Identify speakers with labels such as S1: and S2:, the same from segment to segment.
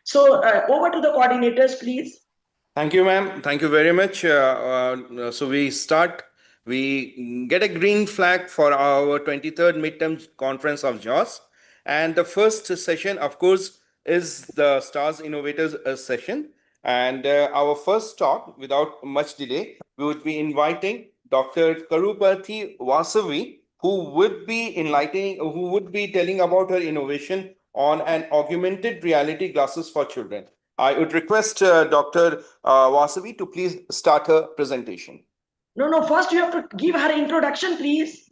S1: So over to the coordinators, please.
S2: Thank you, ma'am. Thank you very much. So we start. We get a green flag for our 23rd midterm conference of JHOS. And the first session, of course, is the Stars Innovators session. And our first talk, without much delay, we would be inviting Dr. Karupati Vasavi, who would be telling about her innovation on an augmented reality glasses for children. I would request Dr. Vasavi to please start her presentation.
S1: No, first you have to give her introduction, please.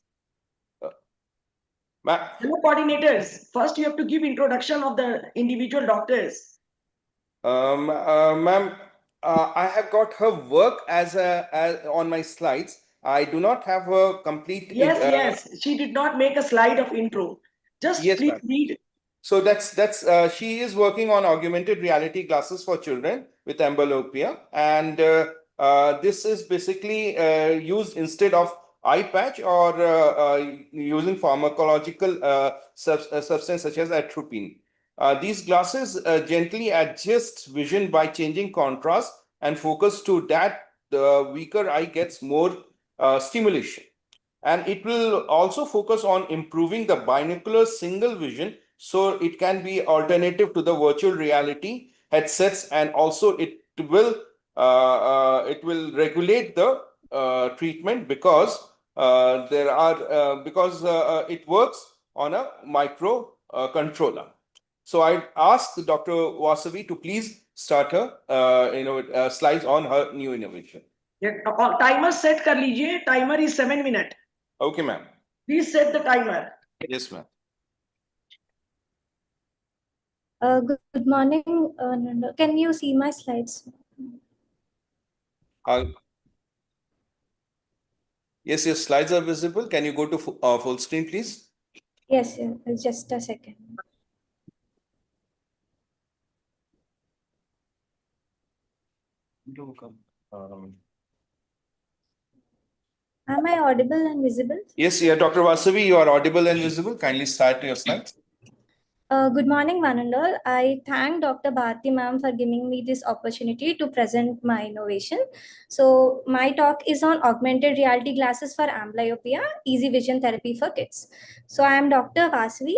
S1: Hello, coordinators. First you have to give introduction of the individual doctors.
S2: Ma'am, I have got her work as on my slides. I do not have a complete.
S1: Yes. She did not make a slide of intro. Just
S2: yes,
S1: please
S2: ma'am.
S1: read.
S2: So that's she is working on augmented reality glasses for children with amblyopia, and this is basically used instead of eye patch or using pharmacological substance such as atropine. These glasses gently adjust vision by changing contrast and focus to that the weaker eye gets more stimulation. And it will also focus on improving the binocular single vision, so it can be alternative to the virtual reality headsets, and also it will regulate the treatment because it works on a micro controller. So I asked Dr. Vasavi to please start her slides on her new innovation.
S1: Timer set कर लीजिए. Timer is 7 minutes.
S2: Okay, ma'am.
S1: Please set the timer.
S2: Yes, ma'am.
S3: Good morning, Nanda. Can you see my slides?
S2: Yes, your slides are visible. Can you go to full screen, please?
S3: Yes, just a second. Am I audible and visible?
S2: Yes, yeah, Dr. Vasavi, you are audible and visible. Kindly start your slides.
S3: Good morning, one and all. I thank Dr. Bharti ma'am for giving me this opportunity to present my innovation. So my talk is on augmented reality glasses for amblyopia, easy vision therapy for kids. So I am Dr. Vasavi.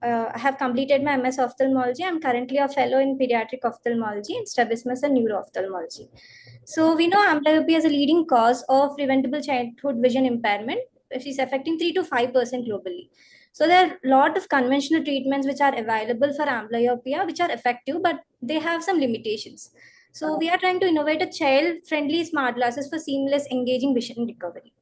S3: I have completed my MS ophthalmology. I'm currently a fellow in pediatric ophthalmology and strabismus and neuro-ophthalmology. So we know amblyopia is a leading cause of preventable childhood vision impairment, which is affecting 3 to 5% globally. So there are a lot of conventional treatments which are available for amblyopia, which are effective, but they have some limitations. So we are trying to innovate a child-friendly smart glasses for seamless, engaging vision recovery.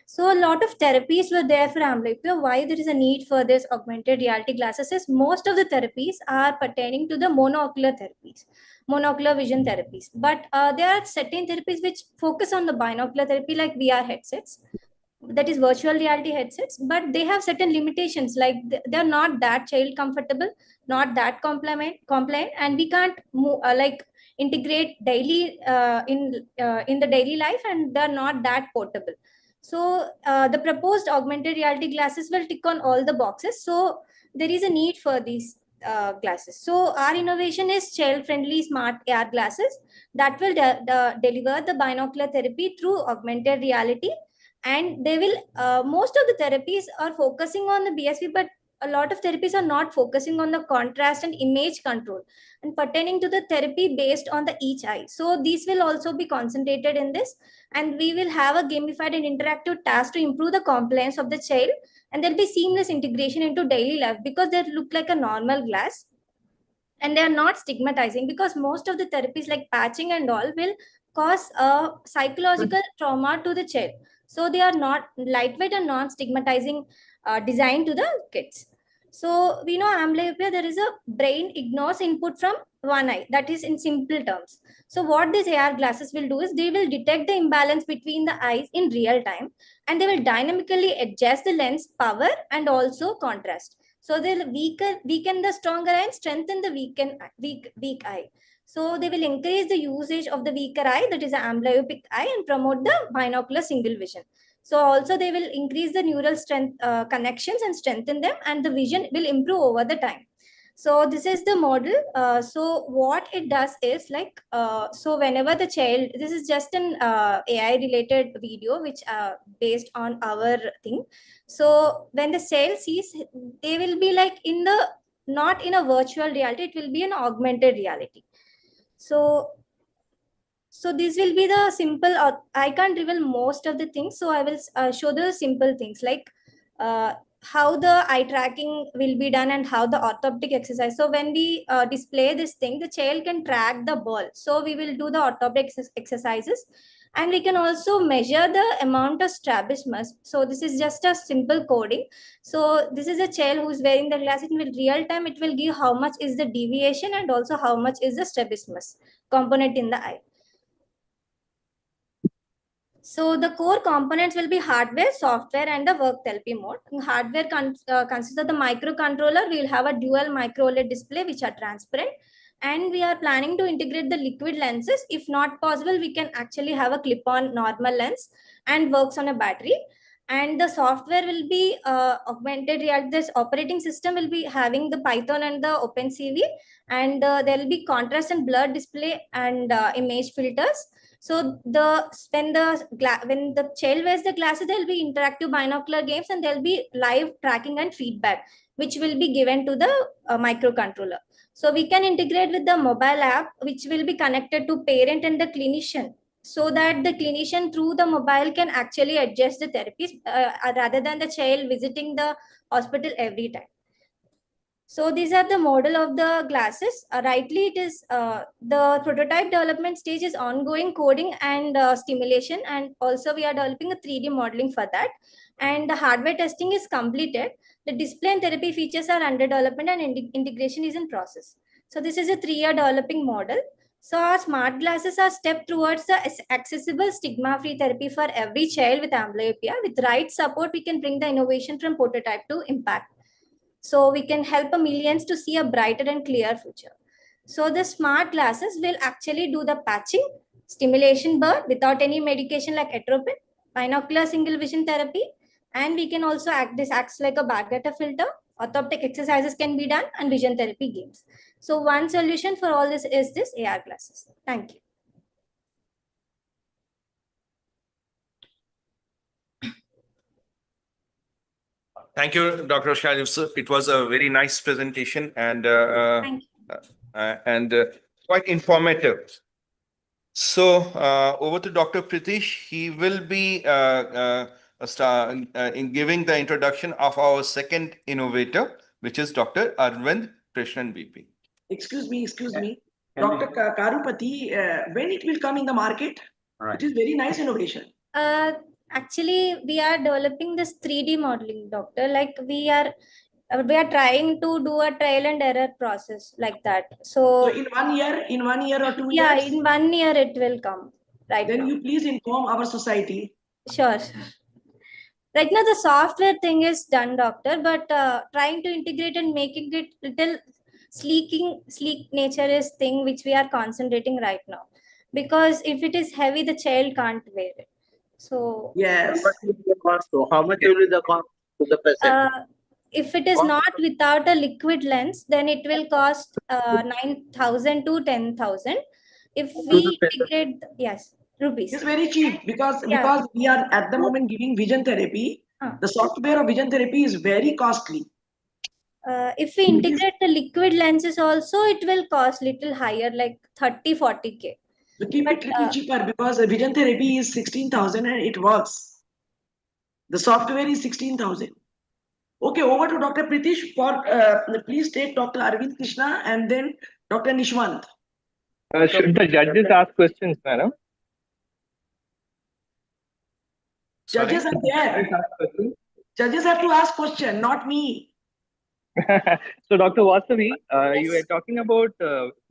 S3: So a lot of therapies were there for amblyopia. Why there is a need for this augmented reality glasses is most of the therapies are pertaining to the monocular therapies, monocular vision therapies. But there are certain therapies which focus on the binocular therapy like VR headsets, that is virtual reality headsets, but they have certain limitations, like they're not that child comfortable, not that compliant, and we can't integrate daily in the daily life, and they're not that portable. So the proposed augmented reality glasses will tick on all the boxes, so there is a need for these glasses. So our innovation is child friendly smart AR glasses that will deliver the binocular therapy through augmented reality, and they will most of the therapies are focusing on the BSV, but a lot of therapies are not focusing on the contrast and image control and pertaining to the therapy based on the each eye. So these will also be concentrated in this, and we will have a gamified and interactive task to improve the compliance of the child, and there'll be seamless integration into daily life because they look like a normal glass, and they are not stigmatizing, because most of the therapies like patching and all will cause a psychological trauma to the child. So they are not lightweight and non-stigmatizing designed to the kids. So we know amblyopia, there is a brain ignores input from one eye, that is in simple terms. So what these AR glasses will do is they will detect the imbalance between the eyes in real time, and they will dynamically adjust the lens power and also contrast. So they'll weaken the stronger eye and strengthen the weak eye. So they will increase the usage of the weaker eye, that is the amblyopic eye, and promote the binocular single vision. So also they will increase the neural strength connections and strengthen them, and the vision will improve over the time. So this is the model. So what it does is like, so whenever the child, this is just an AI related video, which based on our thing. So when the child sees, they will be like in the, not in a virtual reality, it will be an augmented reality. So this will be the simple, I can't reveal most of the things. So I will show the simple things like how the eye tracking will be done and how the orthoptic exercise. So when we display this thing, the child can track the ball. So we will do the orthoptic exercises, and we can also measure the amount of strabismus. So this is just a simple coding. So this is a child who is wearing the glasses. In real time, it will give how much is the deviation and also how much is the strabismus component in the eye. So the core components will be hardware, software, and the work therapy mode. Hardware consists of the microcontroller. We will have a dual micro OLED display which are transparent, and we are planning to integrate the liquid lenses. If not possible, we can actually have a clip-on normal lens and works on a battery. And the software will be augmented reality. This operating system will be having the Python and the OpenCV, and there will be contrast and blur display and image filters. So when the child wears the glasses, there will be interactive binocular games, and there will be live tracking and feedback, which will be given to the microcontroller. So we can integrate with the mobile app, which will be connected to parent and the clinician, so that the clinician through the mobile can actually adjust the therapies rather than the child visiting the hospital every time. So these are the model of the glasses. Rightly, it is the prototype development stage is ongoing coding and stimulation, and also we are developing a 3D modeling for that. And the hardware testing is completed. The display and therapy features are under development, and integration is in process. So this is a 3-year developing model. So our smart glasses are step towards the accessible stigma-free therapy for every child with amblyopia. With right support, we can bring the innovation from prototype to impact. So we can help millions to see a brighter and clear future. So the smart glasses will actually do the patching, stimulation burn without any medication like atropine, binocular single vision therapy, and we can also this acts like a Bargata filter. Orthoptic exercises can be done and vision therapy games. So one solution for all this is this AR glasses. Thank you.
S2: Thank you, Dr. Shah Yusuf. It was a very nice presentation and quite informative. So over to Dr. Pritish. He will be in giving the introduction of our second innovator, which is Dr. Arvind Krishnan BP.
S1: Excuse me. Dr. Karupati, when it will come in the market?
S4: Right.
S1: It is very nice innovation.
S3: Actually, we are developing this 3D modeling, doctor. Like we are trying to do a trial and error process like that.
S1: So in 1 year, or 2 years?
S3: Yeah, in 1 year it will come. Right.
S1: Then
S3: now.
S1: you please inform our society.
S3: Sure. Right now the software thing is done, doctor, but trying to integrate and making it little sleek nature is thing which we are concentrating right now. Because if it is heavy, the child can't wear it. So
S1: yes.
S4: How much will be the cost to the patient?
S3: If it is not without a liquid lens, then it will cost 9,000 to 10,000. If we integrate, yes, rupees.
S1: It's very cheap because we are at the moment giving vision therapy. The software of vision therapy is very costly.
S3: If we integrate the liquid lenses also, it will cost little higher, like 30-40K.
S1: So keep it little cheaper because the vision therapy is 16,000 and it works. The software is 16,000. Okay, over to Dr. Pritish for please take Dr. Arvind Krishna and then Dr. Nishwant.
S5: Should the judges ask questions, madam?
S1: Judges are there. Judges have to ask question, not me.
S5: So, Dr. Vasavi, you were talking about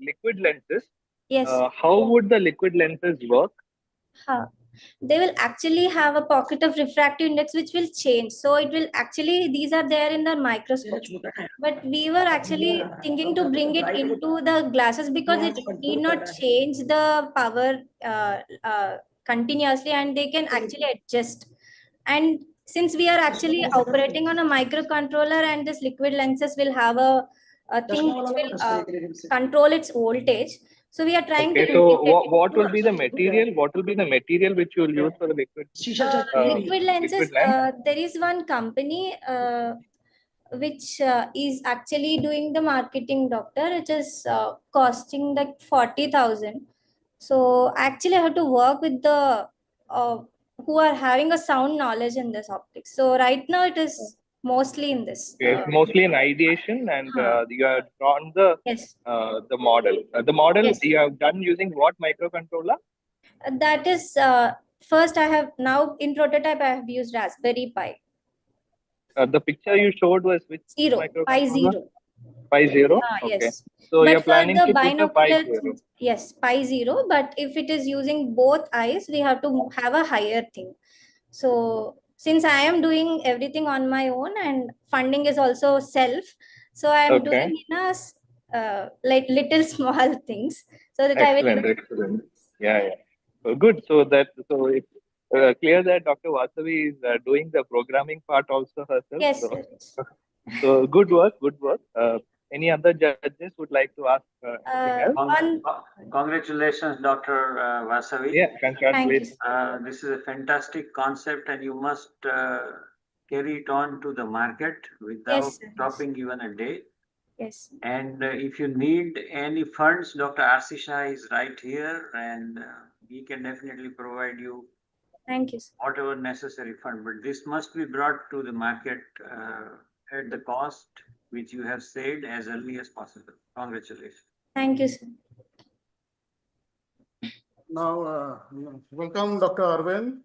S5: liquid lenses.
S3: Yes.
S5: How would the liquid lenses work?
S3: They will actually have a pocket of refractive index which will change. So it will actually, these are there in the microscope. But we were actually thinking to bring it into the glasses because it need not change the power continuously, and they can actually adjust. And since we are actually operating on a microcontroller and this liquid lenses will have a thing which will control its voltage. So we are trying to
S5: Okay, so
S3: integrate it.
S5: what will be the material? What will be the material which you will use for the liquid?
S3: Liquid lenses,
S5: liquid lens?
S3: there is one company which is actually doing the marketing, doctor. It is costing like 40,000. So actually I have to work with the who are having a sound knowledge in this optics. So right now it is mostly in this.
S5: Okay, it's mostly an ideation, and you have drawn
S3: Yes.
S5: the model. The model
S3: Yes.
S5: you have done using what microcontroller?
S3: That is first I have now in prototype I have used Raspberry Pi.
S5: The picture you showed was which
S3: Pi
S5: microcontroller?
S3: zero.
S5: Pi zero. Okay.
S3: Yes.
S5: So
S3: But
S5: you're
S3: for
S5: planning
S3: the
S5: to put a Pi
S3: binocular,
S5: zero.
S3: yes, Pi zero. But if it is using both eyes, we have to have a higher thing. So since I am doing everything on my own and funding is also self, so I am doing in a like little small things so that
S5: Excellent,
S3: I will.
S5: excellent. Yeah, yeah. So good. So it's clear that Dr. Vasavi is doing the programming part also herself.
S3: Yes.
S5: So,
S3: Yes.
S5: so good work, good work. Any other judges would like to ask anything else?
S4: Congratulations, Dr. Vasavi.
S5: Yeah, congratulations.
S4: This is a fantastic concept, and you must carry it on to the market without stopping even a day.
S3: Yes.
S4: And if you need any funds, Dr. Asisha is right here, and we can definitely provide you.
S3: Thank you, sir.
S4: Whatever necessary fund. But this must be brought to the market at the cost which you have said as early as possible. Congratulations.
S3: Thank you, sir.
S6: Now, welcome Dr. Arvind.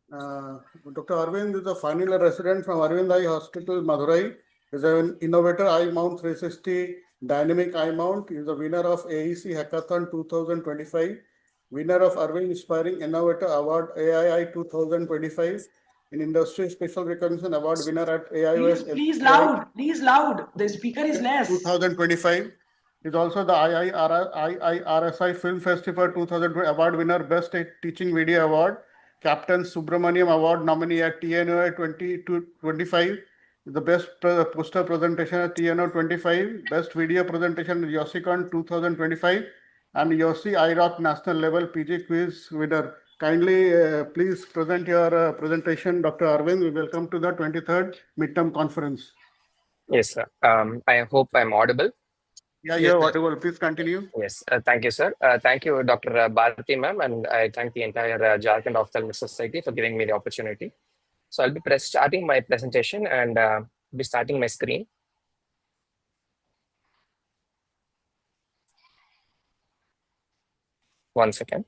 S6: Dr. Arvind is a final year resident from Arvind Eye Hospital, Madurai. He is an innovator eye mount 360 dynamic eye mount. He is a winner of AEC Hackathon 2025, winner of Arvind Inspiring Innovator Award AII 2025, in Industry Special Recognition Award winner at AIOS.
S1: Please loud. The speaker is less.
S6: 2025. Is also the IIRSI Film Festival 2020 Award winner, Best Teaching Video Award, Captain Subramaniam Award nominee at TNO 2025, the Best Poster Presentation at TNO 25, Best Video Presentation at YOSSICON 2025, and Yossi IROC National Level PG Quiz winner. Kindly please present your presentation, Dr. Arvind. We welcome to the 23rd Midterm Conference.
S7: Yes, sir. I hope I'm audible.
S6: Yeah, you're audible. Please continue.
S7: Yes, thank you, sir. Thank you, Dr. Bharati, ma'am, and I thank the entire Jharkhand Ophthalmic Society for giving me the opportunity. So I'll be starting my presentation and be starting my screen. One second.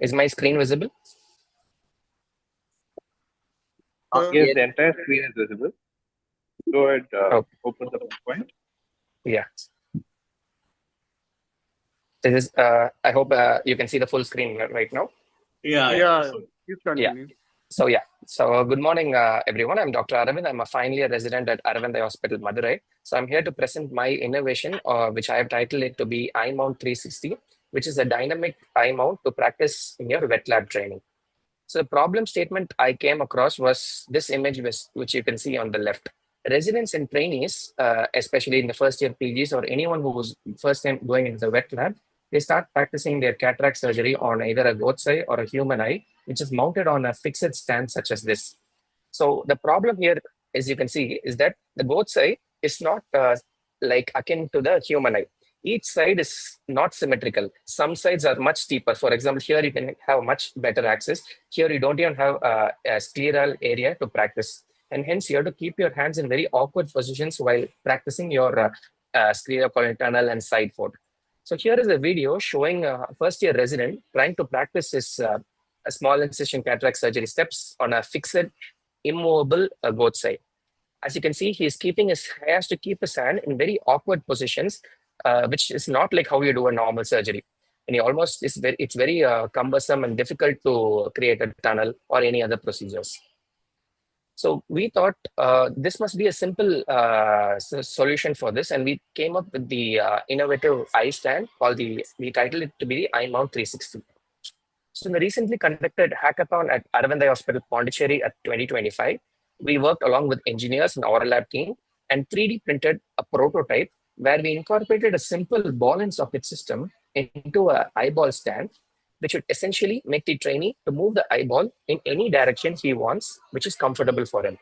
S7: Is my screen visible?
S5: Yes, the entire screen is visible. Go ahead, open the PowerPoint.
S7: Yeah. This is, I hope you can see the full screen right now.
S6: Yeah. Please continue.
S7: So good morning, everyone. I'm Dr. Aravind. I'm a final year resident at Aravind Eye Hospital, Madurai. So I'm here to present my innovation, which I have titled it to be Eye Mount 360, which is a dynamic eye mount to practice in your wet lab training. So the problem statement I came across was this image, which you can see on the left. Residents and trainees, especially in the first year PGs or anyone who was first time going into the wet lab, they start practicing their cataract surgery on either a goat's eye or a human eye, which is mounted on a fixed stand such as this. So the problem here, as you can see, is that the goat's eye is not like akin to the human eye. Each side is not symmetrical. Some sides are much steeper. For example, here you can have much better access. Here you don't even have a scleral area to practice. And hence you have to keep your hands in very awkward positions while practicing your scleral corneal tunnel and side fold. So here is a video showing a first year resident trying to practice his a small incision cataract surgery steps on a fixed immovable goat's eye. As you can see, he has to keep his hand in very awkward positions, which is not like how you do a normal surgery. And it's very cumbersome and difficult to create a tunnel or any other procedures. So we thought this must be a simple solution for this, and we came up with the innovative eye stand we titled it to be the Eye Mount 360. So in the recently conducted hackathon at Aravind Eye Hospital, Pondicherry at 2025, we worked along with engineers in our lab team and 3D printed a prototype where we incorporated a simple ball and socket system into an eyeball stand, which would essentially make the trainee to move the eyeball in any direction he wants, which is comfortable for him.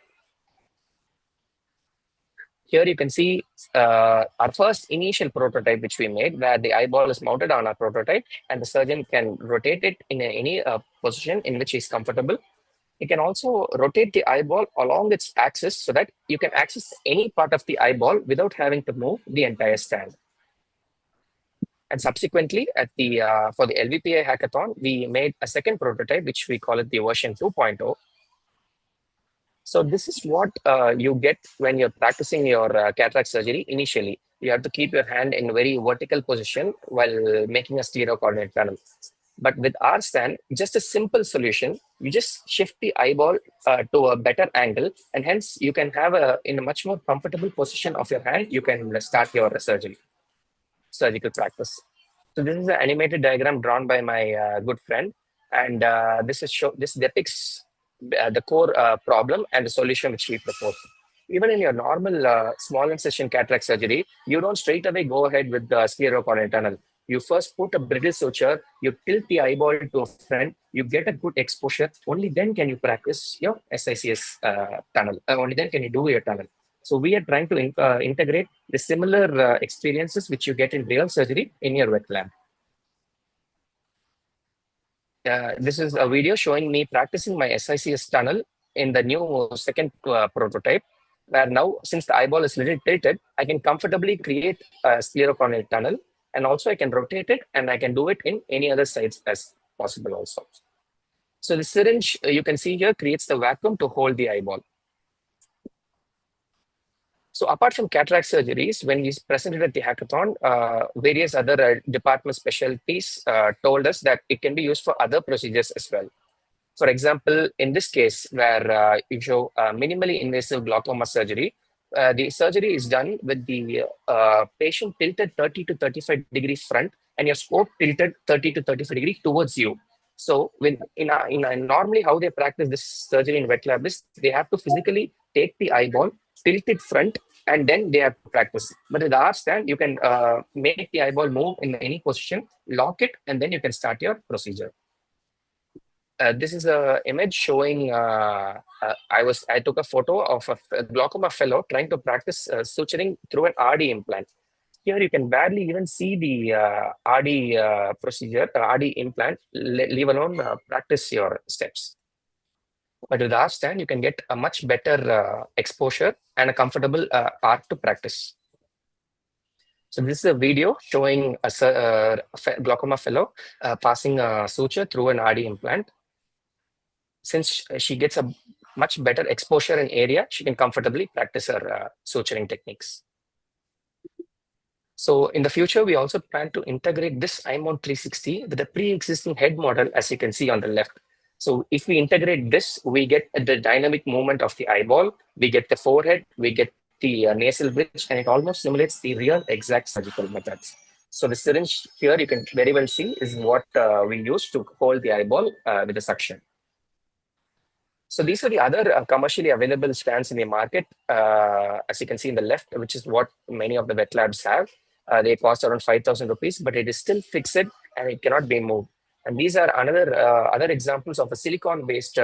S7: Here you can see our first initial prototype which we made, where the eyeball is mounted on our prototype and the surgeon can rotate it in any position in which he is comfortable. You can also rotate the eyeball along its axis so that you can access any part of the eyeball without having to move the entire stand. And subsequently, at the for the LVPA hackathon, we made a second prototype, which we call it the version 2.0. So this is what you get when you're practicing your cataract surgery initially. You have to keep your hand in a very vertical position while making a stereo coordinate panel. But with our stand, just a simple solution, you just shift the eyeball to a better angle, and hence you can have in a much more comfortable position of your hand, you can start your surgical practice. So this is an animated diagram drawn by my good friend, and this depicts the core problem and the solution which we propose. Even in your normal small incision cataract surgery, you don't straight away go ahead with the stereo coordinate tunnel. You first put a brittle suture, you tilt the eyeball to a front, you get a good exposure. Only then can you practice your SICS tunnel. Only then can you do your tunnel. So we are trying to integrate the similar experiences which you get in real surgery in your wet lab. This is a video showing me practicing my SICS tunnel in the new second prototype, where now, since the eyeball is a little tilted, I can comfortably create a sclerocorneal tunnel, and also I can rotate it, and I can do it in any other sides as possible also. So the syringe, you can see here, creates the vacuum to hold the eyeball. So apart from cataract surgeries, when we presented at the hackathon, various other department specialties told us that it can be used for other procedures as well. For example, in this case, where you show minimally invasive glaucoma surgery, the surgery is done with the patient tilted 30 to 35 degrees front and your scope tilted 30 to 35 degrees towards you. So when normally how they practice this surgery in wet lab is they have to physically take the eyeball, tilt it front, and then they have to practice. But with our stand, you can make the eyeball move in any position, lock it, and then you can start your procedure. This is an image showing I took a photo of a glaucoma fellow trying to practice suturing through an RD implant. Here you can barely even see the RD procedure, RD implant, leave alone practice your steps. But with our stand, you can get a much better exposure and a comfortable art to practice. So this is a video showing a glaucoma fellow passing a suture through an RD implant. Since she gets a much better exposure in area, she can comfortably practice her suturing techniques. So in the future, we also plan to integrate this iMount 360 with a pre-existing head model, as you can see on the left. So if we integrate this, we get the dynamic movement of the eyeball, we get the forehead, we get the nasal bridge, and it almost simulates the real exact surgical methods. So the syringe here, you can very well see, is what we use to hold the eyeball with the suction. So these are the other commercially available stands in the market, as you can see in the left, which is what many of the wet labs have. They cost around 5,000 rupees, but it is still fixed and it cannot be moved. And these are other examples of a silicon-based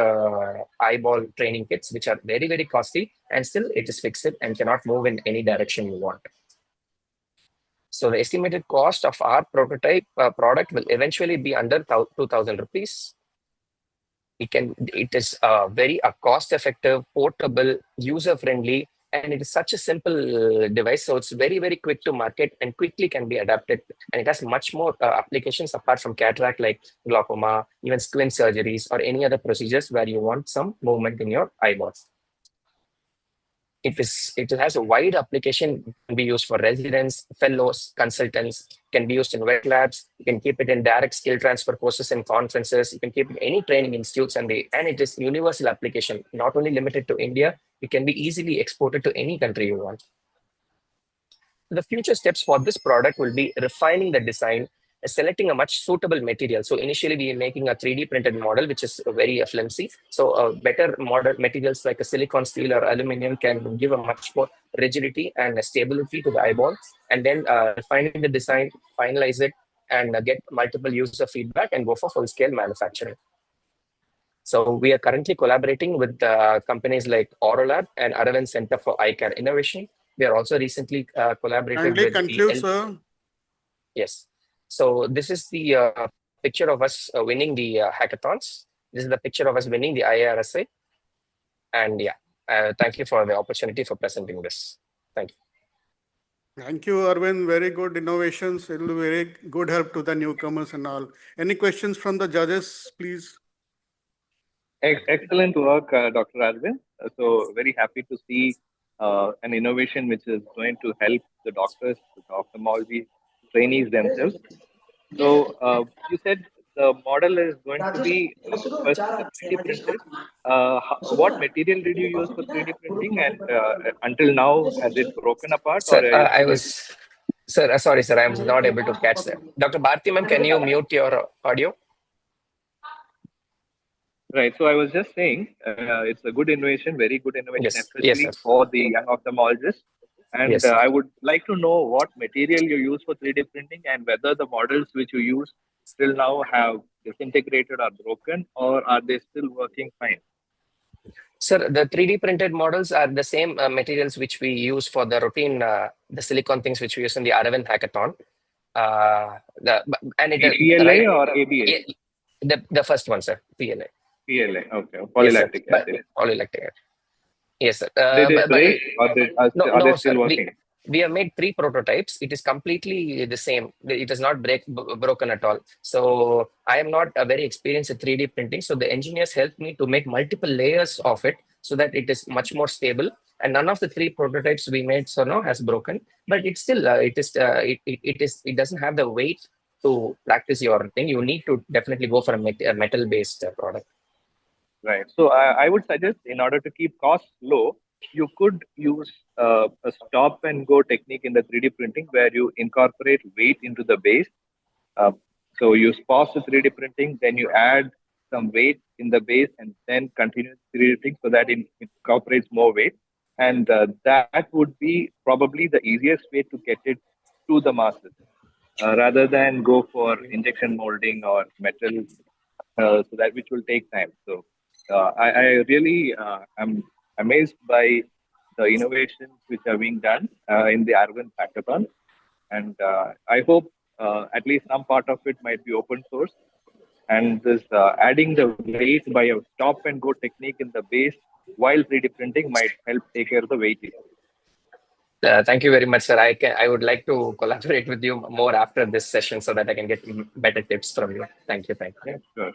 S7: eyeball training kits, which are very, very costly, and still it is fixed and cannot move in any direction you want. So the estimated cost of our prototype product will eventually be under 2,000 rupees. It is very cost-effective, portable, user-friendly, and it is such a simple device. So it's very, very quick to market and quickly can be adapted. And it has much more applications apart from cataract, like glaucoma, even squint surgeries, or any other procedures where you want some movement in your eyeballs. It has a wide application. It can be used for residents, fellows, consultants. It can be used in wet labs. You can keep it in direct skill transfer courses and conferences. You can keep it in any training institutes, and it is universal application, not only limited to India. It can be easily exported to any country you want. The future steps for this product will be refining the design, selecting a much suitable material. So initially we are making a 3D printed model, which is very flimsy. So better model materials like a silicon steel or aluminum can give a much more rigidity and stability to the eyeball. And then refining the design, finalize it, and get multiple user feedback and go for full scale manufacturing. So we are currently collaborating with companies like Orolab and Aravind Center for Eye Care Innovation. We are also recently collaborated
S6: Kindly
S7: with
S6: conclude, sir.
S7: Yes. So this is the picture of us winning the hackathons. This is the picture of us winning the IARSA. And yeah, thank you for the opportunity for presenting this. Thank you.
S6: Thank you, Arvind. Very good innovations. It will be very good help to the newcomers and all. Any questions from the judges, please?
S5: Excellent work, Dr. Arvind. So very happy to see an innovation which is going to help the doctors, the ophthalmology trainees themselves. So you said the model is going to be first 3D printed. What material did you use for 3D printing, and until now has it broken apart, or
S7: Sir,
S5: are you
S7: I
S5: still?
S7: was, sir, sorry, sir, I was not able to catch that. Dr. Bharti ma'am, can you mute your audio?
S5: Right. So I was just saying, it's a good innovation, very good innovation,
S7: Yes, yes,
S5: especially
S7: sir.
S5: for the young ophthalmologists. And
S7: Yes, sir.
S5: I would like to know what material you use for 3D printing and whether the models which you use still now have disintegrated or broken, or are they still working fine?
S7: Sir, the 3D printed models are the same materials which we use for the routine, the silicon things which we use in the Aravind hackathon. And it
S5: PLA
S7: right,
S5: or ABS?
S7: the first one, sir, PLA.
S5: PLA, okay.
S7: Yes, sir.
S5: Polylactic acid.
S7: Polylactic acid. Yes, sir.
S5: Did it break, or are they still
S7: sir.
S5: working?
S7: We have made 3 prototypes. It is completely the same. It is not broken at all. So I am not very experienced in 3D printing. So the engineers helped me to make multiple layers of it so that it is much more stable. And none of the 3 prototypes we made so now has broken. But it's still it doesn't have the weight to practice your thing. You need to definitely go for a metal based product.
S5: Right. So I would suggest, in order to keep costs low, you could use a stop and go technique in the 3D printing where you incorporate weight into the base. So you pause the 3D printing, then you add some weight in the base and then continue 3D printing so that it incorporates more weight. And that would be probably the easiest way to get it to the masses rather than go for injection molding or metal, so that which will take time. So I really am amazed by the innovations which are being done in the Aravind hackathon, and I hope at least some part of it might be open source. And this adding the weight by a stop and go technique in the base while 3D printing might help take care of the weight issue.
S7: Thank you very much, sir. I would like to collaborate with you more after this session so that I can get better tips from you. Thank you.
S5: Yeah, sure.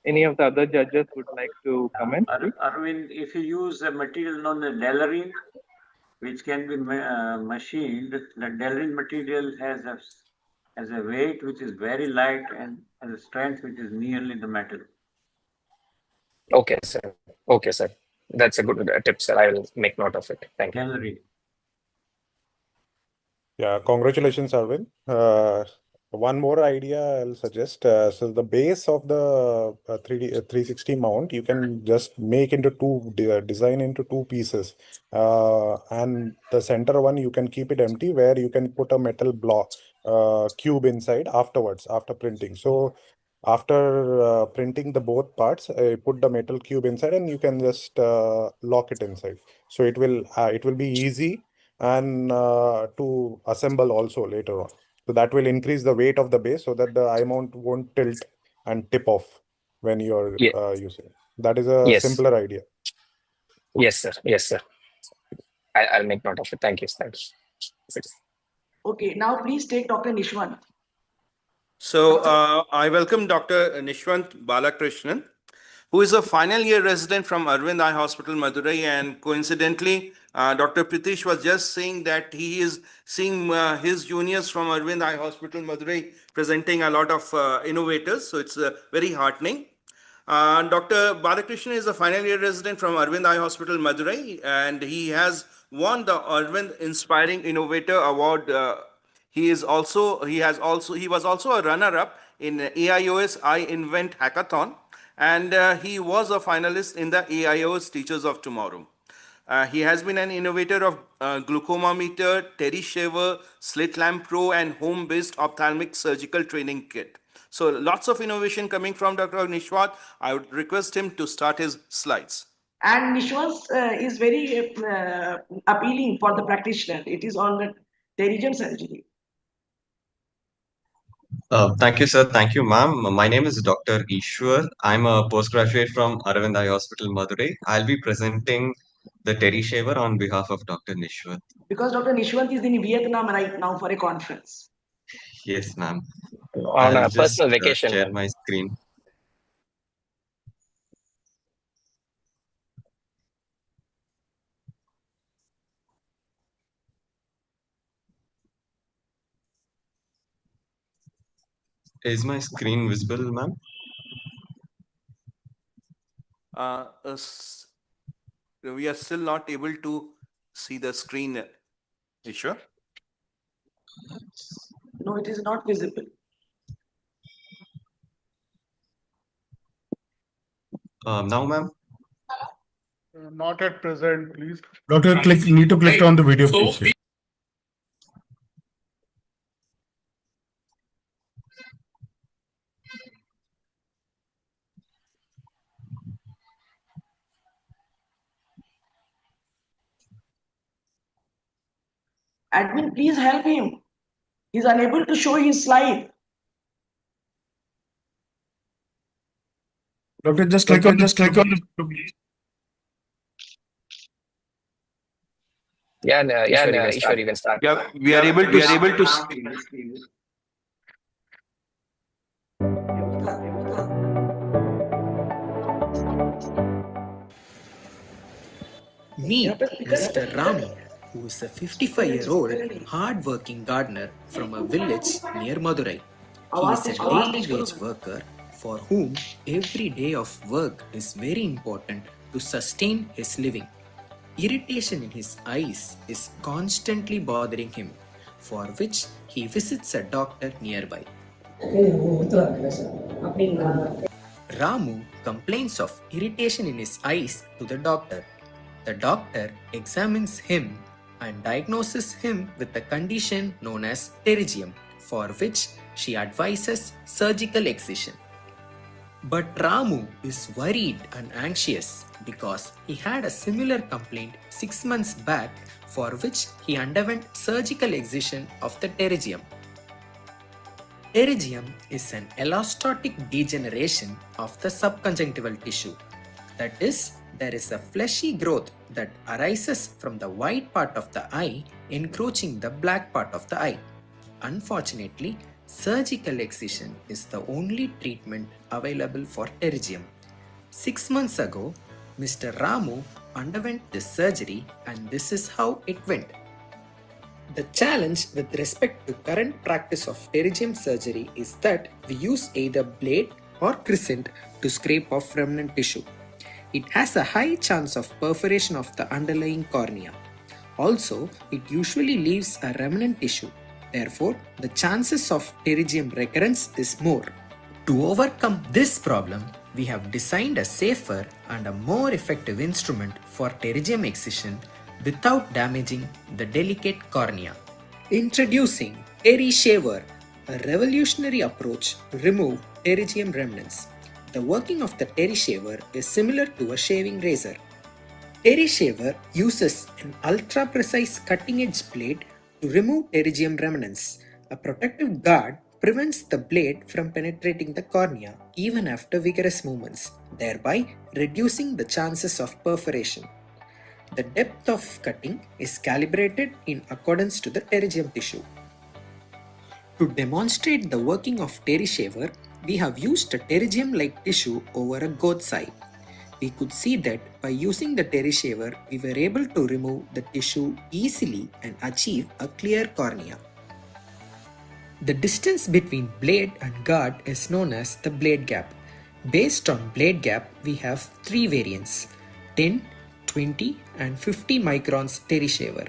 S5: Any of the other judges would like to comment?
S4: Arvind, if you use a material known as delrin, which can be machined, the delrin material has a weight which is very light and has a strength which is nearly the metal.
S7: Okay, sir. Okay, sir. That's a good tip, sir. I will make note of it. Thank you.
S4: Delrin.
S8: Yeah, congratulations, Arvind. One more idea I'll suggest. So the base of the 360 mount, you can just make into design into 2 pieces. And the center one, you can keep it empty where you can put a metal block cube inside afterwards, after printing. So after printing the both parts, put the metal cube inside and you can just lock it inside. So it will be easy and to assemble also later on. So that will increase the weight of the base so that the eye mount won't tilt and tip off when you're using it. That is a simpler idea.
S7: Yes, sir. Yes, sir. I'll make note of it. Thank you. Thanks.
S1: Okay, now please take Dr. Nishwant.
S2: So I welcome Dr. Nishwant Balakrishnan, who is a final year resident from Aravind Eye Hospital, Madurai. And coincidentally, Dr. Pritish was just saying that he is seeing his juniors from Aravind Eye Hospital, Madurai, presenting a lot of innovators. So it's very heartening. Dr. Balakrishnan is a final year resident from Aravind Eye Hospital, Madurai, and he has won the Aravind Inspiring Innovator Award. He was also a runner-up in AIOS I Invent Hackathon, and he was a finalist in the AIOS Teachers of Tomorrow. He has been an innovator of glucometer, Terry shaver, slit lamp pro, and home-based ophthalmic surgical training kit. So lots of innovation coming from Dr. Nishwat. I would request him to start his slides.
S1: And Nishwas is very appealing for the practitioner. It is on the pterygium surgery.
S9: Thank you, sir. Thank you, ma'am. My name is Dr. Ishwar. I'm a postgraduate from Aravind Eye Hospital, Madurai. I'll be presenting the Terry shaver on behalf of Dr. Nishwat.
S1: Because Dr. Nishwant is in Vietnam right now for a conference.
S9: Yes, ma'am.
S7: On
S9: I'll
S7: a
S9: just
S7: personal vacation.
S9: share my screen. Is my screen visible, ma'am?
S2: We are still not able to see the screen. You sure?
S1: No, it is not visible.
S9: Now, ma'am?
S6: Not at present, please. Doctor, need to click on the video picture.
S1: Admin, please help him. He's unable to show his slide.
S6: Doctor, just click on the please.
S7: Yeah, Ishwar, you can start.
S2: Yeah, we are able to see.
S10: Meet Mr. Ramu, who is a 55-year-old hard-working gardener from a village near Madurai. He is a daily wage worker for whom every day of work is very important to sustain his living. Irritation in his eyes is constantly bothering him, for which he visits a doctor nearby. Ramu complains of irritation in his eyes to the doctor. The doctor examines him and diagnoses him with a condition known as pterygium, for which she advises surgical excision. But Ramu is worried and anxious because he had a similar complaint 6 months back, for which he underwent surgical excision of the pterygium. Pterygium is an allostatic degeneration of the subconjunctival tissue. That is, there is a fleshy growth that arises from the white part of the eye encroaching the black part of the eye. Unfortunately, surgical excision is the only treatment available for pterygium. 6 months ago, Mr. Ramu underwent this surgery, and this is how it went. The challenge with respect to current practice of pterygium surgery is that we use either blade or crescent to scrape off remnant tissue. It has a high chance of perforation of the underlying cornea. Also, it usually leaves a remnant tissue. Therefore, the chances of pterygium recurrence is more. To overcome this problem, we have designed a safer and a more effective instrument for pterygium excision without damaging the delicate cornea. Introducing Terry Shaver, a revolutionary approach to remove pterygium remnants. The working of the Terry Shaver is similar to a shaving razor. Terry Shaver uses an ultra-precise cutting-edge blade to remove pterygium remnants. A protective guard prevents the blade from penetrating the cornea even after vigorous movements, thereby reducing the chances of perforation. The depth of cutting is calibrated in accordance to the pterygium tissue. To demonstrate the working of Terry Shaver, we have used a pterygium-like tissue over a goat's eye. We could see that by using the Terry Shaver, we were able to remove the tissue easily and achieve a clear cornea. The distance between blade and guard is known as the blade gap. Based on blade gap, we have 3 variants: 10, 20 and 50 microns Terry Shaver.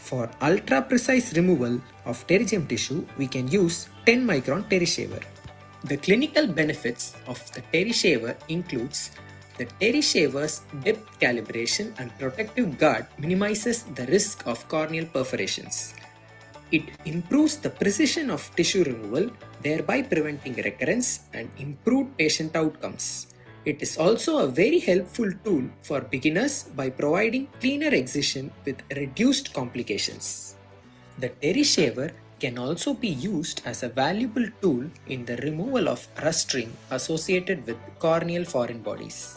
S10: For ultra precise removal of pterygium tissue, we can use 10 micron TerryShaver. The clinical benefits of the TerryShaver includes the TerryShaver's depth calibration and protective guard minimizes the risk of corneal perforations. It improves the precision of tissue removal, thereby preventing recurrence and improved patient outcomes. It is also a very helpful tool for beginners by providing cleaner excision with reduced complications. The TerryShaver can also be used as a valuable tool in the removal of rust-ring associated with corneal foreign bodies.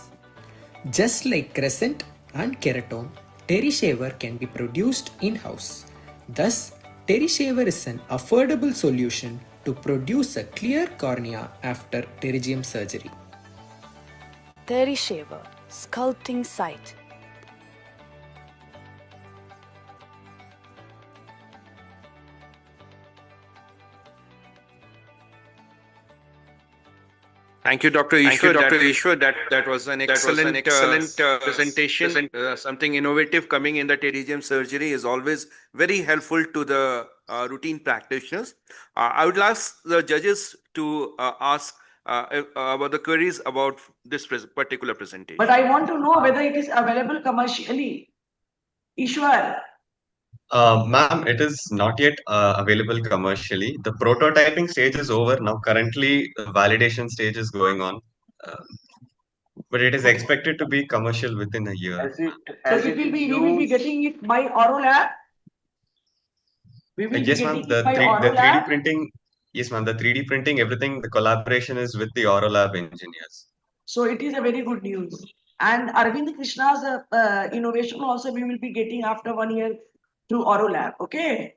S10: Just like Crescent and Keraton, TerryShaver can be produced in-house. Thus, TerryShaver is an affordable solution to produce a clear cornea after pterygium surgery.
S11: TerryShaver, sculpting sight.
S2: Thank you, Dr. Ishwar. That was an excellent presentation. Something innovative coming in the pterygium surgery is always very helpful to the routine practitioners. I would ask the judges to ask about the queries about this particular presentation.
S1: But I want to know whether it is available commercially. Ishwar.
S9: Ma'am, it is not yet available commercially. The prototyping stage is over now. Currently, the validation stage is going on. But it is expected to be commercial within a year.
S1: We will be getting it by Oro Lab?
S9: Yes, ma'am. The 3D printing, yes, ma'am. The 3D printing, everything, the collaboration is with the Oro Lab engineers.
S1: So it is a very good news. And Arvind Krishna's innovation also we will be getting after 1 year through Oro Lab. Okay.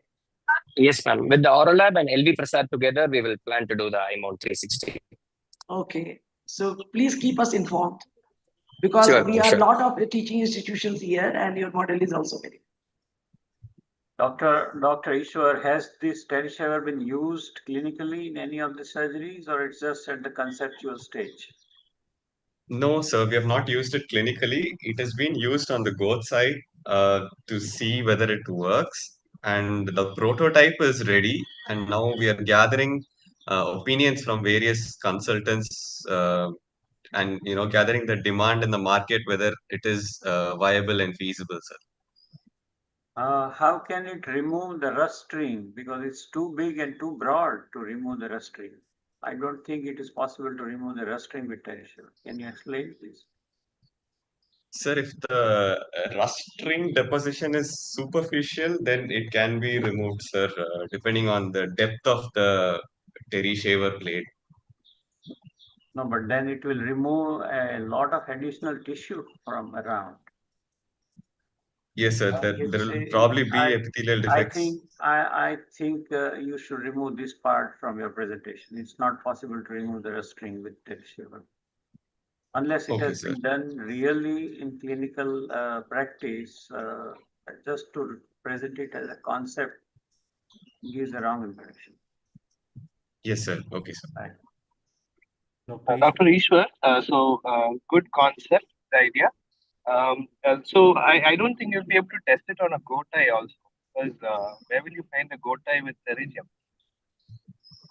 S7: Yes, ma'am. With the Oro Lab and LV Prasad together, we will plan to do the iMount 360.
S1: Okay. So please keep us informed. Because we are a lot of teaching institutions here and your model is also very good.
S4: Dr. Ishwar, has this TerryShaver been used clinically in any of the surgeries or it's just at the conceptual stage?
S9: No, sir, we have not used it clinically. It has been used on the growth side to see whether it works. And the prototype is ready. And now we are gathering opinions from various consultants and gathering the demand in the market, whether it is viable and feasible, sir.
S4: How can it remove the rust ring? Because it's too big and too broad to remove the rust ring. I don't think it is possible to remove the rust ring with TerryShaver. Can you explain, please?
S9: Sir, if the rust ring deposition is superficial, then it can be removed, sir, depending on the depth of the TerryShaver blade.
S4: No, but then it will remove a lot of additional tissue from around.
S9: Yes, sir. There will probably be epithelial defects.
S4: I think you should remove this part from your presentation. It's not possible to remove the rust ring with TerryShaver. Unless it has been done really in clinical practice, just to present it as a concept gives the wrong impression.
S9: Yes, sir. Okay, sir.
S4: Right.
S5: Dr. Ishwar, good concept, the idea. So I don't think you'll be able to test it on a goat eye also, because where will you find a goat eye with pterygium?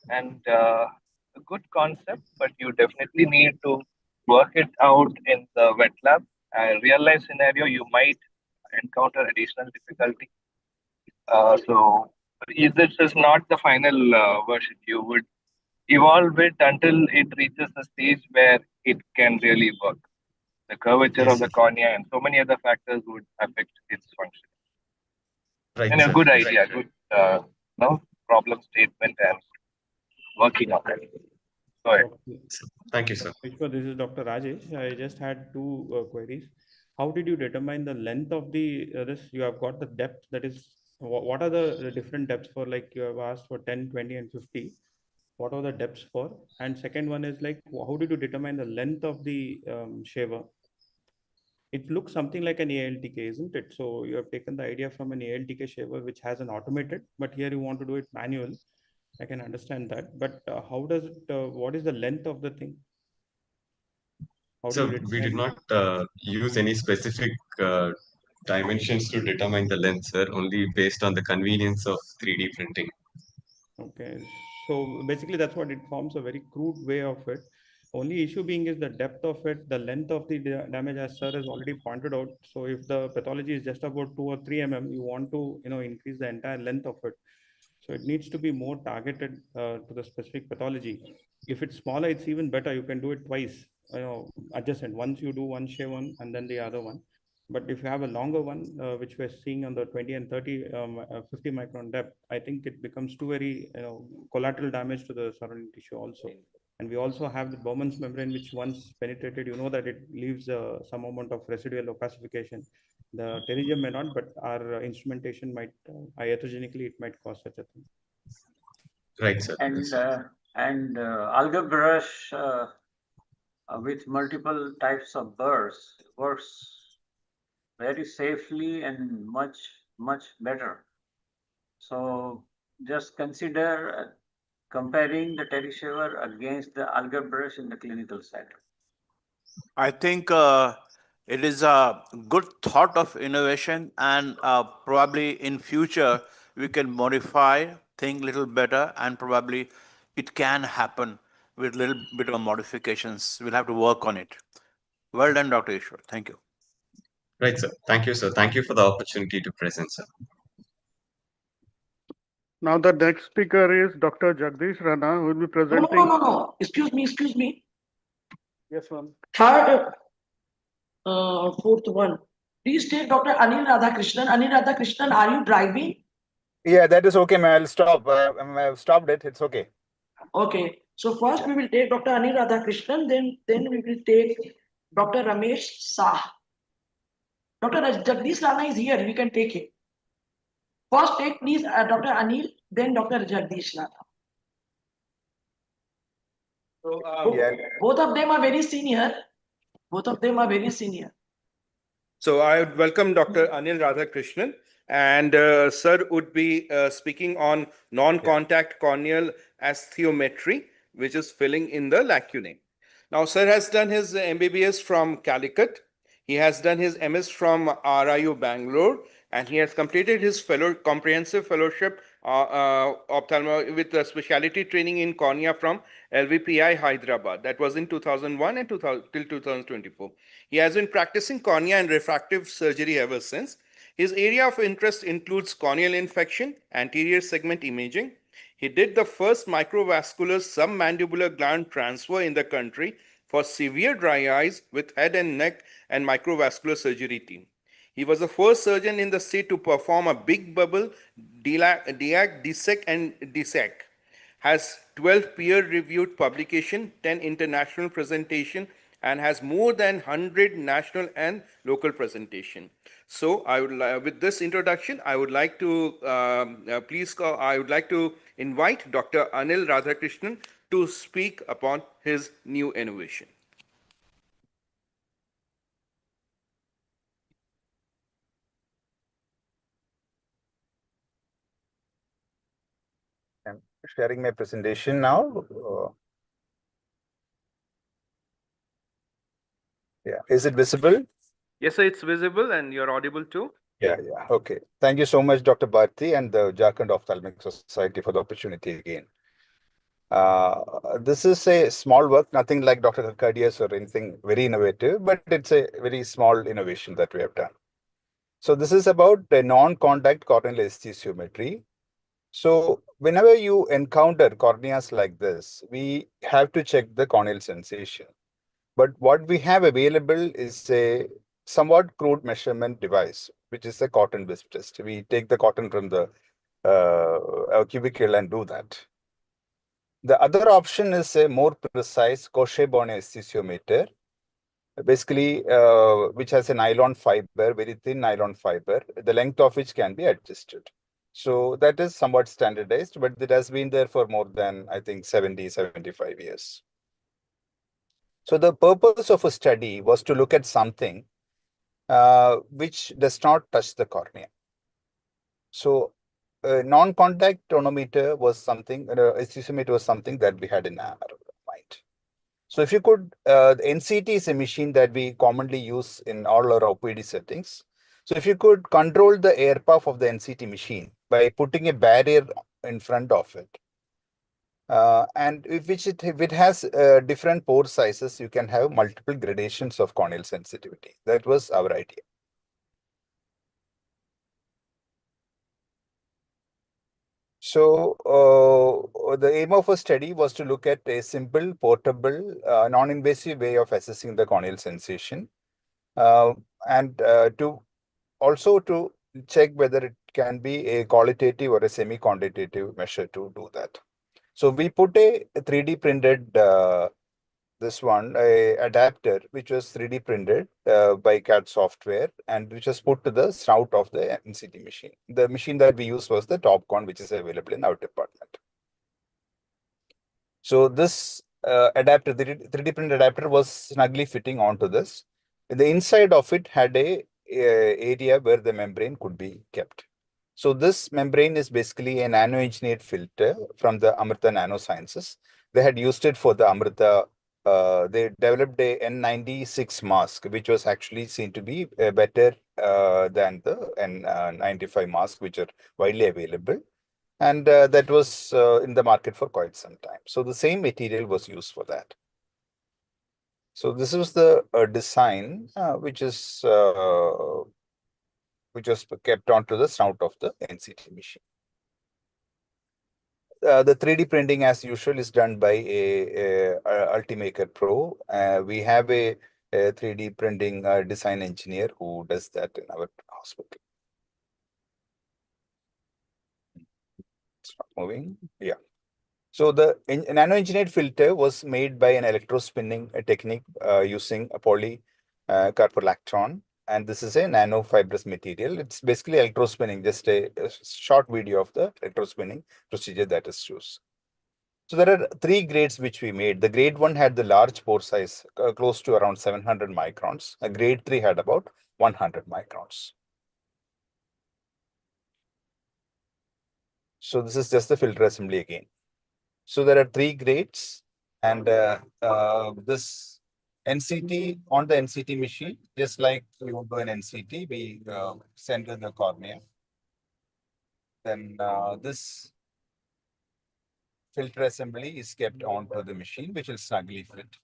S5: And a good concept, but you definitely need to work it out in the wet lab. Real life scenario, you might encounter additional difficulty. So this is not the final version. You would evolve it until it reaches a stage where it can really work. The curvature of the cornea and so many other factors would affect its function.
S9: Right,
S5: and a good idea, good problem statement and working on it. Go ahead.
S9: Thank you, sir.
S12: This is Dr. Rajesh. I just had two queries. How did you determine the length of the this? You have got the depth, that is, what are the different depths for, like you have asked for 10, 20 and 50. What are the depths for? And second one is like, how did you determine the length of the shaver? It looks something like an ALTK, isn't it? So you have taken the idea from an ALTK shaver, which has an automated, but here you want to do it manual. I can understand that, but how does it, what is the length of the thing?
S9: So we did not use any specific dimensions to determine the length, sir, only based on the convenience of 3D printing.
S12: Okay, so basically that's what it forms, a very crude way of it. Only issue being is the depth of it, the length of the damage, as sir has already pointed out. So if the pathology is just about 2 or 3 mm, you want to increase the entire length of it. So it needs to be more targeted to the specific pathology. If it's smaller, it's even better. You can do it twice, adjacent. Once you do one shave one and then the other one. But if you have a longer one, which we're seeing on the 20 and 30, 50 micron depth, I think it becomes too very, collateral damage to the surrounding tissue also. And we also have the Bowman's membrane, which once penetrated, that it leaves some amount of residual opacification. The pterygium may not, but our instrumentation might, iatrogenically, it might cause such a thing.
S9: Right, sir.
S4: And alga brush with multiple types of burrs works very safely and much better. So just consider comparing the terry shaver against the alga brush in the clinical setting.
S13: I think it is a good thought of innovation, and probably in future we can modify, think little better, and probably it can happen with little bit of modifications. We'll have to work on it. Well done, Dr. Ishwar. Thank you.
S9: Right, sir. Thank you, sir. Thank you for the opportunity to present, sir.
S6: Now the next speaker is Dr. Jagdish Rana, who will be presenting.
S1: No. Excuse me.
S6: Yes, ma'am.
S1: Third, fourth one. Please take Dr. Anil Radhakrishnan. Anil Radhakrishnan, are you driving?
S14: Yeah, that is okay, ma'am. I'll stop. I've stopped it. It's okay.
S1: Okay. So first we will take Dr. Anil Radhakrishnan, then we will take Dr. Ramesh Shah. Dr. Jagdish Rana is here. We can take him. First take please Dr. Anil, then Dr. Jagdish Rana.
S14: So,
S1: both of them are very senior.
S2: So I would welcome Dr. Anil Radhakrishnan, and sir would be speaking on non-contact corneal astheometry, which is filling in the lacunae. Now, sir has done his MBBS from Calicut. He has done his MS from RIU Bangalore, and he has completed his comprehensive fellowship with specialty training in cornea from LVPI Hyderabad. That was in 2001 and till 2024. He has been practicing cornea and refractive surgery ever since. His area of interest includes corneal infection, anterior segment imaging. He did the first microvascular submandibular gland transfer in the country for severe dry eyes with head and neck and microvascular surgery team. He was the first surgeon in the state to perform a big bubble, DIAC, DSEC and DSEC. Has 12 peer-reviewed publication, 10 international presentation, and has more than 100 national and local presentation. So I would, with this introduction, I would like to I would like to invite Dr. Anil Radhakrishnan to speak upon his new innovation.
S14: I'm sharing my presentation now. Yeah, is it visible?
S2: Yes, sir, it's visible and you're audible too.
S14: Yeah. Okay. Thank you so much, Dr. Bharti and the Jharkhand Ophthalmic Society for the opportunity again. This is a small work, nothing like Dr. Kakadia's or anything very innovative, but it's a very small innovation that we have done. So this is about the non-contact corneal aesthesiometry. So whenever you encounter corneas like this, we have to check the corneal sensation. But what we have available is a somewhat crude measurement device, which is a cotton wisp test. We take the cotton from the cubicle and do that. The other option is a more precise Cochet-Bonnet aesthesiometer, basically, which has a nylon fiber, very thin nylon fiber, the length of which can be adjusted. So that is somewhat standardized, but it has been there for more than, I think, 70, 75 years. So the purpose of a study was to look at something which does not touch the cornea. So non-contact tonometer was something, aesthesiometer was something that we had in our mind. So if you could, the NCT is a machine that we commonly use in all our OPD settings. So if you could control the air puff of the NCT machine by putting a barrier in front of it, and if it has different pore sizes, you can have multiple gradations of corneal sensitivity. That was our idea. So the aim of a study was to look at a simple, portable, non-invasive way of assessing the corneal sensation, and to check whether it can be a qualitative or a semi-quantitative measure to do that. So we put a 3D printed adapter, which was 3D printed by CAD software, and which was put to the snout of the NCT machine. The machine that we used was the Topcon, which is available in our department. So this adapter, the 3D printed adapter, was snugly fitting onto this. The inside of it had a area where the membrane could be kept. So this membrane is basically a nano-engineered filter from the Amrita Nanosciences. They had used it for the Amrita. They developed a N96 mask, which was actually seen to be better than the N95 mask, which are widely available. And that was in the market for quite some time. So the same material was used for that. So this was the design, which was kept onto the snout of the NCT machine. The 3D printing, as usual, is done by a Ultimaker Pro. We have a 3D printing design engineer who does that in our hospital. It's not moving. Yeah. So the nano-engineered filter was made by an electrospinning technique using a polycarbonate, and this is a nanofibrous material. It's basically electrospinning, just a short video of the electrospinning procedure that is used. So there are 3 grades which we made. The grade 1 had the large pore size, close to around 700 microns. A grade 3 had about 100 microns. So this is just the filter assembly again. So there are 3 grades, and this NCT, on the NCT machine, just like you would do an NCT, we center the cornea. Then this filter assembly is kept onto the machine, which will snugly fit.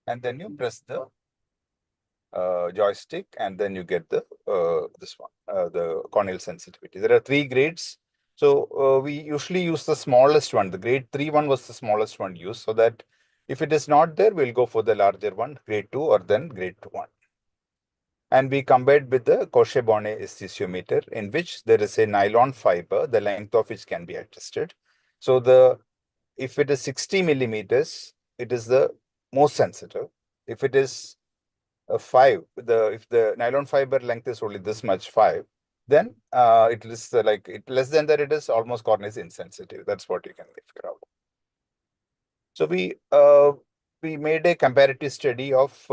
S14: And then you press the joystick, and then you get the this one, the corneal sensitivity. There are 3 grades. So we usually use the smallest one. The grade 3 one was the smallest one used, so that if it is not there, we'll go for the larger one, grade 2 or then grade 1. And we compared with the Cauchy-Bonnet aesthesiometer, in which there is a nylon fiber, the length of which can be adjusted. So if it is 60 millimeters, it is the most sensitive. If it is 5, if the nylon fiber length is only this much, 5, then it is less than that, it is almost corneas insensitive. That's what you can figure out. So we made a comparative study of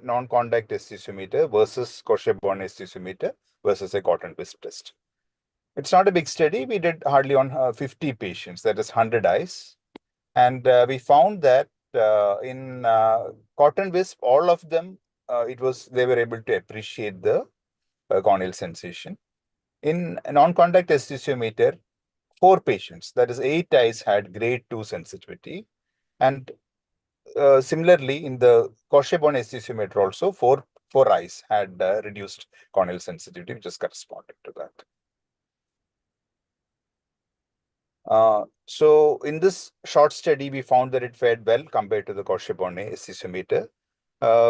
S14: non-contact aesthesiometer versus Cauchy-Bonnet aesthesiometer versus a cotton wisp test. It's not a big study. We did hardly on 50 patients, that is 100 eyes. And we found that in cotton wisp, all of them, they were able to appreciate the corneal sensation. In non-contact aesthesiometer, 4 patients, that is 8 eyes, had grade 2 sensitivity. And similarly, in the Cauchy-Bonnet aesthesiometer also, 4 eyes had reduced corneal sensitivity, which is corresponding to that. So in this short study, we found that it fared well compared to the Cauchy-Bonnet aesthesiometer.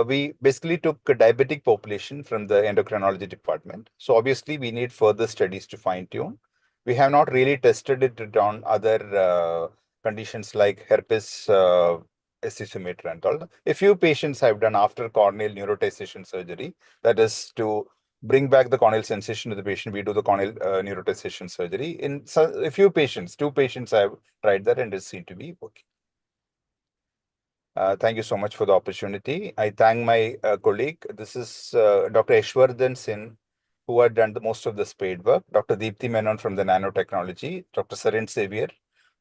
S14: We basically took a diabetic population from the endocrinology department. So obviously, we need further studies to fine-tune. We have not really tested it on other conditions like herpes aesthesiometer and all. A few patients have done after corneal neurotization surgery, that is to bring back the corneal sensation to the patient. We do the corneal neurotization surgery. In a few patients, 2 patients have tried that, and it seemed to be working. Thank you so much for the opportunity. I thank my colleague. This is Dr. Eshwardhan Sin, who had done the most of the spade work. Dr. Deepthi Menon from the nanotechnology. Dr. Sarin Xavier,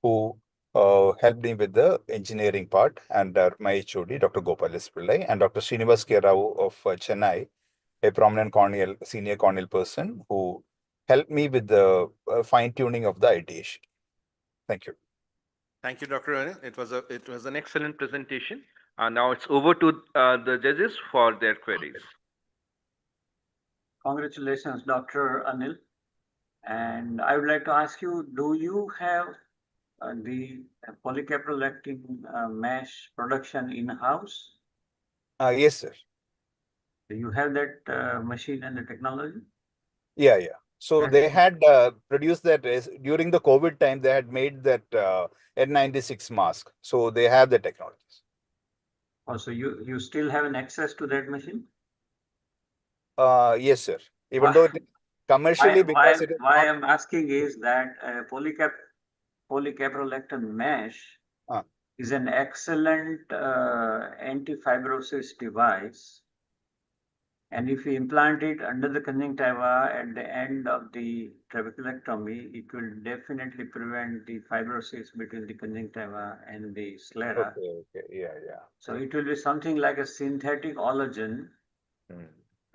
S14: who helped me with the engineering part, and my HOD, Dr. Gopalis Pillai, and Dr. Srinivas K. Rao of Chennai, a prominent senior corneal person who helped me with the fine-tuning of the ideation. Thank you.
S2: Thank you, Dr. Anil. It was an excellent presentation. Now it's over to the judges for their queries.
S4: Congratulations, Dr. Anil. And I would like to ask you, do you have the polycaprolactin mesh production in-house?
S14: Yes, sir.
S4: Do you have that machine and the technology?
S14: Yeah. So they had produced that during the COVID time. They had made that N96 mask. So they have the technologies.
S4: Oh, so you still have an access to that machine?
S14: Yes, sir. Even though it commercially, because it is
S4: why
S14: not.
S4: I'm asking is that polycaprolactin mesh is an excellent anti-fibrosis device. And if you implant it under the conjunctiva at the end of the trabeculectomy, it will definitely prevent the fibrosis between the conjunctiva and the sclera.
S14: Okay. Yeah.
S4: So it will be something like a synthetic collagen.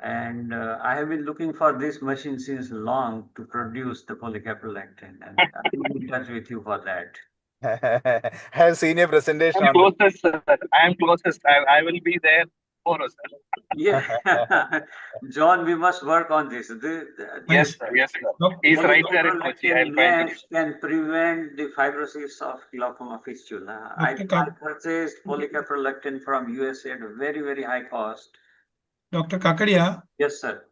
S4: And I have been looking for this machine since long to produce the polycaprolactin, and I'm in touch with you for that.
S14: Have seen a presentation
S5: I'm
S14: on
S5: closest, sir. I am closest. I will be there tomorrow, sir.
S4: Yeah, John, we must work on this.
S5: Yes, sir. He's right there in Kochi. I'll find it.
S4: Can prevent the fibrosis of glaucoma fistula. I purchased polycaprolactin from USA at a very, very high cost.
S15: Dr. Kakadia?
S4: Yes, sir.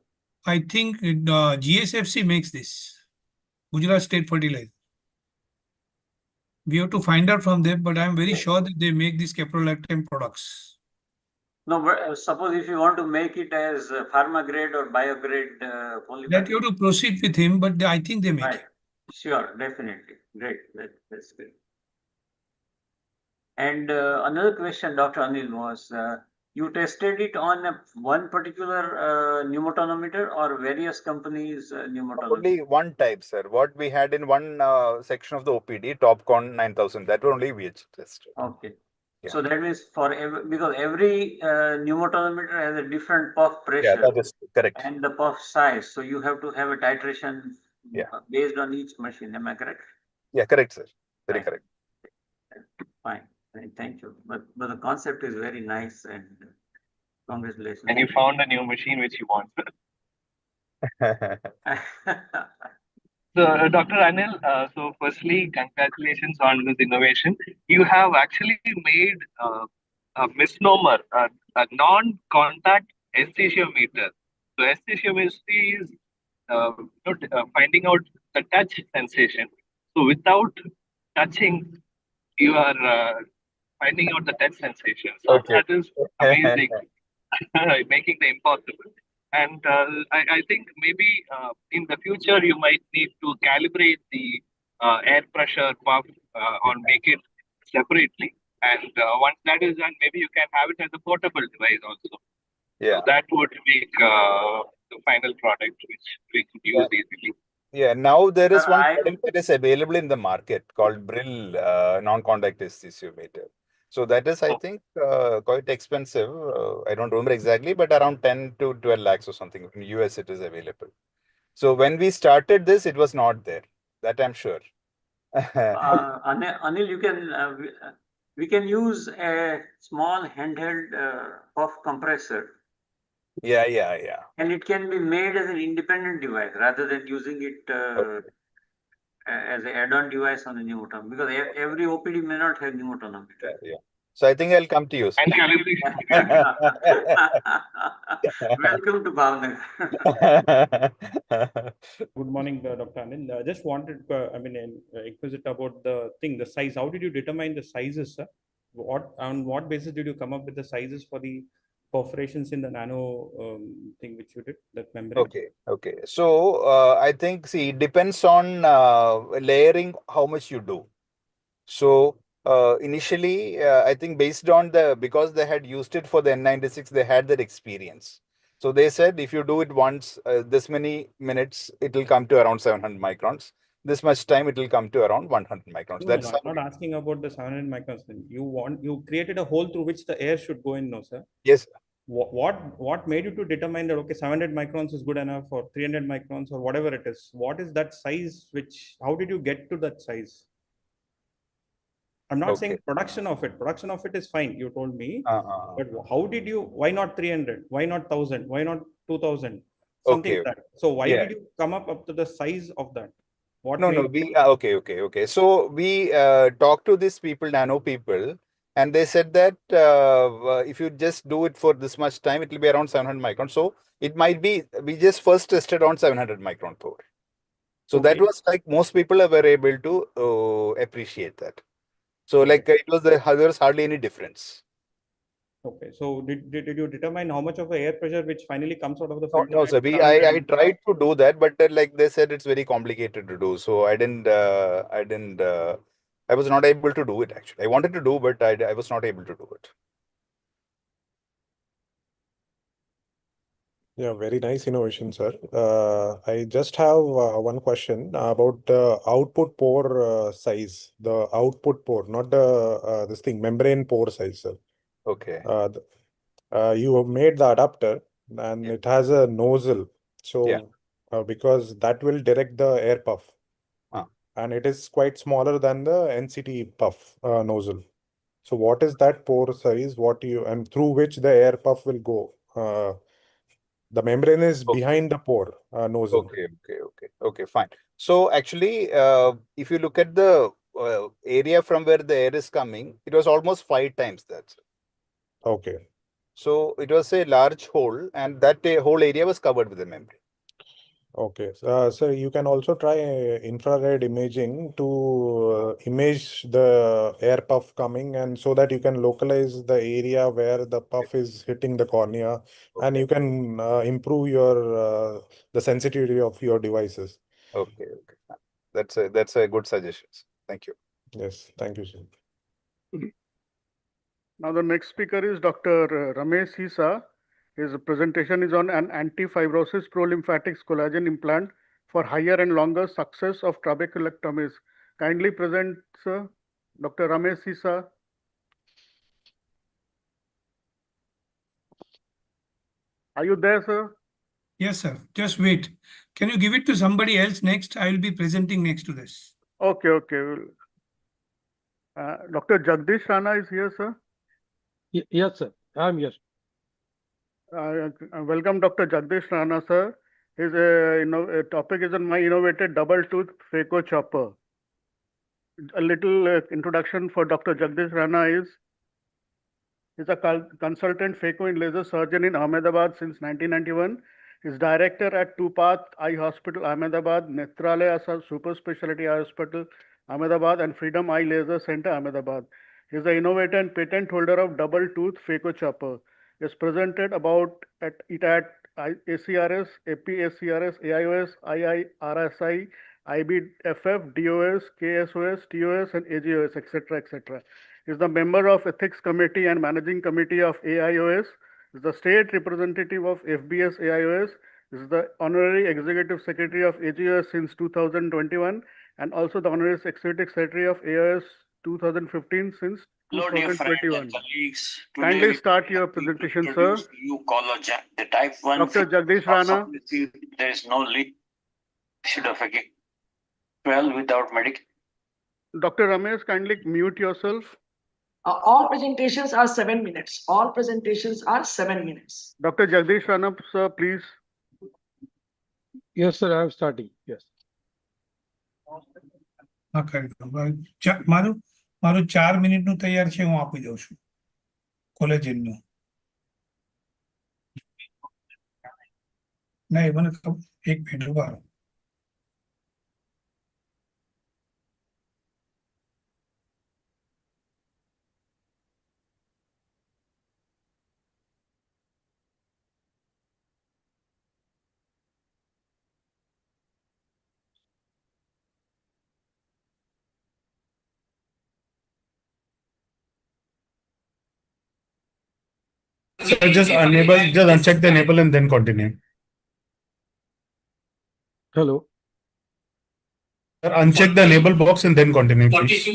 S15: I think GSFC makes this. Gujarat State Fertilizer. We have to find out from them, but I'm very sure that they make these caprolactam products.
S4: No, but suppose if you want to make it as pharma grade or bio grade polycaprolactin.
S15: That you have to proceed with him, but I think they make it.
S4: Sure, definitely. Great. That's great. And another question, Dr. Anil, was you tested it on one particular pneumotonometer or various companies' pneumotonometer?
S14: only one type, sir. What we had in one section of the OPD, TopCon 9000, that only we tested.
S4: Okay.
S14: Yeah.
S4: So that means because every pneumotonometer has a different puff pressure.
S14: Yeah, that is correct.
S4: And the puff size. So you have to have a titration based on each machine. Am I correct?
S14: Yeah, correct, sir. Very correct.
S4: Fine. Thank you. But the concept is very nice, and congratulations.
S5: And you found a new machine which you want, sir. So, Dr. Anil, so firstly, congratulations on this innovation. You have actually made a misnomer, a non-contact aesthesiometer. So, aesthesiometry is finding out the touch sensation. So, without touching, you are finding out the touch sensation. So, that is amazing, making the impossible. And I think maybe in the future, you might need to calibrate the air pressure puff or make it separately. And once that is done, maybe you can have it as a portable device also.
S14: Yeah.
S5: So that would make the final product which we could use easily.
S14: Yeah, now there is one product that is available in the market called Brill non-contact aesthesiometer. So that is, I think, quite expensive. I don't remember exactly, but around 10 to 12 lakhs or something. In US, it is available. So when we started this, it was not there. That I'm sure.
S4: Anil, you can we can use a small handheld puff compressor.
S14: Yeah.
S4: And it can be made as an independent device rather than using it as an add-on device on the pneumotonometer, because every OPD may not have pneumotonometer.
S14: Yeah. So I think I'll come to you.
S5: And calibration.
S4: Welcome to Bhavnagar.
S12: Good morning, Dr. Anil. Just wanted, inquisitive about the size. How did you determine the sizes, sir? On what basis did you come up with the sizes for the perforations in the nano thing which you did, that membrane?
S14: Okay. So I think, see, it depends on layering, how much you do. So initially, I think based on because they had used it for the N96, they had that experience. So they said, if you do it once, this many minutes, it will come to around 700 microns. This much time, it will come to around 100 microns.
S12: No, I'm not asking about the 700 microns. You created a hole through which the air should go in, no, sir?
S14: Yes.
S12: what made you to determine that okay 700 microns is good enough or 300 microns or whatever it is? What is that size? How did you get to that size? I'm not saying production of it. Production of it is fine. You told me, but how did you? Why not 300? Why not 1,000? Why not 2,000? Something like that. So why did you come up to the size of that? What
S14: No,
S12: made
S14: we okay. So we talked to these people, nano people, and they said that if you just do it for this much time, it will be around 700 microns. So it might be, we just first tested on 700 micron pore. So that was like most people were able to appreciate that. So like it was there was hardly any difference.
S12: Okay, so did you determine how much of the air pressure which finally comes out of the
S14: No,
S12: filter?
S14: no, sir. I tried to do that, but like they said, it's very complicated to do. So I was not able to do it actually. I wanted to do, but I was not able to do it.
S8: Yeah, very nice innovation, sir. I just have one question about the output pore size. The output pore, not the this thing membrane pore size, sir.
S14: Okay.
S8: You have made the adapter and it has a nozzle. So because that will direct the air puff. And it is quite smaller than the NCT puff nozzle. So what is that pore size? And through which the air puff will go? The membrane is behind the pore nozzle.
S14: Okay, fine. So actually, if you look at the area from where the air is coming, it was almost 5 times that.
S8: Okay.
S14: So it was a large hole, and that whole area was covered with the membrane.
S8: Okay, so you can also try infrared imaging to image the air puff coming, and so that you can localize the area where the puff is hitting the cornea, and you can improve your the sensitivity of your devices.
S14: Okay. That's a good suggestion. Thank you.
S8: Yes, thank you, sir.
S6: Now the next speaker is Dr. Ramesh Sisa. His presentation is on an anti-fibrosis pro-lymphatics collagen implant for higher and longer success of trabeculectomies. Kindly present, sir. Dr. Ramesh Sisa. Are you there, sir?
S15: Yes, sir. Just wait. Can you give it to somebody else next? I will be presenting next to this.
S6: Okay. Dr. Jagdish Rana is here, sir.
S16: Yes, sir. I'm here.
S6: Welcome, Dr. Jagdish Rana, sir. His topic is on my innovative double tooth phaco chopper. A little introduction for Dr. Jagdish Rana is he's a consultant phaco and laser surgeon in Ahmedabad since 1991. He's director at Tupath Eye Hospital, Ahmedabad, Netralaya Super Specialty Eye Hospital, Ahmedabad, and Freedom Eye Laser Center, Ahmedabad. He's the innovator and patent holder of double tooth phaco chopper. Is presented about at ACRS, APACRS, AIOS, IIRSI, IBFF, DOS, KSOS, TOS, and AGOS, etc. Is the member of Ethics Committee and Managing Committee of AIOS. Is the state representative of FBS AIOS. Is the honorary executive secretary of AGOS since 2021, and also the honorary executive secretary of AIOS 2015 since 2021. Kindly start your presentation, sir.
S17: The type 1
S6: Dr. Jagdish Rana.
S17: There is no lead of a 12 without medical.
S6: Dr. Ramesh, kindly mute yourself.
S1: All presentations are 7 minutes. All presentations are 7 minutes.
S6: Dr. Jagdish Rana, sir, please.
S16: Yes, sir. I am starting. Yes.
S15: મારું 4 મિનિટનું તૈયાર છે, હું આપી દઉં છું કોલેજનનું. નહીં, મને એક મિનિટ ઉભા રહો. So just uncheck the enable and then continue.
S16: Hello.
S15: Sir, uncheck the enable box and then continue, please.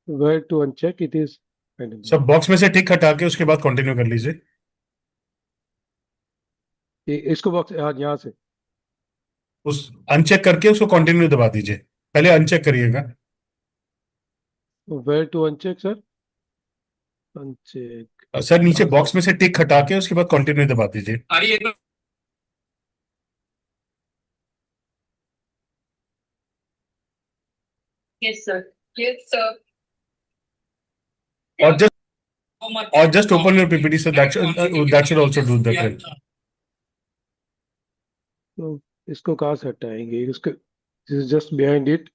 S16: Where to uncheck? It is
S18: सब बॉक्स में से टिक हटा के उसके बाद कंटिन्यू कर लीजिए।
S16: इसको बॉक्स यहाँ से
S18: उस अनचेक करके उसको कंटिन्यू दबा दीजिए, पहले अनचेक करिएगा।
S16: Where to uncheck sir? Uncheck
S18: sir नीचे बॉक्स में से टिक हटा के उसके बाद कंटिन्यू दबा दीजिए।
S19: Yes, sir. Yes, sir.
S18: Or just open your PPT, so that should also do the trick.
S16: तो इसको कहाँ से हटाएंगे? इसको this is just behind it.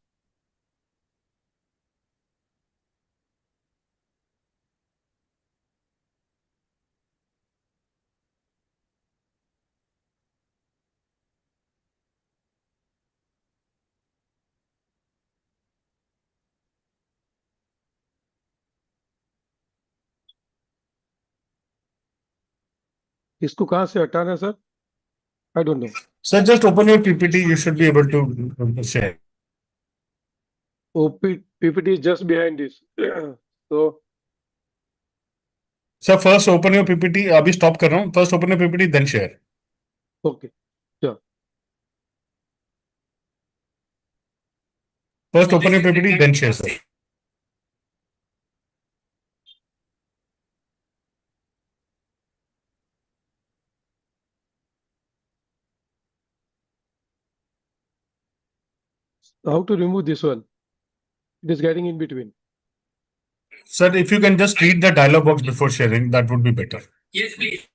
S16: इसको कहाँ से हटाना है sir? I don't know.
S18: Sir, just open your PPT. You should be able to share.
S16: PPT is just behind this. So
S18: Sir, first open your PPT. अभी stop कर रहा हूँ. First open your PPT, then share.
S16: okay, sure.
S18: First open your PPT, then share, sir.
S16: How to remove this one? It is getting in between.
S18: Sir, if you can just read the dialog box before sharing, that would be better.
S19: Yes, please.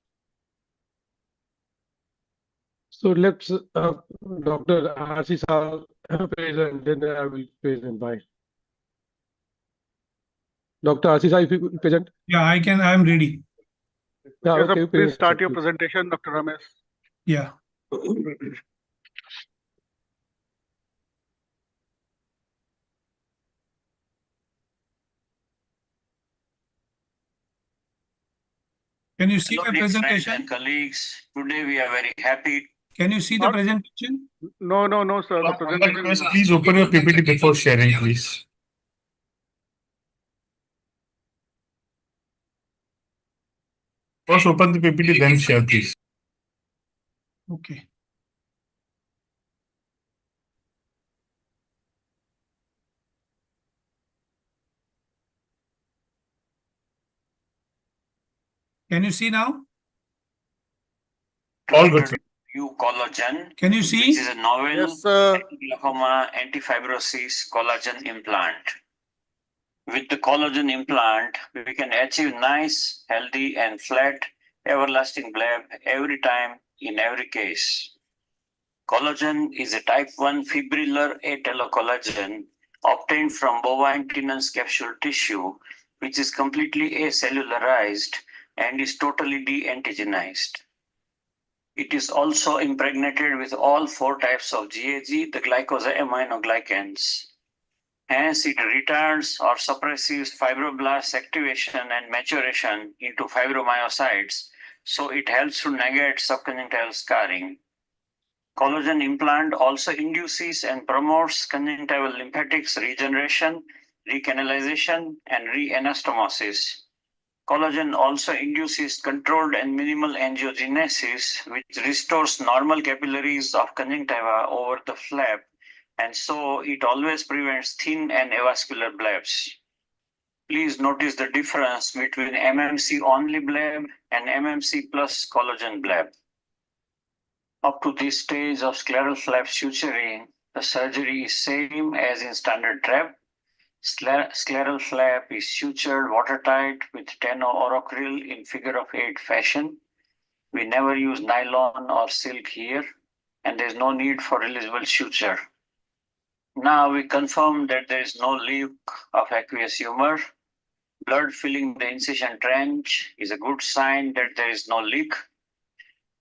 S16: So let's Dr. Ashish present, then I will present. Bye. Dr. Ashish, if you present.
S15: Yeah, I can. I am ready.
S16: Yeah,
S6: Yes, sir,
S16: okay.
S6: please start your presentation, Dr. Ramesh.
S15: Yeah. Can you see
S17: Hello,
S15: my
S17: dear friends
S15: presentation?
S17: and colleagues. Today we are very happy.
S15: Can you see the presentation?
S6: No, sir. The presentation is not.
S18: Please open your PPT before sharing, please. First open the PPT, then share, please.
S15: Okay. Can you see now?
S18: All good.
S17: You collagen.
S15: Can you see?
S17: Which is a novel
S6: Yes, sir.
S17: glaucoma antifibrosis collagen implant. With the collagen implant, we can achieve nice, healthy, and flat, everlasting bleb every time in every case. Collagen is a type 1 fibrillar atelocollagen obtained from bovine tenons capsule tissue, which is completely acellularized and is totally de-antigenized. It is also impregnated with all 4 types of GAG, the glycosaminoglycans. Hence, it retards or suppresses fibroblast activation and maturation into fibromyocytes, so it helps to negate subconjunctival scarring. Collagen implant also induces and promotes conjunctival lymphatics regeneration, recanalization, and reanastomosis. Collagen also induces controlled and minimal angiogenesis, which restores normal capillaries of conjunctiva over the flap, and so it always prevents thin and avascular blebs. Please notice the difference between MMC only bleb and MMC plus collagen bleb. Up to this stage of scleral flap suturing, the surgery is same as in standard trap. Scleral flap is sutured watertight with teno-orocryl in figure of 8 fashion. We never use nylon or silk here, and there is no need for releasable suture. Now we confirm that there is no leak of aqueous humor. Blood filling the incision trench is a good sign that there is no leak.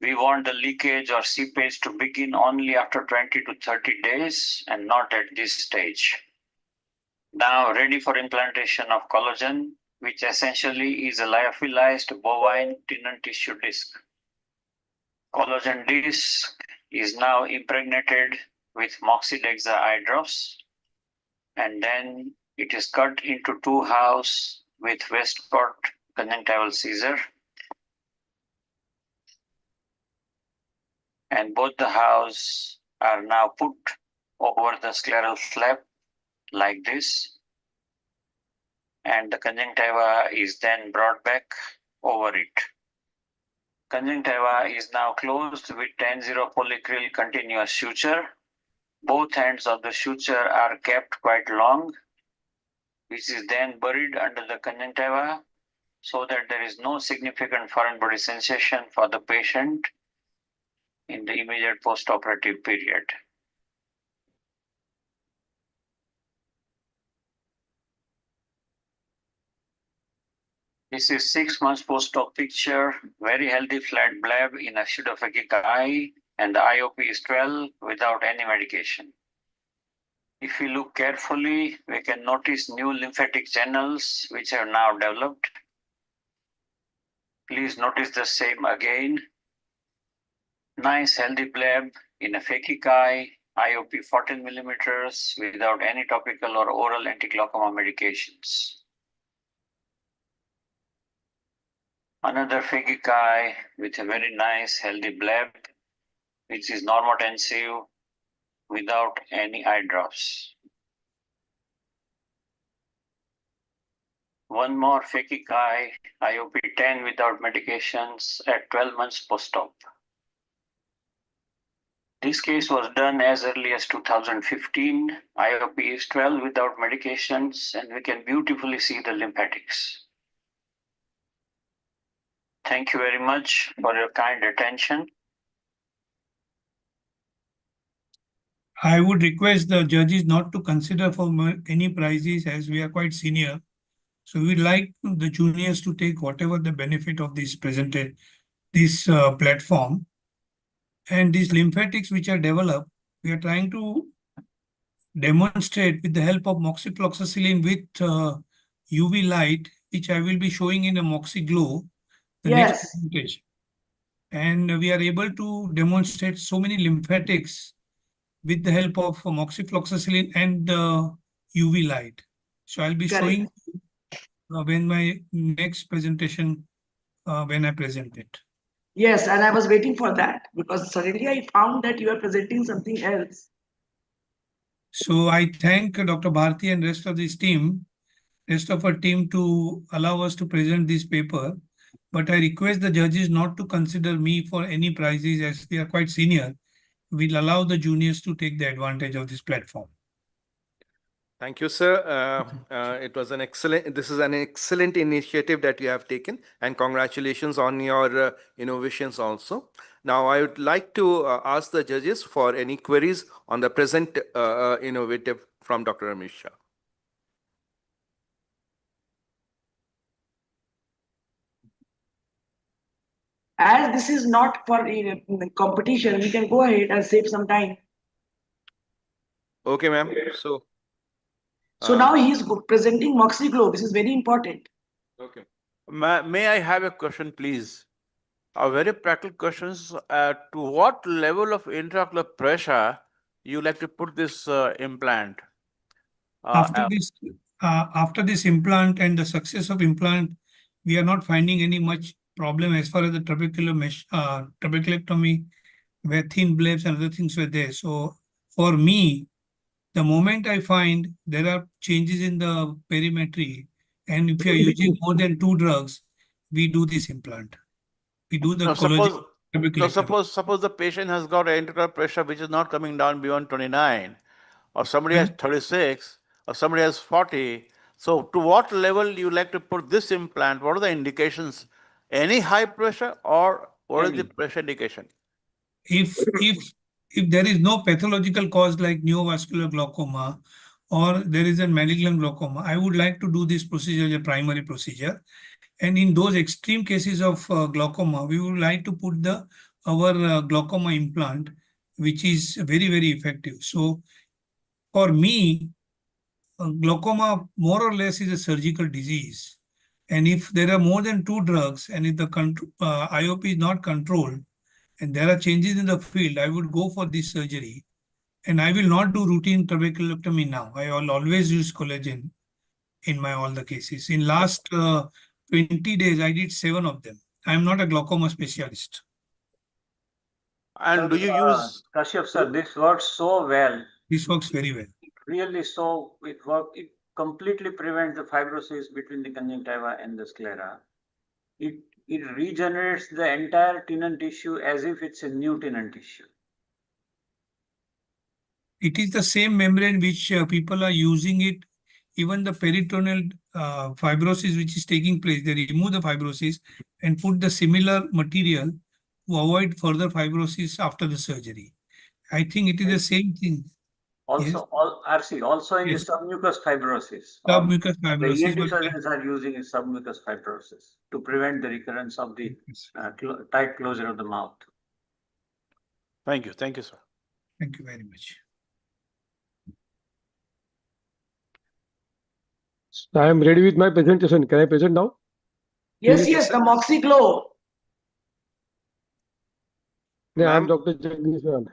S17: We want the leakage or seepage to begin only after 20 to 30 days and not at this stage. Now ready for implantation of collagen, which essentially is a lyophilized bovine tenon tissue disc. Collagen disc is now impregnated with moxidexa eye drops, and then it is cut into 2 halves with Westport conjunctival seizure. And both the halves are now put over the scleral flap like this. And the conjunctiva is then brought back over it. Conjunctiva is now closed with 10-0 polycryl continuous suture. Both ends of the suture are kept quite long, which is then buried under the conjunctiva so that there is no significant foreign body sensation for the patient in the immediate postoperative period. This is 6 months post-op picture, very healthy flat bleb in a pseudophakic eye, and the IOP is 12 without any medication. If we look carefully, we can notice new lymphatic channels which have now developed. Please notice the same again. Nice healthy bleb in a phakic eye, IOP 14 millimeters without any topical or oral anti-glaucoma medications. Another phakic eye with a very nice healthy bleb, which is normotensive without any eye drops. One more phakic eye, IOP 10 without medications at 12 months post-op. This case was done as early as 2015. IOP is 12 without medications, and we can beautifully see the lymphatics. Thank you very much for your kind attention.
S15: I would request the judges not to consider for any prizes as we are quite senior. So we'd like the juniors to take whatever the benefit of this presented, this platform. And these lymphatics which are developed, we are trying to demonstrate with the help of moxifloxacillin with UV light, which I will be showing in a Moxi Glow, the next presentation. And we are able to demonstrate so many lymphatics with the help of moxifloxacillin and UV light. So I'll be showing when my next presentation, when I present it.
S1: Yes, and I was waiting for that because suddenly I found that you are presenting something else.
S15: So I thank Dr. Bharti and rest of our team to allow us to present this paper. But I request the judges not to consider me for any prizes as they are quite senior. We'll allow the juniors to take the advantage of this platform.
S2: Thank you, sir. This is an excellent initiative that you have taken, and congratulations on your innovations also. Now, I would like to ask the judges for any queries on the present innovative from Dr. Amish Shah.
S1: As this is not for competition, we can go ahead and save some time.
S2: Okay, ma'am.
S1: So now he is presenting Moxi Glow. This is very important.
S2: Okay.
S13: May I have a question, please? A very practical questions. To what level of intraocular pressure you like to put this implant?
S15: After this implant and the success of implant, we are not finding any much problem as far as the trabeculectomy, where thin blebs and other things were there. So for me, the moment I find there are changes in the perimetry, and if you are using more than 2 drugs, we do this implant. We do the collagen trabeculectomy.
S13: Suppose the patient has got an intraocular pressure which is not coming down beyond 29, or somebody has 36, or somebody has 40. So to what level you like to put this implant? What are the indications? Any high pressure, or what is the pressure indication?
S15: If there is no pathological cause like neovascular glaucoma or there is a malignant glaucoma, I would like to do this procedure as a primary procedure. And in those extreme cases of glaucoma, we would like to put our glaucoma implant, which is very, very effective. So for me, glaucoma more or less is a surgical disease. And if there are more than 2 drugs and if the IOP is not controlled, and there are changes in the field, I would go for this surgery. And I will not do routine trabeculectomy now. I will always use collagen. in my all the cases. In last 20 days, I did 7 of them. I am not a glaucoma specialist.
S13: And do you use
S4: Kashyap sir, this works so well.
S15: This works very well.
S4: Really, so it completely prevents the fibrosis between the conjunctiva and the sclera. It regenerates the entire tenon tissue as if it's a new tenon tissue.
S15: It is the same membrane which people are using it. Even the peritoneal fibrosis which is taking place, they remove the fibrosis and put the similar material to avoid further fibrosis after the surgery. I think it is the same thing.
S4: Also, also in the submucous fibrosis.
S15: Submucous
S4: The
S15: fibrosis.
S4: ENT surgeons are using a submucous fibrosis to prevent the recurrence of the tight closure of the mouth.
S13: Thank you, sir.
S15: Thank you very much.
S16: I am ready with my presentation. Can I present now?
S1: Yes, the Moxi Glow.
S16: I am Dr. Jagdish.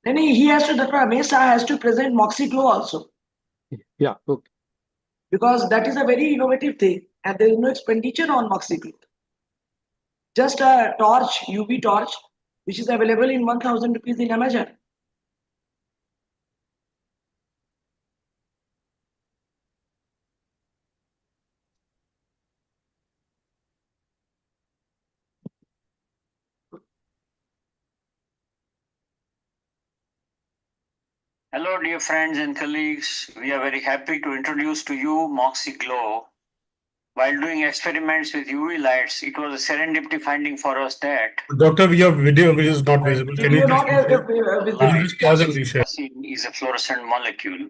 S1: Then he has to, Dr. Mesa has to present Moxi Glow also.
S16: Yeah, okay.
S1: Because that is a very innovative thing and there is no expenditure on Moxi Glow. Just a torch, UV torch, which is available in 1,000 rupees in Amazon.
S17: Hello, dear friends and colleagues. We are very happy to introduce to you Moxi Glow. While doing experiments with UV lights, it was a serendipity finding for us that
S18: Doctor, your video is not visible. Can you just pause and reshare?
S17: is a fluorescent molecule.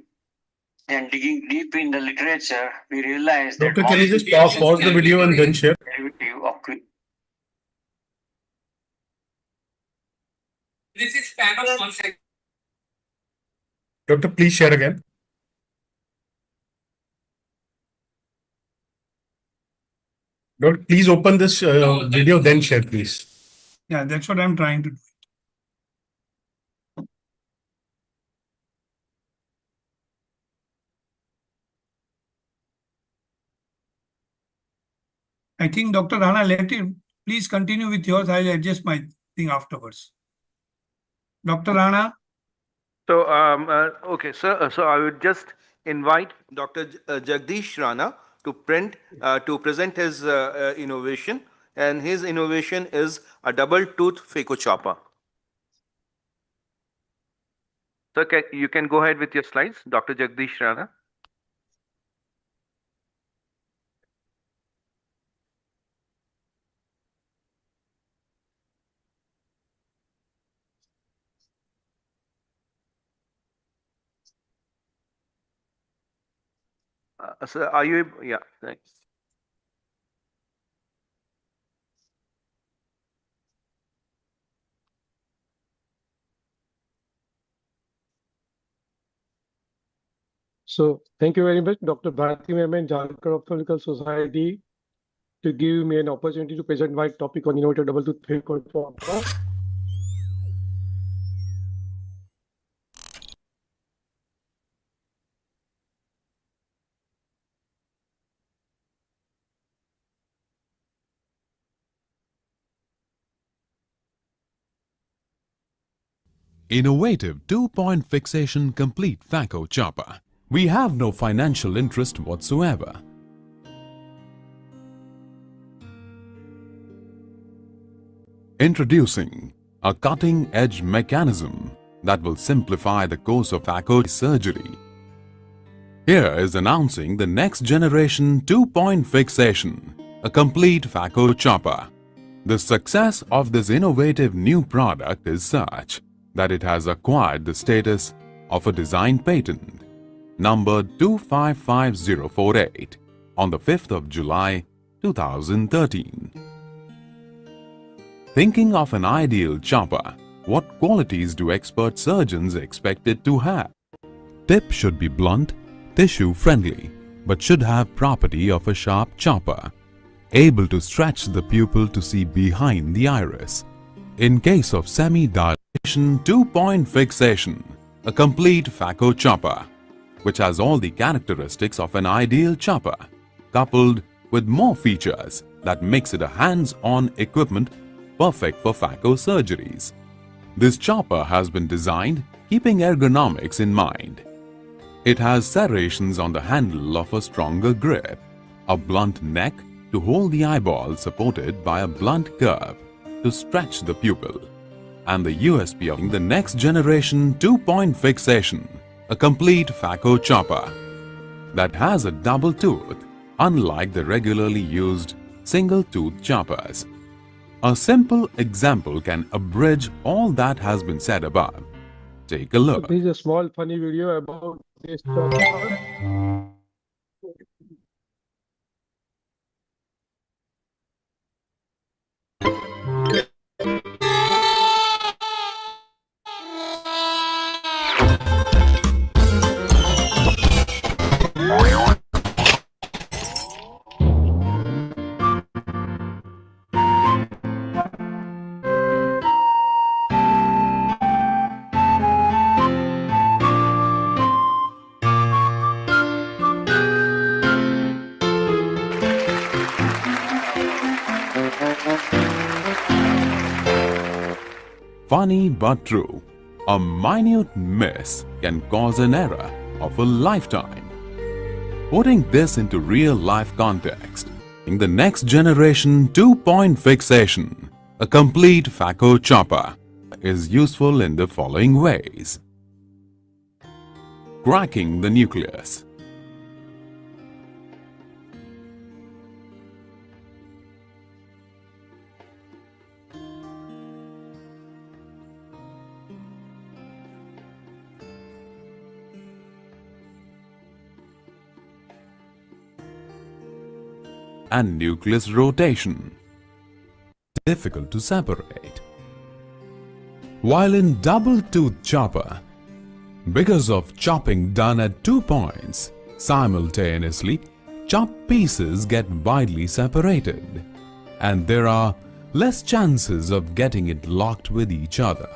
S17: And digging deep in the literature, we realized that
S18: Doctor, can you just pause the video and then share?
S19: This is span of 1 second.
S18: Doctor, please share again. Doctor, please open this video, then share, please.
S15: Yeah, that's what I'm trying to do. I think Dr. Rana, let him please continue with yours. I'll adjust my thing afterwards. Dr. Rana.
S2: So, okay, sir. So I would just invite Dr. Jagdish Rana to present his innovation, and his innovation is a double tooth phaco chopper. So you can go ahead with your slides, Dr. Jagdish Rana. So are you able? Yeah, thanks.
S16: So thank you very much, Dr. Bharati Ma'am and Jharkhand Ophthalmical Society, to give me an opportunity to present my topic on innovative double tooth phaco chopper.
S20: Innovative 2-point fixation complete phaco chopper. We have no financial interest whatsoever. Introducing a cutting-edge mechanism that will simplify the course of phaco surgery. Here is announcing the next generation 2-point fixation, a complete phaco chopper. The success of this innovative new product is such that it has acquired the status of a design patent numbered 255048 on the 5th of July 2013. Thinking of an ideal chopper, what qualities do expert surgeons expect it to have? Tip should be blunt, tissue friendly, but should have property of a sharp chopper, able to stretch the pupil to see behind the iris. In case of semi-dilation 2-point fixation, a complete phaco chopper. which has all the characteristics of an ideal chopper, coupled with more features that makes it a hands-on equipment perfect for phaco surgeries. This chopper has been designed keeping ergonomics in mind. It has serrations on the handle of a stronger grip, a blunt neck to hold the eyeball supported by a blunt curve to stretch the pupil, and the USP of the next generation 2-point fixation, a complete phaco chopper that has a double tooth, unlike the regularly used single tooth choppers. A simple example can abridge all that has been said above. Take a
S16: So
S20: look.
S16: this is a small funny video about this chopper.
S20: Funny but true, a minute miss can cause an error of a lifetime. Putting this into real-life context, in the next generation 2-point fixation, a complete phaco chopper is useful in the following ways. Cracking the nucleus. And nucleus rotation. Difficult to separate. While in double-tooth chopper, because of chopping done at 2 points, simultaneously, chopped pieces get widely separated, and there are less chances of getting it locked with each other.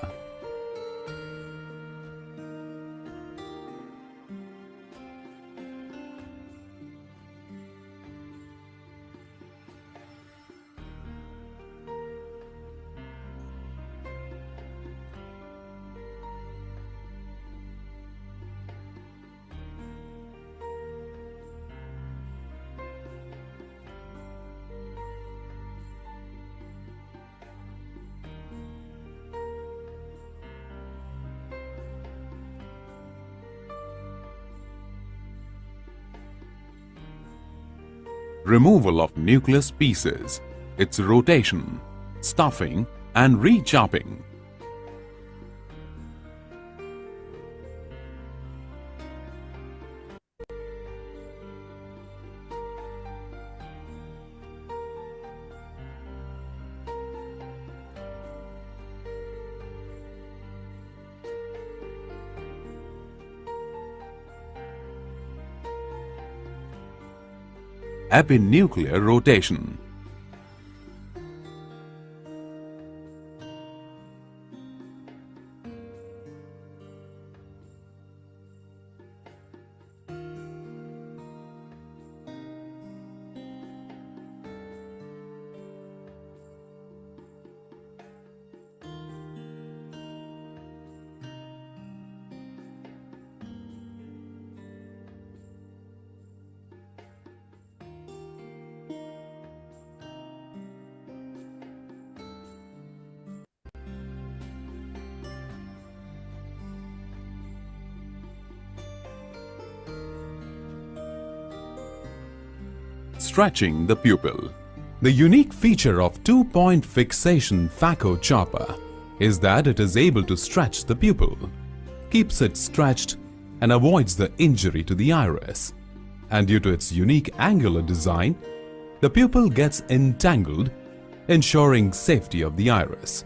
S20: Removal of nucleus pieces, its rotation, stuffing and re-chopping. Epinuclear rotation. Stretching the pupil. The unique feature of 2-point fixation phaco chopper is that it is able to stretch the pupil, keeps it stretched and avoids the injury to the iris. And due to its unique angular design, the pupil gets entangled, ensuring safety of the iris.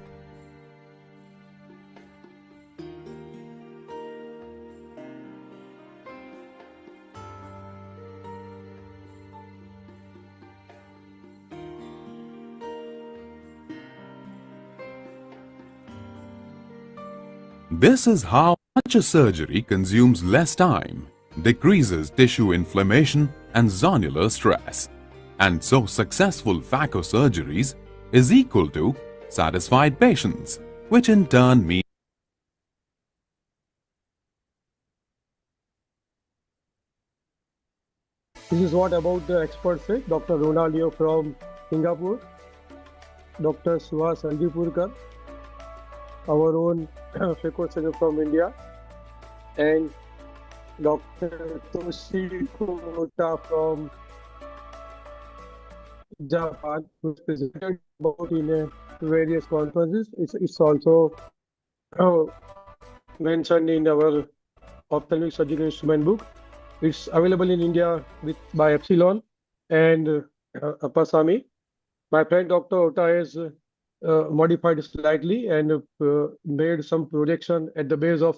S20: This is how such a surgery consumes less time decreases tissue inflammation and zonular stress. And so successful phaco surgeries is equal to satisfied patients, which in turn means
S16: This is what about the experts say. Dr. Ronaldo from Singapore, Dr. Suhas Sandipurkar, our own phaco surgeon from India, and Dr. Toshiko Ota from Japan, who's presented about in various conferences. It's also mentioned in our ophthalmic surgical instrument book. It's available in India by Epsilon and Apasami. My friend Dr. Ota has modified slightly and made some projection at the base of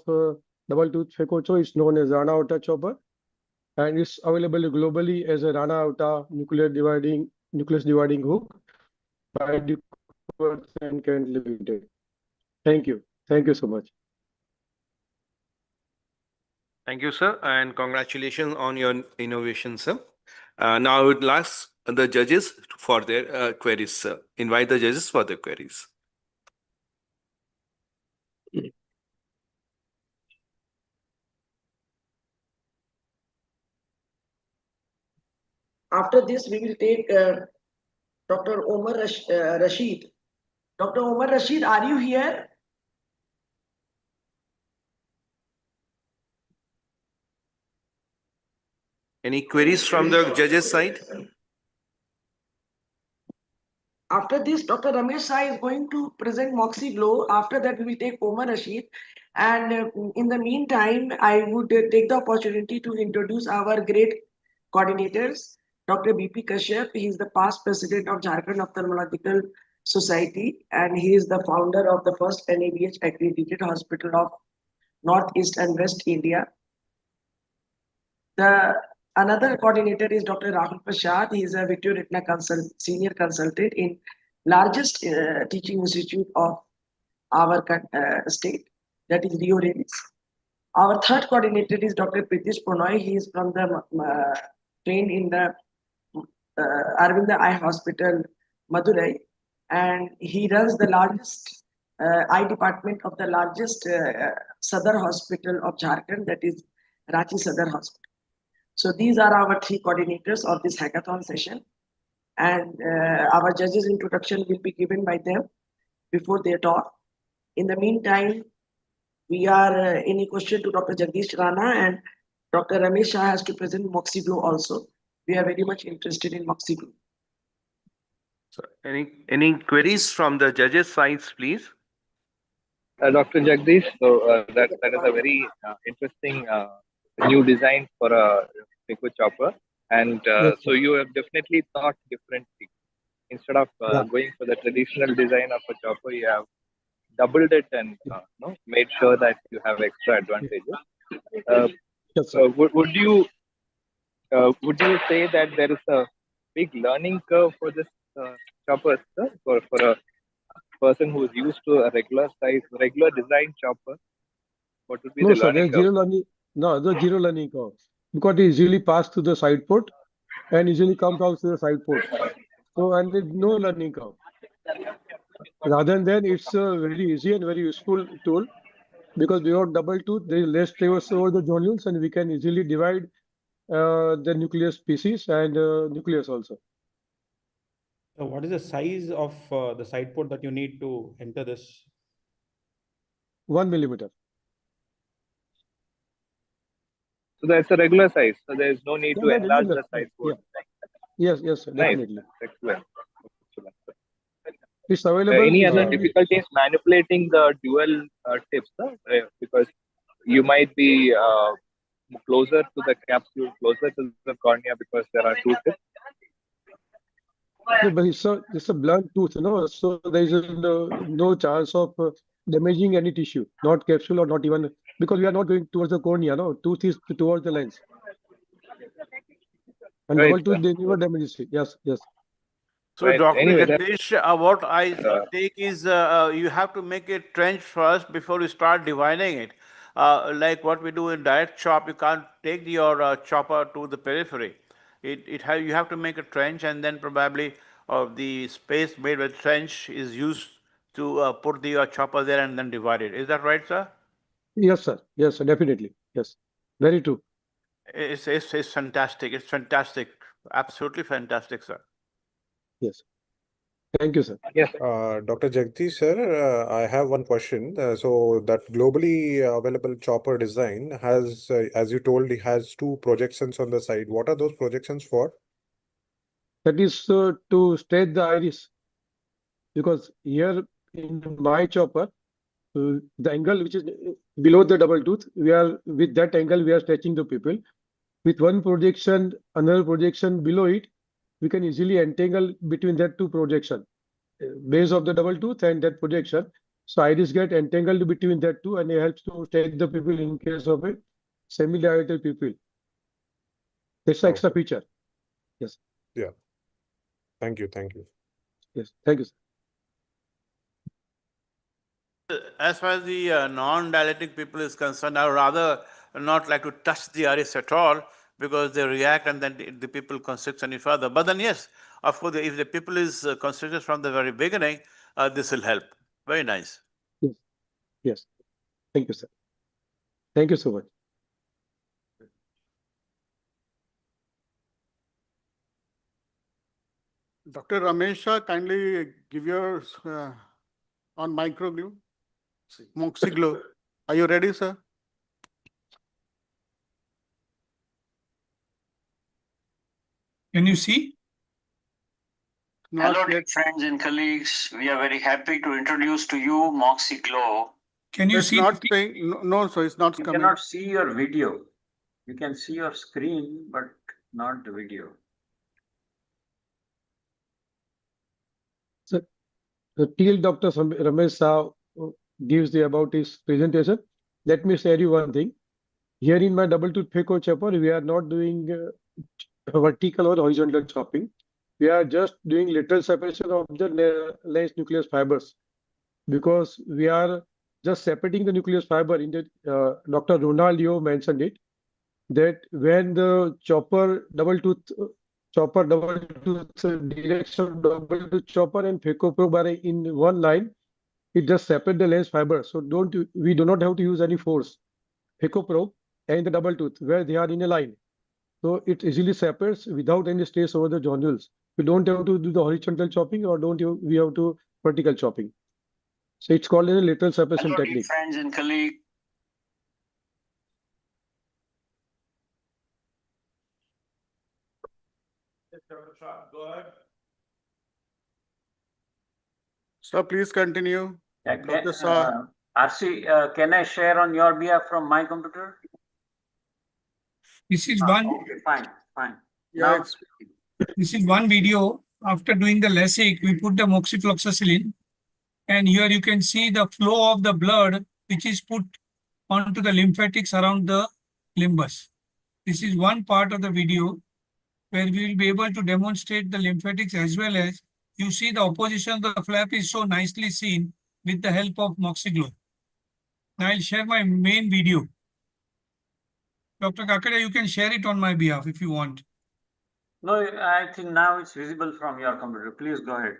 S16: double tooth phaco. It's known as Rana Ota chopper, and it's available globally as a Rana Ota nucleus dividing hook by Duckworth and Kent Limited. Thank you. Thank you so much.
S2: Thank you, sir, and congratulations on your innovation, sir. Now I would ask the judges for their queries, sir. Invite the judges for their queries.
S1: After this, we will take Dr. Omar Rashid. Dr. Omar Rashid, are you here?
S2: Any queries from the judges' side?
S1: After this, Dr. Ramesh Sai is going to present Moxie Glow. After that, we will take Omar Rashid. And in the meantime, I would take the opportunity to introduce our great coordinators. Dr. B.P. Kashyap, he is the past president of Jharkhand Ophthalmological Society, and he is the founder of the first NABH accredited hospital of Northeast and West India. Another coordinator is Dr. Rahul Prasad. He is a Vitro Retina senior consultant in largest teaching institute of our state, that is Rio Renis. Our third coordinator is Dr. Pritish Pronoy. He is from the trained in the Arvinda Eye Hospital, Madurai, and he runs the largest eye department of the largest Sadar hospital of Jharkhand, that is Ranchi Sadar Hospital. So these are our three coordinators of this hackathon session, and our judges' introduction will be given by them before their talk. In the meantime, we are any question to Dr. Jagdish Rana, and Dr. Ramesh Shah has to present Moxie Glow also. We are very much interested in Moxie Glow.
S2: So any queries from the judges' sides, please?
S5: Dr. Jagdish, so that is a very interesting new design for a phaco chopper, and
S16: Yes,
S5: so you have definitely thought differently. Instead of going for the traditional design of a chopper, you have doubled it and made sure that you have extra advantages. Would you say that there is a big learning curve for this chopper, sir? For a person who is used to a regular design chopper, what would be the learning curve?
S16: There's zero learning curve, because it usually passes through the side port and usually comes out through the side port. So, and there's no learning curve. Rather than it's a very easy and very useful tool, because without double tooth, there is less traverse over the zonules, and we can easily divide the nucleus species and nucleus also.
S12: So what is the size of the side port that you need to enter this?
S16: 1 millimeter.
S5: So that's a regular size. So there is no need to enlarge the side port.
S16: Yes, definitely.
S5: Excellent.
S16: It's available.
S5: Any other difficulties manipulating the dual tips, because you might be closer to the capsule, closer to the cornea, because there are two tips.
S16: No, but it's a blunt tooth, so there is no chance of damaging any tissue, not capsule or not even, because we are not going towards the cornea, tooth is towards the lens. And double tooth, they never damages it. Yes.
S13: So, Dr. Jagdish, what I take is you have to make a trench first before you start dividing it. like what we do in direct chop, you can't take your chopper to the periphery. You have to make a trench, and then probably the space made with trench is used to put the chopper there and then divide it. Is that right, sir?
S16: Yes, sir. Yes, sir. Definitely. Yes. Very true.
S13: It's fantastic. It's fantastic. Absolutely fantastic, sir.
S16: Yes. Thank you, sir.
S5: Yes.
S8: Dr. Jagdish, sir, I have one question. So that globally available chopper design has, as you told, it has two projections on the side. What are those projections for?
S16: That is to stretch the iris, because here in my chopper, the angle which is below the double tooth, with that angle we are stretching the pupil. With one projection, another projection below it, we can easily entangle between that two projection, base of the double tooth and that projection. So iris get entangled between that two, and it helps to stretch the pupil in case of a semi-dilated pupil. That's the extra feature. Yes.
S8: Yeah. Thank you. Thank you.
S16: Yes. Thank you, sir.
S13: As far as the non-dilatic people is concerned, I would rather not like to touch the iris at all, because they react and then the people constrict any further. But then yes, of course, if the people is constricted from the very beginning, this will help. Very nice.
S16: Yes. Yes. Thank you, sir. Thank you so much.
S6: Dr. Ramesha, kindly give your on microglue, Moxiglow. Are you ready, sir?
S15: Can you see?
S17: Hello, dear friends and colleagues. We are very happy to introduce to you Moxie Glow.
S15: Can you
S6: It's
S15: see?
S6: not saying, no, so it's not
S4: You
S6: coming.
S4: cannot see your video. You can see your screen, but not the video.
S16: So, till Dr. Ramesh Saw gives about his presentation, let me share you one thing. Here in my double tooth phaco chopper, we are not doing vertical or horizontal chopping. We are just doing lateral separation of the lens nucleus fibers, because we are just separating the nucleus fiber. In the Dr. Ronald Yeo mentioned it, that when the double tooth direction of double tooth chopper and phaco probe are in one line, it just separates the lens fiber. So we do not have to use any force. Phaco probe and the double tooth, where they are in a line, so it easily separates without any stress over the jonules. We don't have to do the horizontal chopping, or we have to vertical chopping. So it's called a lateral separation
S17: Hello, dear
S16: technique.
S17: friends and colleagues.
S13: Go ahead.
S6: So please continue. Dr. Shah.
S4: RC, can I share on your behalf from my computer?
S15: This is one.
S4: Okay, fine, fine.
S6: Yeah,
S15: This is one video. After doing the LASIK, we put the moxifloxacillin, and here you can see the flow of the blood which is put onto the lymphatics around the limbus. This is one part of the video where we will be able to demonstrate the lymphatics, as well as you see the opposition of the flap is so nicely seen with the help of Moxiglow. Now I'll share my main video. Dr. Kakade, you can share it on my behalf if you want.
S4: No, I think now it's visible from your computer. Please go ahead.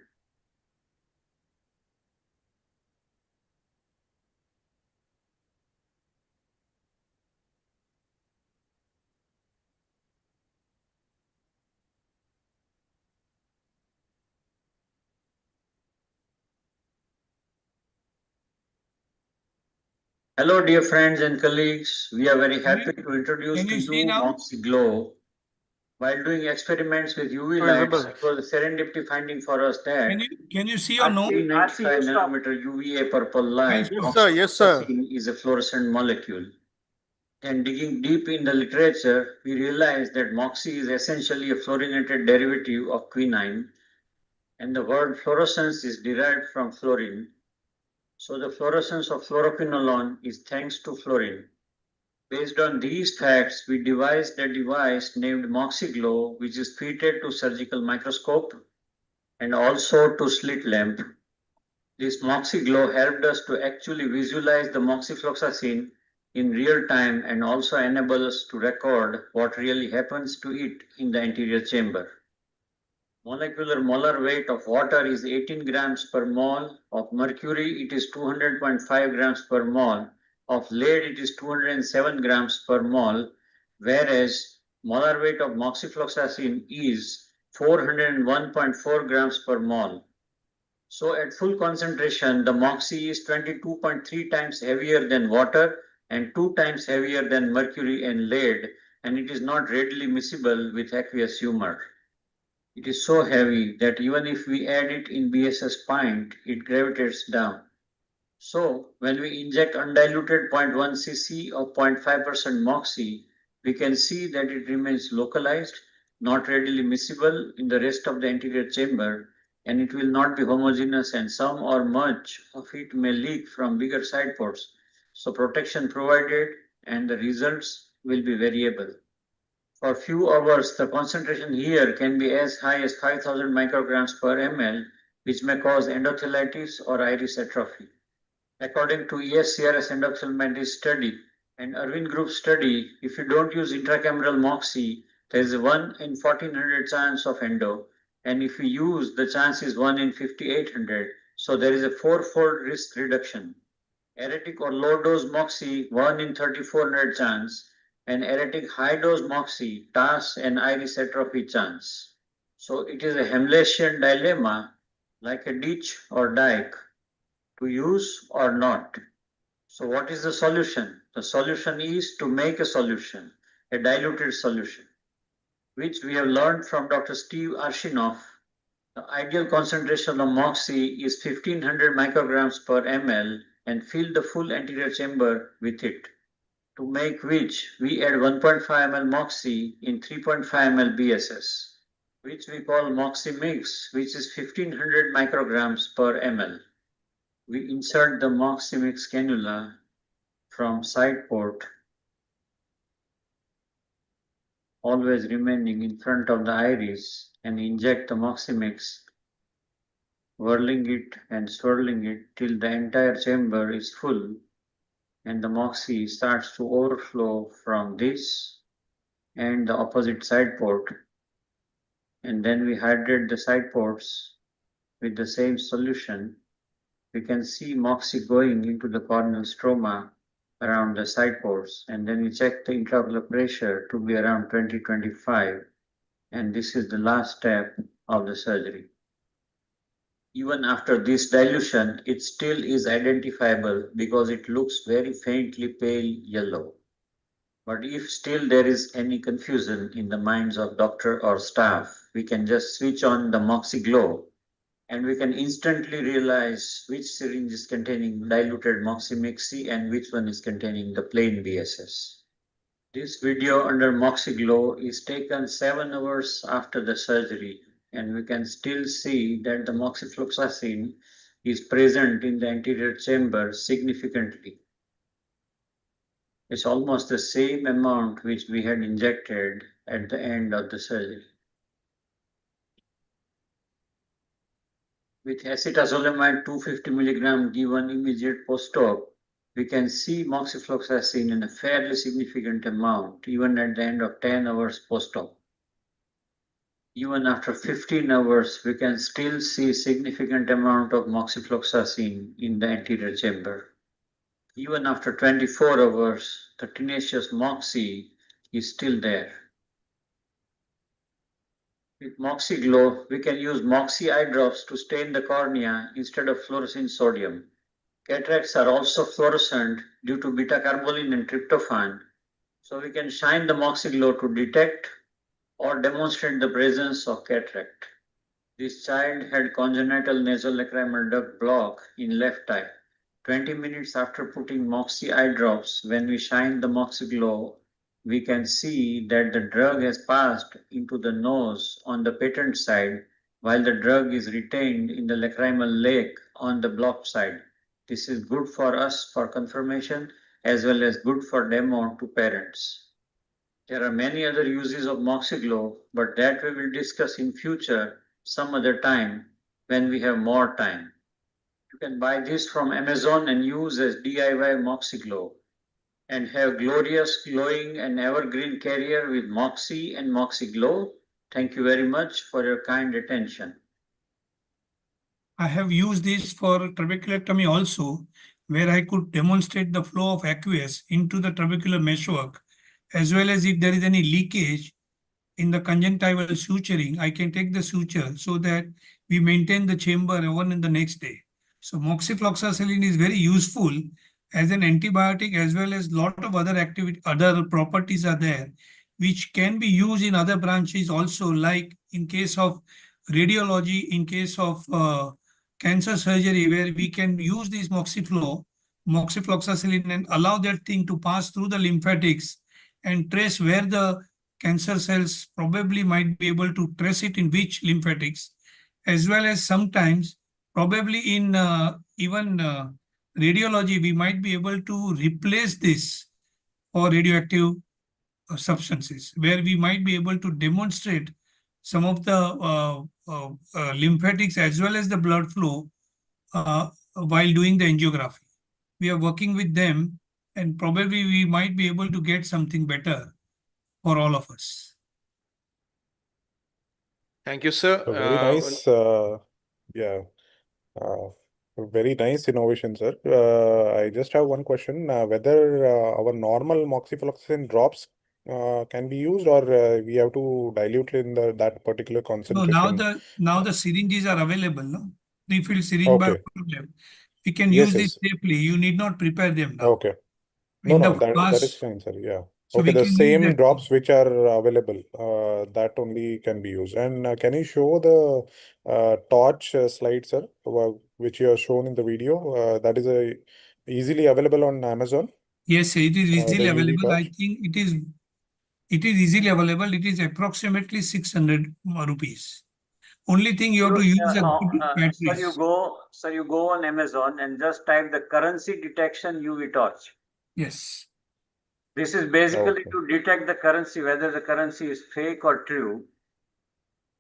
S17: Hello, dear friends and colleagues. We are very happy to introduce to you Moxie Glow. While doing experiments with UV lights, it was a serendipity finding for us that
S15: Can you see or no?
S17: 95 nanometer UVA purple light,
S6: Yes, sir.
S17: is a fluorescent molecule. And digging deep in the literature, we realized that moxie is essentially a fluorinated derivative of quinine, and the word fluorescence is derived from fluorine. So the fluorescence of fluoroquinolone is thanks to fluorine. Based on these facts, we devised a device named MoxieGlow, which is fitted to surgical microscope and also to slit lamp. This MoxieGlow helped us to actually visualize the moxifloxacin
S4: in real time and also enable us to record what really happens to it in the anterior chamber. Molecular molar weight of water is 18 grams per mole. Of mercury, it is 200.5 grams per mole. Of lead, it is 207 grams per mole, whereas molar weight of moxifloxacin is 401.4 grams per mole. So at full concentration, the moxie is 22.3 times heavier than water and 2 times heavier than mercury and lead, and it is not readily miscible with aqueous humor. It is so heavy that even if we add it in BSS pint, it gravitates down. So when we inject undiluted 0.1 cc of 0.5% moxie, we can see that it remains localized, not readily miscible in the rest of the anterior chamber, and it will not be homogeneous, and some or much of it may leak from bigger side ports. So protection provided and the results will be variable. For few hours, the concentration here can be as high as 5,000 micrograms per ml, which may cause endothelitis or iris atrophy. According to ESCRS endophthalmitis study and Irwin Group study, if you don't use intracameral moxie, there is a 1 in 1400 chance of endo, and if you use, the chance is 1 in 5800, so there is a 4-fold risk reduction. Erratic or low dose moxie, 1 in 3400 chance, and erratic high dose moxie, TAS and iris atrophy chance. So it is a Hamletian dilemma, like a ditch or dike, to use or not. So what is the solution? The solution is to make a solution, a diluted solution, which we have learned from Dr. Steve Arshinoff. The ideal concentration of moxie is 1500 micrograms per ml and fill the full anterior chamber with it, to make which we add 1.5 ml moxie in 3.5 ml BSS, which we call moxie mix, which is 1500 micrograms per ml. We insert the moxie mix cannula from side port, always remaining in front of the iris, and inject the moxie mix, whirling it and swirling it till the entire chamber is full and the moxie starts to overflow from this and the opposite side port. And then we hydrate the side ports with the same solution. We can see moxie going into the corneal stroma around the side ports, and then we check the intraocular pressure to be around 20-25, and this is the last step of the surgery. Even after this dilution, it still is identifiable because it looks very faintly pale yellow. But if still there is any confusion in the minds of doctor or staff, we can just switch on the moxie glow and we can instantly realize which syringe is containing diluted moxie mixie and which one is containing the plain BSS. This video under moxie glow is taken 7 hours after the surgery, and we can still see that the moxifloxacin is present in the anterior chamber significantly. It's almost the same amount which we had injected at the end of the surgery. With acetazolamide 250 mg given immediate post-op, we can see moxifloxacin in a fairly significant amount even at the end of 10 hours post-op. Even after 15 hours, we can still see significant amount of moxifloxacin in the anterior chamber. Even after 24 hours, the tenacious moxie is still there. With moxie glow, we can use moxie eye drops to stain the cornea instead of fluorescent sodium. Cataracts are also fluorescent due to beta-carbolin and tryptophan, so we can shine the moxie glow to detect or demonstrate the presence of cataract. This child had congenital nasolacrimal duct block in left eye. 20 minutes after putting moxie eye drops, when we shine the moxie glow, we can see that the drug has passed into the nose on the patent side, while the drug is retained in the lacrimal lake on the blocked side. This is good for us for confirmation as well as good for demo to parents. There are many other uses of moxie glow, but that we will discuss in future some other time when we have more time. You can buy this from Amazon and use as DIY moxie glow. and have glorious, glowing and evergreen carrier with Moxie and Moxie Glow. Thank you very much for your kind attention.
S15: I have used this for trabeculectomy also, where I could demonstrate the flow of aqueous into the trabecular meshwork, as well as if there is any leakage in the conjunctival suturing, I can take the suture so that we maintain the chamber even in the next day. So moxifloxacillin is very useful as an antibiotic, as well as lot of other properties are there, which can be used in other branches also, like in case of radiology, in case of cancer surgery, where we can use this moxifloxacillin and allow that thing to pass through the lymphatics and trace where the cancer cells probably might be able to trace it in which lymphatics, as well as sometimes probably in even radiology, we might be able to replace this for radioactive substances, where we might be able to demonstrate some of the lymphatics as well as the blood flow while doing the angiography. We are working with them, and probably we might be able to get something better for all of us.
S2: Thank you, sir.
S8: So very nice. Yeah. Very nice innovation, sir. I just have one question: whether our normal moxifloxacin drops can be used, or we have to dilute in that particular
S15: No,
S8: concentration?
S15: now the syringes are available. No, pre-filled syringe by
S8: Okay.
S15: we can
S8: Yes,
S15: use this
S8: yes.
S15: safely. You need not prepare them now.
S8: Okay. No,
S15: In
S8: no,
S15: the
S8: that is
S15: past,
S8: fine, sir. Yeah.
S15: so
S8: Okay,
S15: we
S8: the
S15: can use
S8: same
S15: that.
S8: drops which are available, that only can be used. And can you show the torch slide, sir, which you have shown in the video? That is easily available on Amazon.
S15: Yes, it is
S8: The
S15: easily
S8: UV
S15: available. I
S8: torch.
S15: think it is easily available. It is approximately 600 rupees. Only thing you have to use a good batteries.
S4: Sir, you go on Amazon and just type the currency detection UV torch.
S15: Yes.
S4: This is basically
S8: Okay.
S4: to detect the currency, whether the currency is fake or true.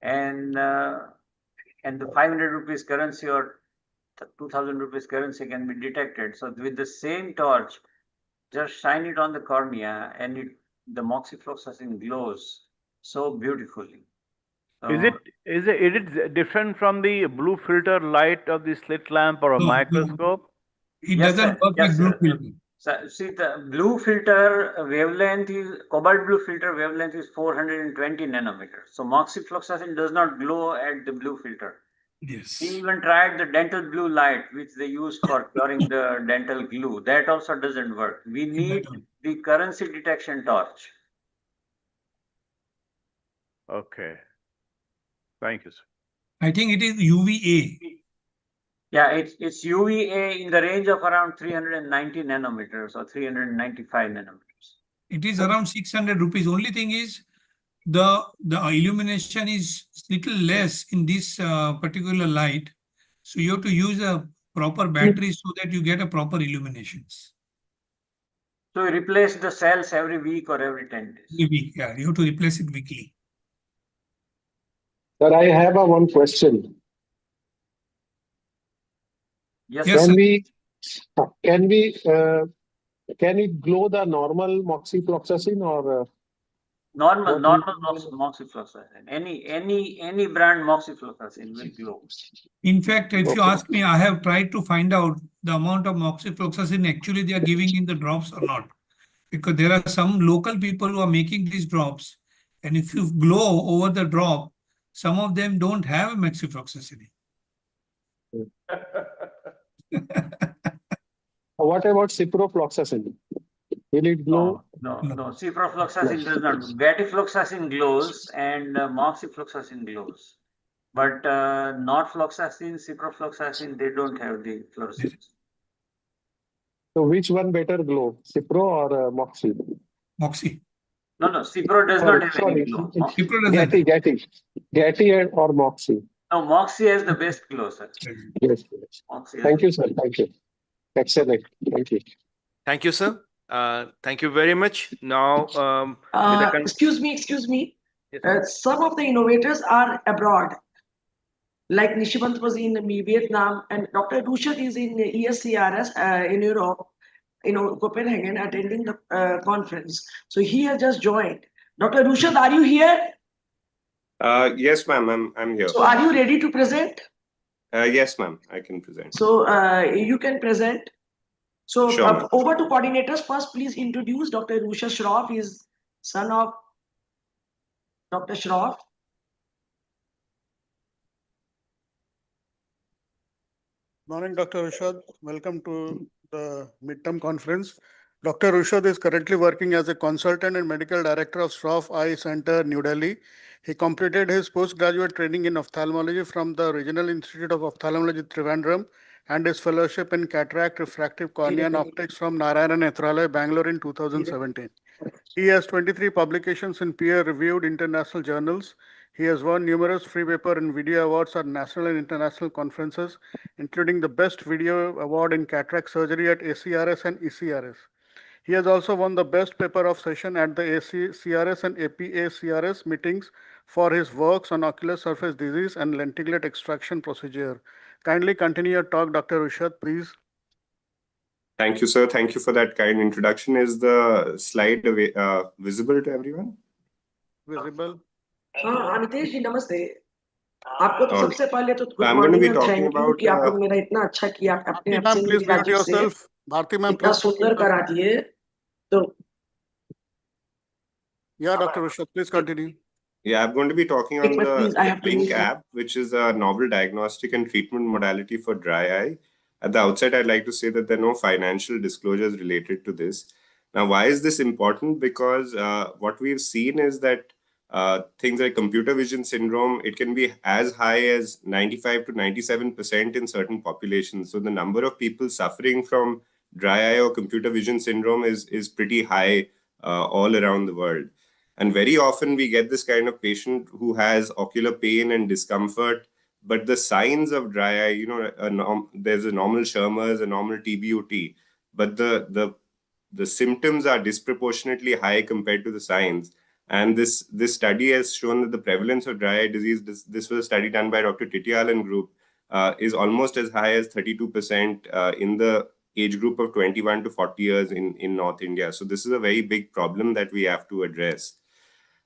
S4: And the 500 rupees currency or 2000 rupees currency can be detected. So with the same torch, just shine it on the cornea and the moxifloxacin glows so beautifully.
S13: Is it different from the blue filter light of the slit lamp or a
S15: No,
S13: microscope?
S15: it
S4: Yes,
S15: doesn't
S4: sir.
S15: work
S4: Yes,
S15: like blue
S4: sir.
S15: filter.
S4: So, see, the blue filter wavelength is, cobalt blue filter wavelength is 420 nanometers. So moxifloxacin does not glow at the blue filter.
S15: Yes.
S4: He even tried the dental blue light, which they use for curing the dental glue. That also doesn't work. We need the currency detection torch.
S13: Okay. Thank you, sir.
S15: I think it is UVA.
S4: Yeah, it's UVA in the range of around 390 nanometers or 395 nanometers.
S15: It is around 600 rupees. Only thing is the illumination is little less in this particular light. So you have to use a proper battery so that you get a proper illuminations.
S4: So you replace the cells every week or every 10 days?
S15: Every week, yeah. You have to replace it weekly.
S21: Sir, I have one question.
S4: Yes,
S21: can
S4: sir.
S21: Can we glow the normal moxifloxacin or
S4: normal moxifloxacin? Any brand moxifloxacin will glow.
S15: In fact, if you ask me, I have tried to find out the amount of moxifloxacin actually they are giving in the drops or not. Because there are some local people who are making these drops. And if you glow over the drop, some of them don't have moxifloxacin.
S21: what about ciprofloxacin? Will it glow?
S4: No. Ciprofloxacin does not. Gatifloxacin glows and moxifloxacin glows. But not floxacin, ciprofloxacin, they don't have the fluorescence.
S21: So which one better glow, Cipro or Moxie?
S15: Moxie.
S4: No, Cipro does not have any glow.
S21: Gatti or Moxie?
S4: No, Moxie has the best glow, sir.
S21: Yes. Thank you, sir. Thank you. Excellent. Thank you.
S2: Thank you, sir. Thank you very much. Now,
S1: excuse me. Some of the innovators are abroad. Like Nishibant was in Vietnam and Dr. Rushat is in ESCRS in Europe. Copenhagen attending the conference. So he has just joined. Dr. Rushad, are you here?
S3: Yes, ma'am, I'm here.
S1: So are you ready to present?
S3: Yes, ma'am, I can present.
S1: So you can present. So
S3: Sure,
S1: over to coordinators. First, please introduce Dr. Rusha Shroff. He is son of Dr. Shroff.
S6: Morning, Dr. Rushad. Welcome to the midterm conference. Dr. Rushad is currently working as a consultant and medical director of Shroff Eye Center, New Delhi. He completed his postgraduate training in ophthalmology from the Regional Institute of Ophthalmology, Trivandrum, and his fellowship in cataract, refractive cornea and optics from Narayana Nethralaya, Bangalore in 2017. He has 23 publications in peer-reviewed international journals. He has won numerous free paper and video awards at national and international conferences, including the Best Video Award in Cataract Surgery at ACRS and ECRS. He has also won the Best Paper of Session at the ACRS and APA-CRS meetings for his works on ocular surface disease and lenticulate extraction procedure. Kindly continue your talk, Dr. Rushad, please.
S3: Thank you, sir. Thank you for that kind introduction. Is the slide visible to everyone?
S6: Visible.
S1: Amitesh जी नमस्ते. आपको तो सबसे पहले तो
S3: good morning और
S1: thank you कि आप लोग मेरा इतना अच्छा किया अपने
S6: please mute yourself. Bharti ma'am,
S1: इतना सुंदर करा दिए. तो
S6: yeah, Dr. Rushad, please continue.
S3: Yeah, I'm going to be talking on the Blink app, which is a novel diagnostic and treatment modality for dry eye. At the outset, I'd like to say that there are no financial disclosures related to this. Now, why is this important? Because what we've seen is that things like computer vision syndrome, it can be as high as 95 to 97% in certain populations. So the number of people suffering from dry eye or computer vision syndrome is pretty high all around the world. And very often we get this kind of patient who has ocular pain and discomfort, but the signs of dry eye, there's a normal Schirmer's, a normal TBUT, but the symptoms are disproportionately high compared to the signs. And this study has shown that the prevalence of dry eye disease, this was a study done by Dr. Titial and group, is almost as high as 32% in the age group of 21 to 40 years in North India. So this is a very big problem that we have to address.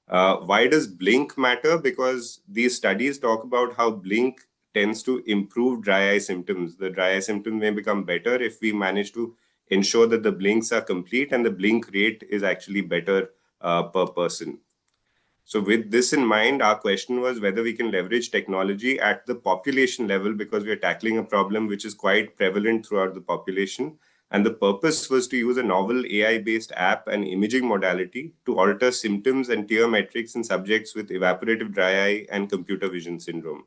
S3: Why does blink matter? Because these studies talk about how blink tends to improve dry eye symptoms. The dry eye symptoms may become better if we manage to ensure that the blinks are complete and the blink rate is actually better per person. So with this in mind, our question was whether we can leverage technology at the population level, because we are tackling a problem which is quite prevalent throughout the population. And the purpose was to use a novel AI-based app and imaging modality to alter symptoms and tear metrics in subjects with evaporative dry eye and computer vision syndrome.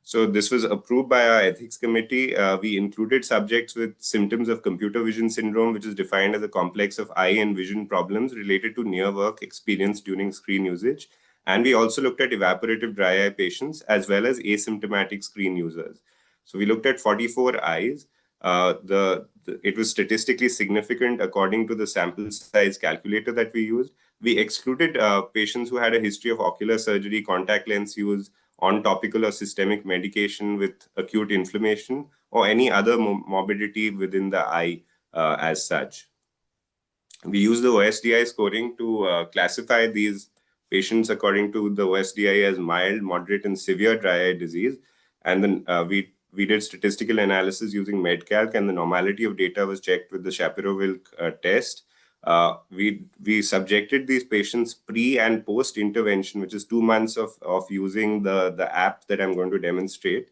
S3: So this was approved by our ethics committee. We included subjects with symptoms of computer vision syndrome, which is defined as a complex of eye and vision problems related to near work experienced during screen usage. And we also looked at evaporative dry eye patients as well as asymptomatic screen users. So we looked at 44 eyes. It was statistically significant according to the sample size calculator that we used. We excluded patients who had a history of ocular surgery, contact lens use, on topical or systemic medication with acute inflammation, or any other morbidity within the eye as such. We use the OSDI scoring to classify these patients according to the OSDI as mild, moderate, and severe dry eye disease. And then we did statistical analysis using MedCalc, and the normality of data was checked with the Shapiro-Wilk test. We subjected these patients pre and post intervention, which is 2 months of using the app that I'm going to demonstrate.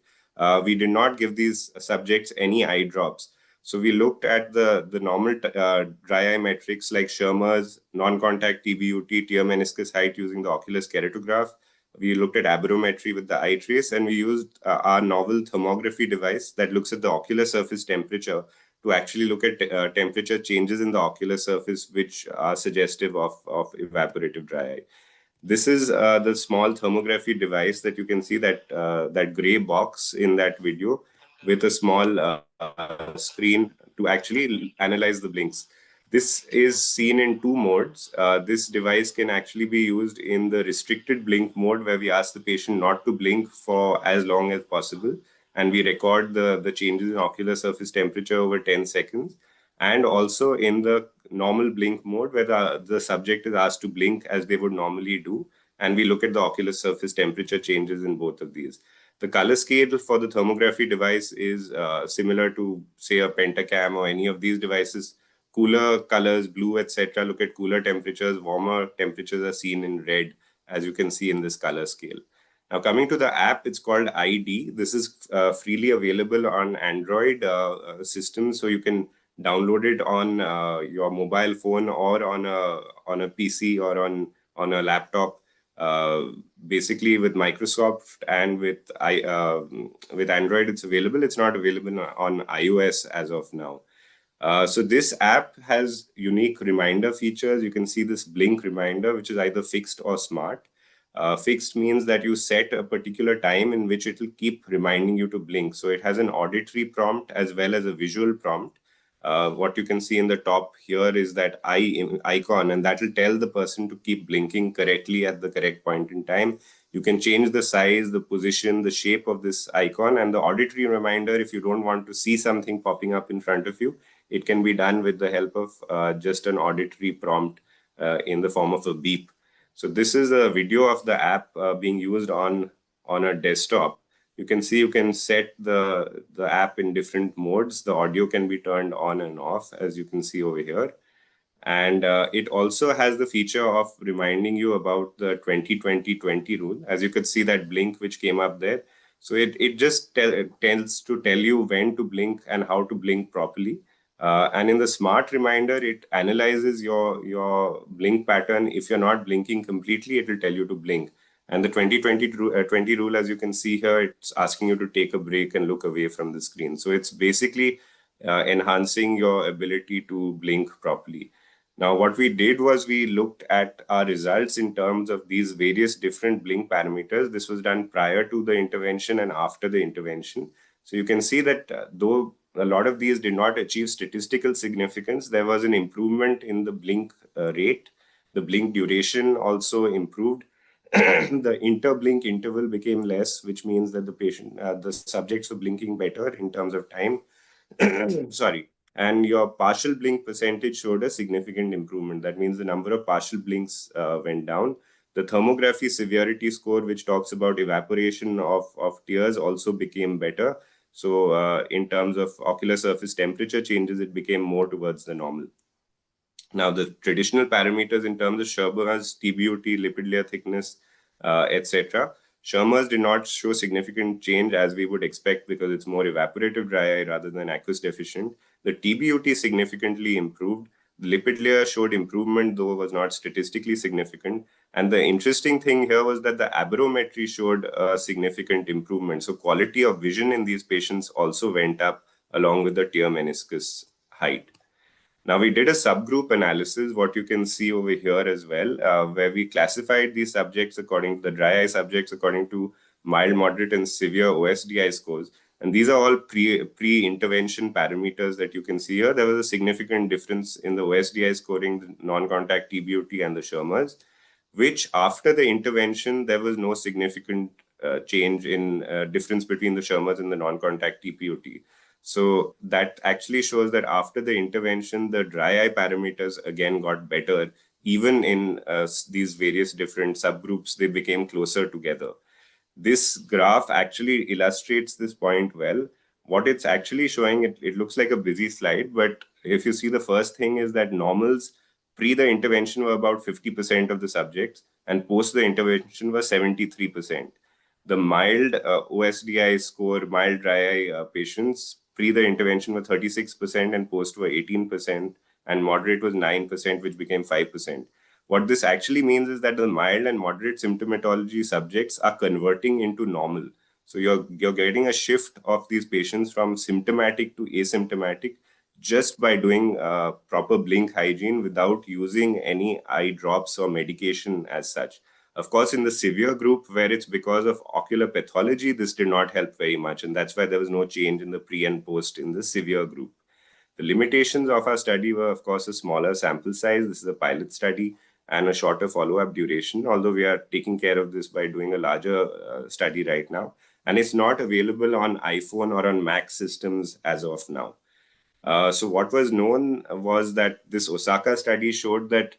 S3: We did not give these subjects any eye drops. So we looked at the normal dry eye metrics like Schirmer's, non-contact TBUT, tear meniscus height using the ocular keratograph. We looked at aberrometry with the eye trace, and we used our novel thermography device that looks at the ocular surface temperature to actually look at temperature changes in the ocular surface, which are suggestive of evaporative dry eye. This is the small thermography device that you can see, that gray box in that video with a small screen to actually analyze the blinks. This is seen in 2 modes. This device can actually be used in the restricted blink mode, where we ask the patient not to blink for as long as possible, and we record the changes in ocular surface temperature over 10 seconds. and also in the normal blink mode where the subject is asked to blink as they would normally do. And we look at the ocular surface temperature changes in both of these. The color scale for the thermography device is similar to, say, a pentacam or any of these devices. Cooler colors, blue, etc., look at cooler temperatures. Warmer temperatures are seen in red, as you can see in this color scale. Now, coming to the app, it's called ID. This is freely available on Android systems, so you can download it on your mobile phone or on a PC or on a laptop. Basically, with Microsoft and with Android, it's available. It's not available on iOS as of now. So this app has unique reminder features. You can see this blink reminder, which is either fixed or smart. Fixed means that you set a particular time in which it will keep reminding you to blink. So it has an auditory prompt as well as a visual prompt. What you can see in the top here is that icon, and that will tell the person to keep blinking correctly at the correct point in time. You can change the size, the position, the shape of this icon, and the auditory reminder, if you don't want to see something popping up in front of you, it can be done with the help of just an auditory prompt in the form of a beep. So this is a video of the app being used on a desktop. You can see you can set the app in different modes. The audio can be turned on and off, as you can see over here. And it also has the feature of reminding you about the 20-20-20 rule. As you could see that blink which came up there. So it just tends to tell you when to blink and how to blink properly. And in the smart reminder, it analyzes your blink pattern. If you're not blinking completely, it will tell you to blink. And the 20-20-20 rule, as you can see here, it's asking you to take a break and look away from the screen. So it's basically enhancing your ability to blink properly. Now, what we did was we looked at our results in terms of these various different blink parameters. This was done prior to the intervention and after the intervention. So you can see that though a lot of these did not achieve statistical significance, there was an improvement in the blink rate. The blink duration also improved. The interblink interval became less, which means that the subjects were blinking better in terms of time. Sorry. And your partial blink percentage showed a significant improvement. That means the number of partial blinks went down. The thermography severity score, which talks about evaporation of tears, also became better. So in terms of ocular surface temperature changes, it became more towards the normal. Now, the traditional parameters in terms of Shermer's, TBUT, lipid layer thickness, etc. Shermer's did not show significant change as we would expect because it's more evaporative dry eye rather than aqueous deficient. The TBUT significantly improved. The lipid layer showed improvement, though was not statistically significant. And the interesting thing here was that the aberrometry showed a significant improvement. So quality of vision in these patients also went up along with the tear meniscus height. Now, we did a subgroup analysis, what you can see over here as well, where we classified these subjects according to the dry eye subjects according to mild, moderate, and severe OSDI scores. And these are all pre-intervention parameters that you can see here. There was a significant difference in the OSDI scoring, the non-contact TBUT, and the Shermer's, which after the intervention, there was no significant change in difference between the Shermer's and the non-contact TBUT. So that actually shows that after the intervention, the dry eye parameters again got better. Even in these various different subgroups, they became closer together. This graph actually illustrates this point well. What it's actually showing, it looks like a busy slide, but if you see, the first thing is that normals pre the intervention were about 50% of the subjects, and post the intervention was 73%. The mild OSDI score, mild dry eye patients, pre the intervention were 36% and post were 18%, and moderate was 9%, which became 5%. What this actually means is that the mild and moderate symptomatology subjects are converting into normal. So you're getting a shift of these patients from symptomatic to asymptomatic just by doing proper blink hygiene without using any eye drops or medication as such. Of course, in the severe group, where it's because of ocular pathology, this did not help very much. And that's why there was no change in the pre and post in the severe group. The limitations of our study were, of course, a smaller sample size. This is a pilot study and a shorter follow-up duration, although we are taking care of this by doing a larger study right now. And it's not available on iPhone or on Mac systems as of now. So what was known was that this Osaka study showed that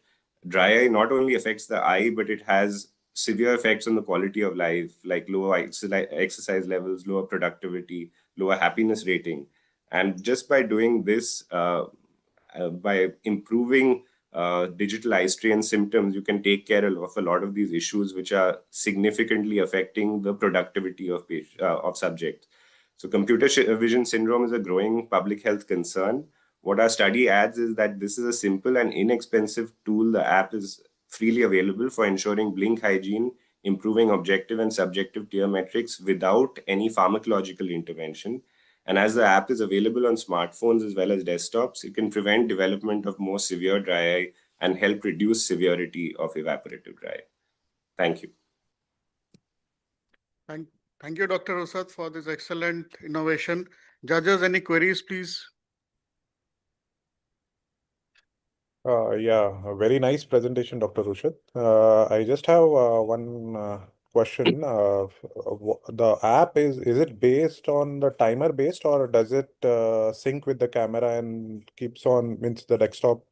S3: dry eye not only affects the eye, but it has severe effects on the quality of life, like lower exercise levels, lower productivity, lower happiness rating. And just by doing this, by improving digital eye strain symptoms, you can take care of a lot of these issues which are significantly affecting the productivity of subjects. So computer vision syndrome is a growing public health concern. What our study adds is that this is a simple and inexpensive tool. The app is freely available for ensuring blink hygiene, improving objective and subjective tear metrics without any pharmacological intervention. And as the app is available on smartphones as well as desktops, it can prevent development of more severe dry eye and help reduce severity of evaporative dry eye. Thank you.
S6: Thank you, Dr. Usad, for this excellent innovation. Judges, any queries, please?
S8: Yeah, a very nice presentation, Dr. Rushad. I just have one question. The app is it based on the timer based, or does it sync with the camera and keeps on, means the desktop,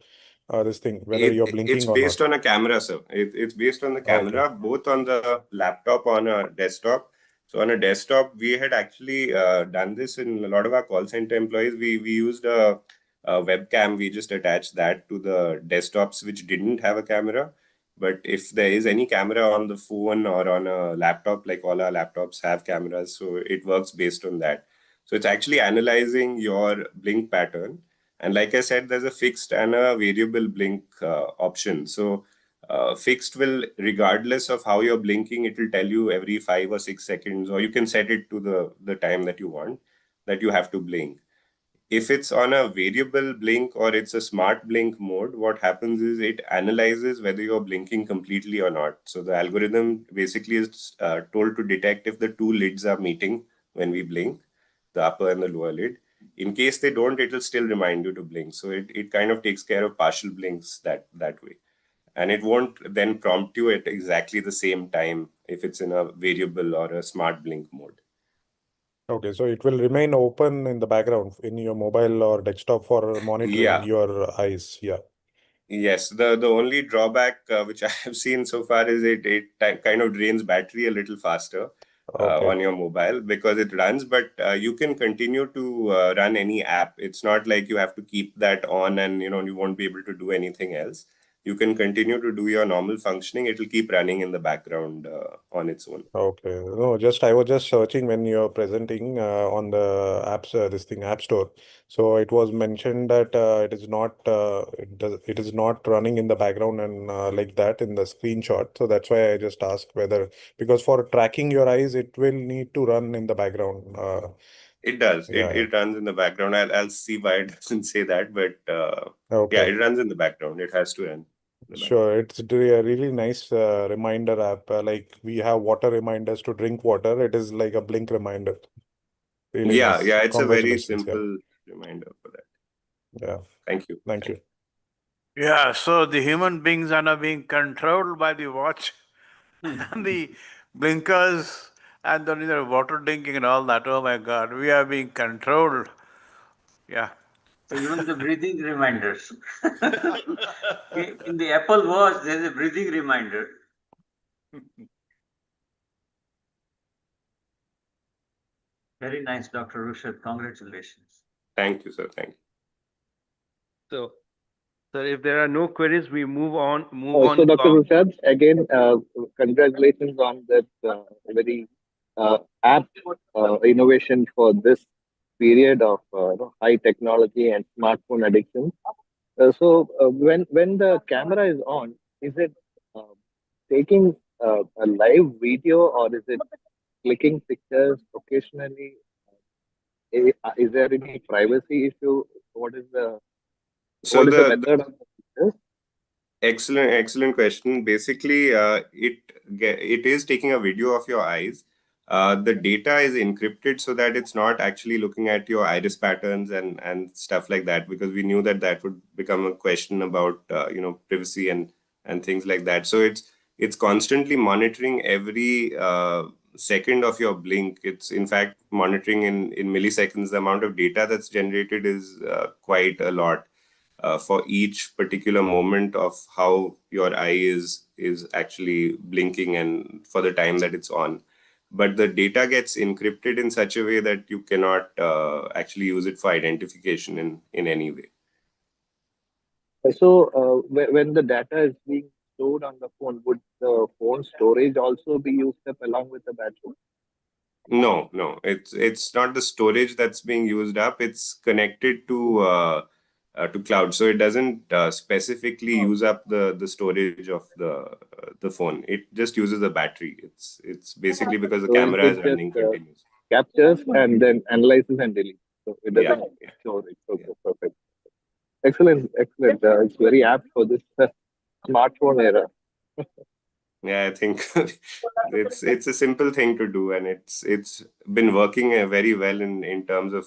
S8: this thing, whether you're blinking
S3: It's
S8: or
S3: based
S8: not?
S3: on a camera, sir. It's based on the camera,
S8: Okay.
S3: both on the laptop, on a desktop. So on a desktop, we had actually done this in a lot of our call center employees. We used a webcam. We just attached that to the desktops which didn't have a camera. But if there is any camera on the phone or on a laptop, like all our laptops have cameras, so it works based on that. So it's actually analyzing your blink pattern. And like I said, there's a fixed and a variable blink option. So fixed will, regardless of how you're blinking, it will tell you every 5 or 6 seconds, or you can set it to the time that you want, that you have to blink. If it's on a variable blink or it's a smart blink mode, what happens is it analyzes whether you're blinking completely or not. So the algorithm basically is told to detect if the two lids are meeting when we blink, the upper and the lower lid. In case they don't, it will still remind you to blink. So it kind of takes care of partial blinks that way. And it won't then prompt you at exactly the same time if it's in a variable or a smart blink mode.
S8: Okay, so it will remain open in the background in your mobile or desktop for monitoring your eyes. Yeah.
S3: Yes, the only drawback which I have seen so far is it kind of drains battery a little faster on your mobile because it runs, but you can continue to run any app. It's not like you have to keep that on and you won't be able to do anything else. You can continue to do your normal functioning. It will keep running in the background on its own.
S8: Okay. No, I was just searching when you're presenting on the apps, this thing, App Store. So it was mentioned that it is not running in the background and like that in the screenshot. So that's why I just asked whether, because for tracking your eyes, it will need to run in the background.
S3: It does.
S8: Yeah,
S3: It runs in the background. I'll see why it doesn't say that, but
S8: Okay.
S3: yeah, it runs in the background. It has to run.
S8: Sure, it's a really nice reminder app. Like we have water reminders to drink water. It is like a blink reminder. Really nice.
S3: Yeah, it's a very
S8: Congratulations.
S3: simple reminder for that.
S8: Yeah.
S3: Thank you.
S8: Thank you.
S13: Yeah, so the human beings are now being controlled by the watch and the blinkers and the water drinking and all that. Oh my God, we are being controlled. Yeah.
S4: So even the breathing reminders. In the Apple Watch, there's a breathing reminder. Very nice, Dr. Rushad. Congratulations.
S3: Thank you, sir. Thank you.
S10: So if there are no queries, we move on.
S5: So, Dr. Rushad, again, congratulations on that very apt innovation for this period of high technology and smartphone addiction. So when the camera is on, is it taking a live video or is it clicking pictures occasionally? Is there any privacy issue? What is the method of the pictures?
S3: Excellent question. Basically, it is taking a video of your eyes. The data is encrypted so that it's not actually looking at your iris patterns and stuff like that, because we knew that would become a question about privacy and things like that. So it's constantly monitoring every second of your blink. It's in fact monitoring in milliseconds. The amount of data that's generated is quite a lot for each particular moment of how your eye is actually blinking and for the time that it's on. But the data gets encrypted in such a way that you cannot actually use it for identification in any way.
S5: So, when the data is being stored on the phone, would the phone storage also be used up along with the battery?
S3: No, it's not the storage that's being used up. It's connected to cloud, so it doesn't specifically use up the storage of the phone. It just uses the battery. It's basically because the
S5: So
S3: camera is
S5: it
S3: running
S5: just
S3: continuously.
S5: captures and then analyzes and deletes. So it doesn't store it. Okay, perfect. Excellent, excellent. It's very apt for this smartphone era.
S3: Yeah, I think it's a simple thing to do, and it's been working very well in terms of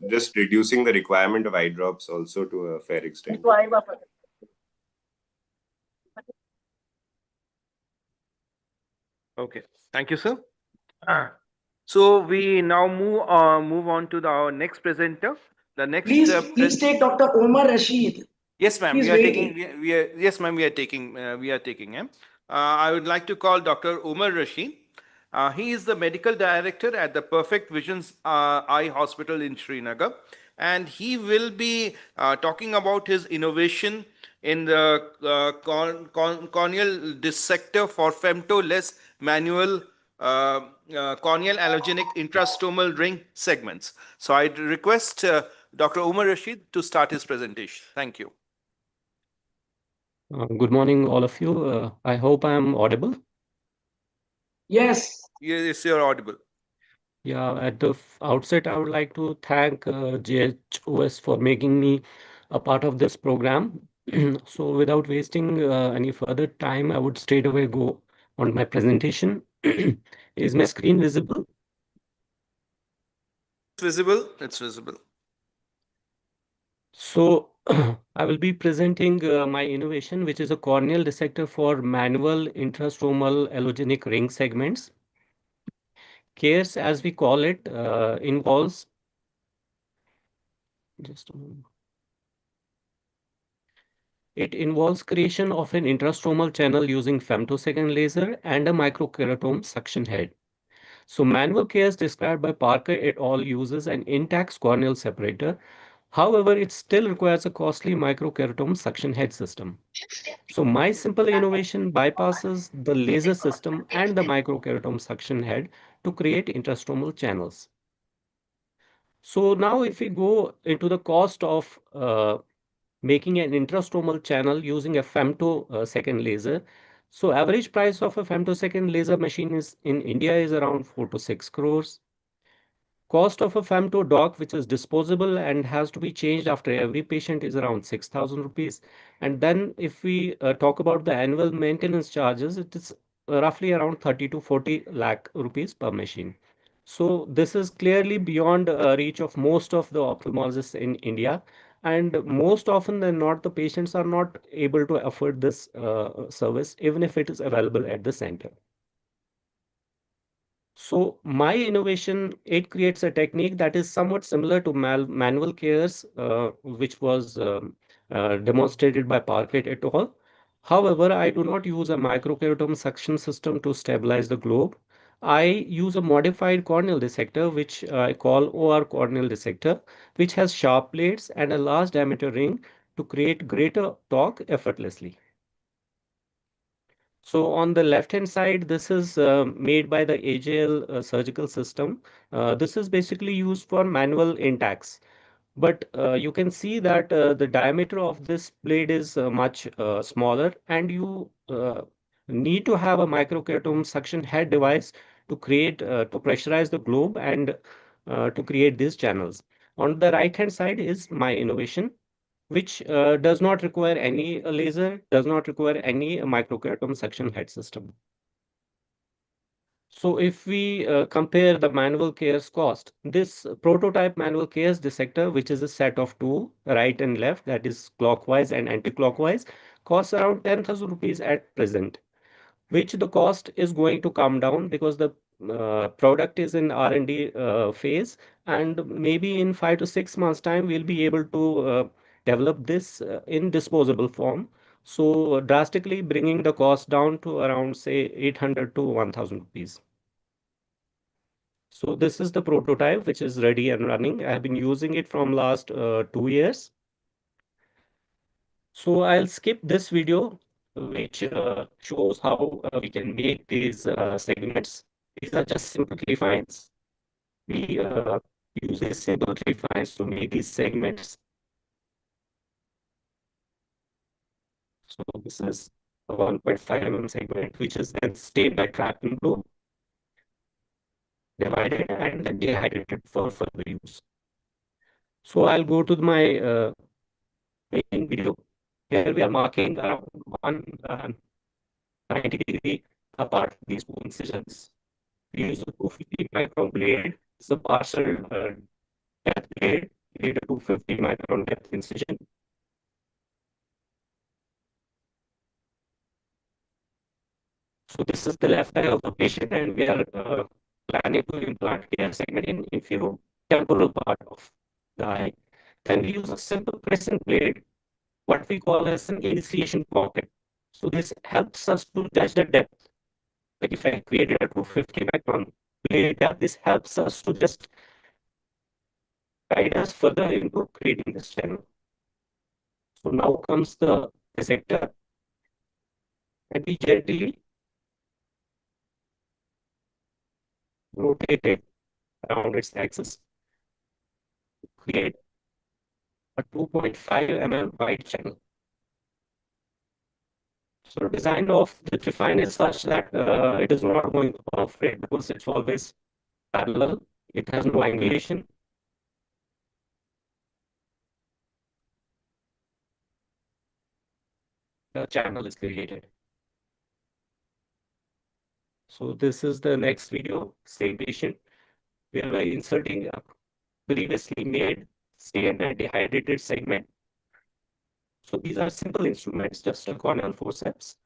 S3: just reducing the requirement of eye drops also to a fair extent.
S10: Okay, thank you, sir. So we now move on to our next presenter. The next
S1: Please take Dr. Omar Rashid.
S13: Yes, ma'am.
S1: He's
S13: We are
S1: waiting.
S13: taking. Yes, ma'am. We are taking him. I would like to call Dr. Umar Rashid. He is the medical director at the Perfect Visions Eye Hospital in Srinagar, and he will be talking about his innovation in the corneal dissector for femtoless manual corneal allogenic intrastomal ring segments. So I request Dr. Umar Rashid to start his presentation. Thank you.
S11: Good morning, all of you. I hope I am audible.
S1: Yes.
S13: Yes, you're audible.
S11: Yeah, at the outset, I would like to thank JHOS for making me a part of this program. So without wasting any further time, I would straight away go on my presentation. Is my screen visible?
S13: It's visible. It's visible.
S11: So I will be presenting my innovation, which is a corneal dissector for manual intrastomal allogenic ring segments. CARES, as we call it, involves just a moment. It involves creation of an intrastomal channel using femtosecond laser and a microkeratome suction head. So manual CARES described by Parker et al. Uses an intact corneal separator. However, it still requires a costly microkeratome suction head system. So my simple innovation bypasses the laser system and the microkeratome suction head to create intrastomal channels. So now if we go into the cost of making an intrastomal channel using a femtosecond laser. So average price of a femtosecond laser machine is in India is around 4 to 6 crores. Cost of a femto dock, which is disposable and has to be changed after every patient, is around 6,000 rupees. And then if we talk about the annual maintenance charges, it is roughly around 30 to 40 lakh rupees per machine. So this is clearly beyond reach of most of the ophthalmologists in India. And most often than not, the patients are not able to afford this service, even if it is available at the center. So my innovation, it creates a technique that is somewhat similar to manual CARES, which was demonstrated by Parkett et al. However, I do not use a microkeratome suction system to stabilize the globe. I use a modified corneal dissector, which I call OR corneal dissector, which has sharp blades and a large diameter ring to create greater torque effortlessly. So on the left-hand side, this is made by the AJL surgical system. This is basically used for manual intacts. But you can see that the diameter of this blade is much smaller, and you need to have a microkeratome suction head device to create, to pressurize the globe and to create these channels. On the right-hand side is my innovation, which does not require any laser, does not require any microkeratome suction head system. So if we compare the manual CARES cost, this prototype manual CARES dissector, which is a set of two, right and left, that is clockwise and anti-clockwise, costs around 10,000 rupees at present, which the cost is going to come down because the product is in R&D phase, and maybe in 5 to 6 months time, we'll be able to develop this in disposable form. So drastically bringing the cost down to around, say, 800 to 1000 rupees. So this is the prototype, which is ready and running. I have been using it from last 2 years. So I'll skip this video, which shows how we can make these segments. These are just simple defines. We use these simple defines to make these segments. So this is a 1.5 mm segment, which is then stained by trap and glue, divided and then dehydrated for further use. So I'll go to my main video. Here we are marking around 190 apart these two incisions. We use a 250 micron blade. It's a partial depth blade, a 250 micron depth incision. So this is the left eye of the patient, and we are planning to implant a segment in inferior temporal part of the eye. Then we use a simple crescent blade, what we call as an initiation pocket. So this helps us to judge the depth. Like if I created a 250 micron blade depth, this helps us to just guide us further into creating this channel. So now comes the dissector, and we gently rotate it around its axis to create a 2.5 mm wide channel. So design of the define is such that it is not going to perforate because it's always parallel. It has no angulation. The channel is created. So this is the next video, same patient. We are inserting a previously made stained and dehydrated segment. So these are simple instruments, just a corneal forceps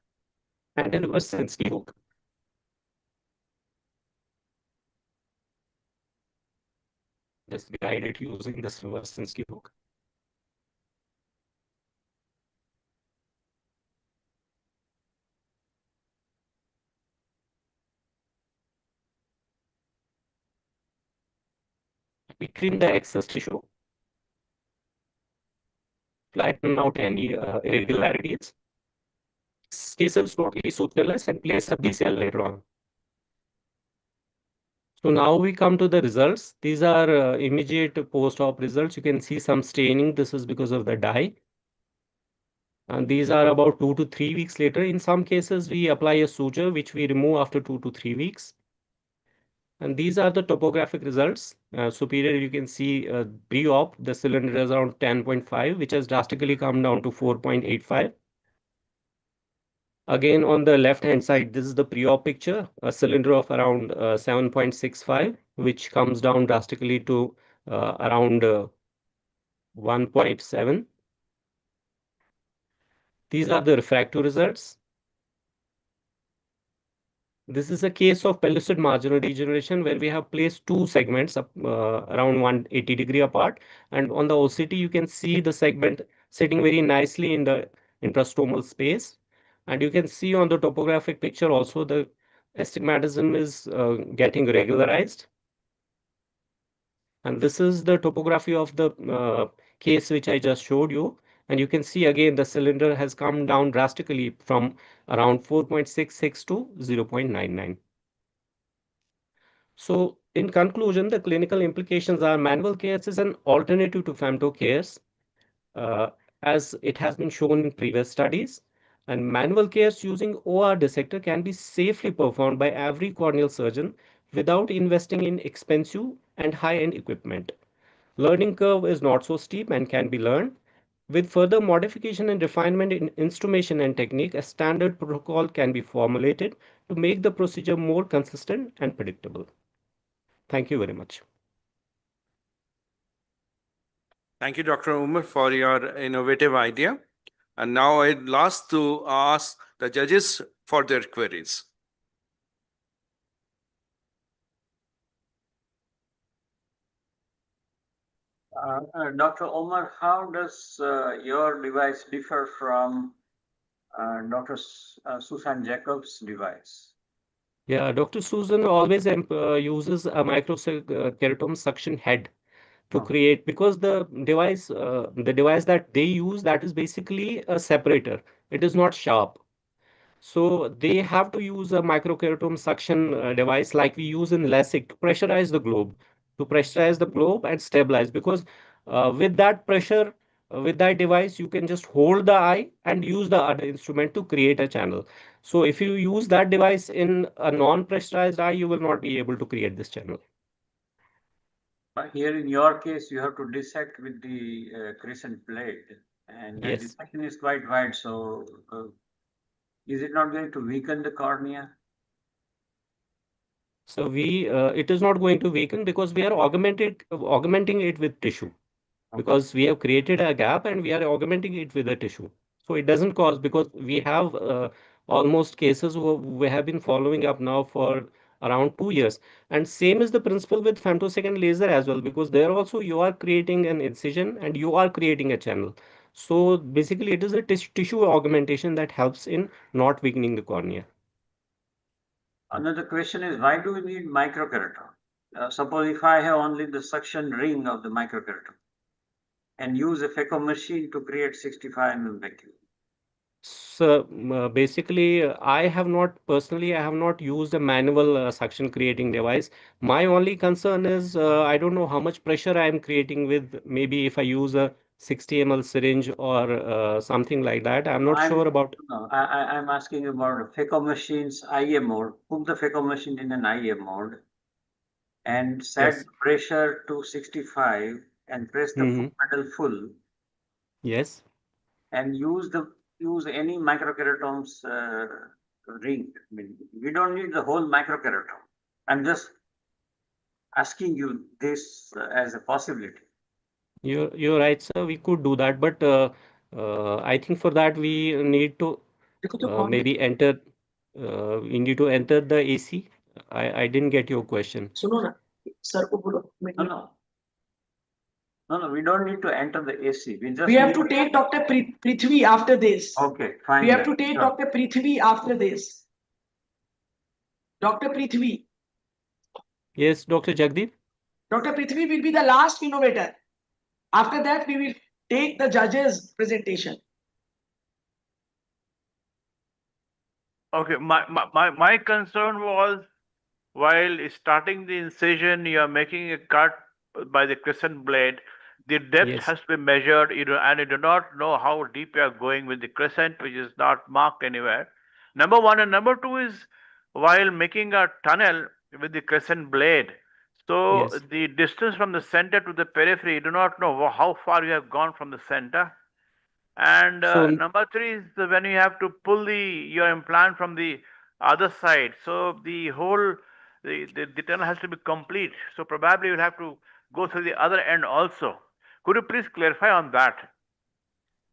S11: and a reverse Sensky hook. Just guide it using this reverse Sensky hook. We trim the excess tissue, flatten out any irregularities, cases totally sutureless, and place a BCL later on. So now we come to the results. These are immediate post-op results. You can see some staining. This is because of the dye. And these are about 2 to 3 weeks later. In some cases, we apply a suture, which we remove after 2 to 3 weeks. And these are the topographic results. Superior, you can see pre-op, the cylinder is around 10.5, which has drastically come down to 4.85. Again, on the left-hand side, this is the pre-op picture, a cylinder of around 7.65, which comes down drastically to around 1.7. These are the refractive results. This is a case of pellucid marginal degeneration where we have placed two segments up, around 180 apart. And on the OCT, you can see the segment sitting very nicely in the intrastromal space. And you can see on the topographic picture also the astigmatism is getting regularized. And this is the topography of the case which I just showed you. And you can see again the cylinder has come down drastically from around 4.66 to 0.99. So in conclusion, the clinical implications are manual cares is an alternative to femto cares, as it has been shown in previous studies. And manual cares using OR dissector can be safely performed by every corneal surgeon without investing in expensive and high-end equipment. Learning curve is not so steep and can be learned. With further modification and refinement in instrumentation and technique, a standard protocol can be formulated to make the procedure more consistent and predictable. Thank you very much.
S13: Thank you, Dr. Umar, for your innovative idea. And now I'd last to ask the judges for their queries.
S4: Dr. Omar, how does your device differ from Dr. Susan Jacobs' device?
S11: Yeah, Dr. Susan always uses a microkeratome suction head to create, because the device that they use, that is basically a separator. It is not sharp. So they have to use a microkeratome suction device like we use in LASIK to pressurize the globe and stabilize. Because with that pressure, with that device, you can just hold the eye and use the other instrument to create a channel. So if you use that device in a non-pressurized eye, you will not be able to create this channel.
S4: Here in your case, you have to dissect with the crescent blade, and the
S11: Yes.
S4: dissection is quite wide. So, is it not going to weaken the cornea?
S11: So it is not going to weaken because we are augmenting it with tissue. Because we have created a gap and we are augmenting it with a tissue. So it doesn't cause, because we have almost cases we have been following up now for around 2 years. And same is the principle with femtosecond laser as well, because there also you are creating an incision and you are creating a channel. So basically it is a tissue augmentation that helps in not weakening the cornea.
S4: Another question is, why do we need microkeratome? Suppose if I have only the suction ring of the microkeratome and use a phaco machine to create 65 mm vacuum.
S11: So basically, I have not used a manual suction creating device. My only concern is I don't know how much pressure I am creating with, maybe if I use a 60 ml syringe or something like that. I'm not sure about.
S4: No, I'm asking about phaco machines IA mode. Put the phaco machine in an IA mode and set
S11: Yes.
S4: pressure to 65 and press the foot pedal full.
S11: Yes.
S4: And use any microkeratome's ring. I mean, we don't need the whole microkeratome. I'm just asking you this as a possibility.
S11: You're right, sir. We could do that, but I think for that we need to maybe enter. We need to enter the AC. I didn't get your question.
S1: सुनो ना sir को बोलो
S4: No, we don't need to enter the AC.
S1: We have to take Dr. Prithvi after this.
S4: Okay, fine.
S1: We have to take Dr. Prithvi after this. Dr. Prithvi.
S11: Yes, Dr. Jagdeep.
S1: Dr. Prithvi will be the last innovator. After that, we will take the judges' presentation.
S13: Okay, my concern was, while starting the incision, you are making a cut by the crescent blade. The depth has to be measured, and you do not know how deep you are going with the crescent, which is not marked anywhere. Number one. And number two is, while making a tunnel with the crescent blade, so the distance from the center to the periphery, you do not know how far you have gone from the center. And number three is when you have to pull your implant from the other side. So the whole the tunnel has to be complete. So probably you'll have to go through the other end also. Could you please clarify on that?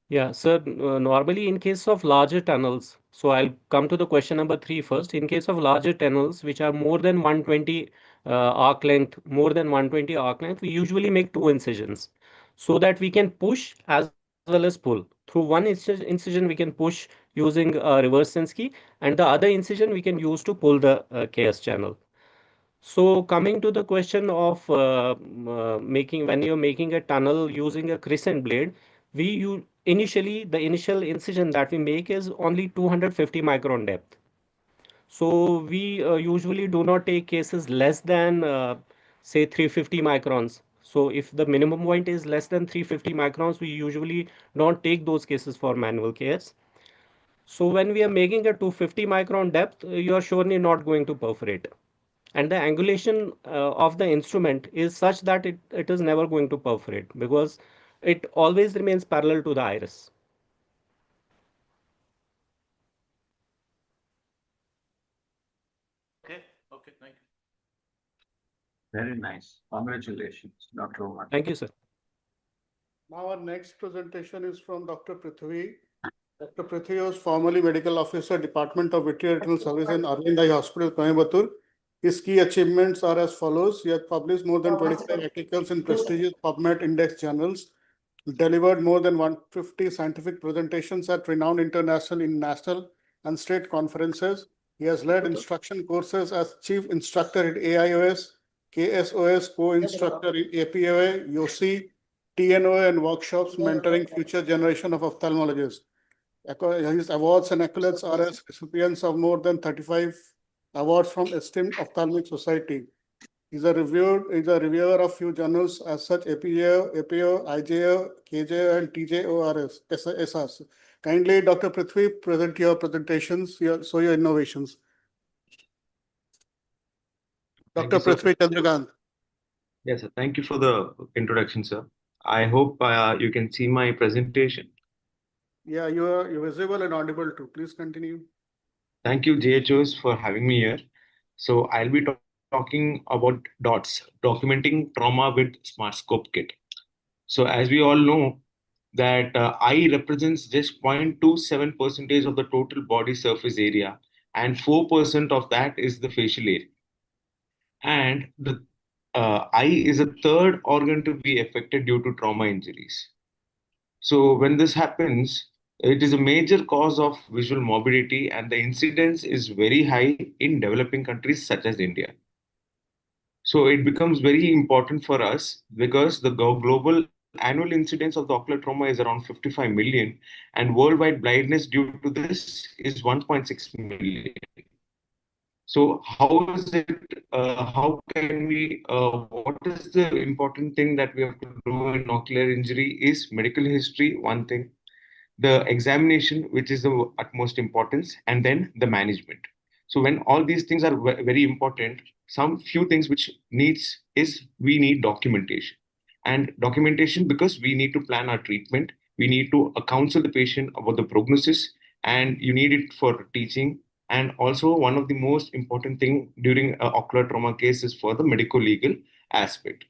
S11: Yeah, so normally in case of larger tunnels, so I'll come to the question number 3 first. In case of larger tunnels, which are more than 120 arc length, we usually make 2 incisions so that we can push as well as pull. Through one incision, we can push using a reverse sense key, and the other incision we can use to pull the KS channel. So coming to the question of when you're making a tunnel using a crescent blade, the initial incision that we make is only 250 micron depth. So we usually do not take cases less than say 350 microns. So if the minimum point is less than 350 microns, we usually don't take those cases for manual KS. So when we are making a 250 micron depth, you are surely not going to perforate. And the angulation of the instrument is such that it is never going to perforate because it always remains parallel to the iris.
S13: Okay, thank you.
S4: Very nice. Congratulations, Dr. Omar.
S11: Thank you, sir.
S6: Now our next presentation is from Dr. Prithvi. Dr. Prithvi was formerly Medical Officer, Department of Veterinary Service in Arvind Eye Hospital, Coimbatore. His key achievements are as follows. He has published more than 25 articles in prestigious PubMed index journals, delivered more than 150 scientific presentations at renowned international, national, and state conferences. He has led instruction courses as chief instructor at AIOS, KSOS, co-instructor in APOA, YOSI, TNOA, and workshops mentoring future generation of ophthalmologists. His awards and accolades are as recipients of more than 35 awards from esteemed ophthalmic society. He's a reviewer of few journals as such APO, IJO, KJO, and TJORS, SRs. Kindly, Dr. Prithvi, present your presentations, show your innovations. Dr. Prithvi Chandrakant.
S7: Yes, sir. Thank you for the introduction, sir. I hope you can see my presentation.
S6: Yeah, you're visible and audible too. Please continue.
S7: Thank you, JHOS, for having me here. So I'll be talking about DOTS, documenting trauma with Smart Scope Kit. So as we all know, that eye represents just 0.27% of the total body surface area, and 4% of that is the facial area. And the eye is a third organ to be affected due to trauma injuries. So when this happens, it is a major cause of visual morbidity, and the incidence is very high in developing countries such as India. So it becomes very important for us because the global annual incidence of the ocular trauma is around 55 million, and worldwide blindness due to this is 1.6 million. So how is it, how can we, what is the important thing that we have to do in ocular injury is medical history, one thing, the examination, which is the utmost importance, and then the management. So when all these things are very important, some few things which needs is we need documentation. And documentation because we need to plan our treatment, we need to counsel the patient about the prognosis, and you need it for teaching. And also one of the most important thing during ocular trauma case is for the medico-legal aspect.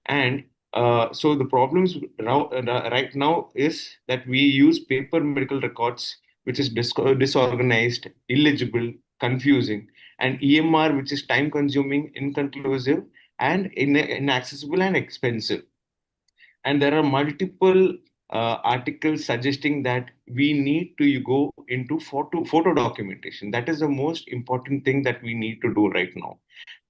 S7: And so the problems right now is that we use paper medical records, which is disorganized, illegible, confusing, and EMR, which is time consuming, inconclusive, and inaccessible and expensive. And there are multiple articles suggesting that we need to go into photo documentation. That is the most important thing that we need to do right now.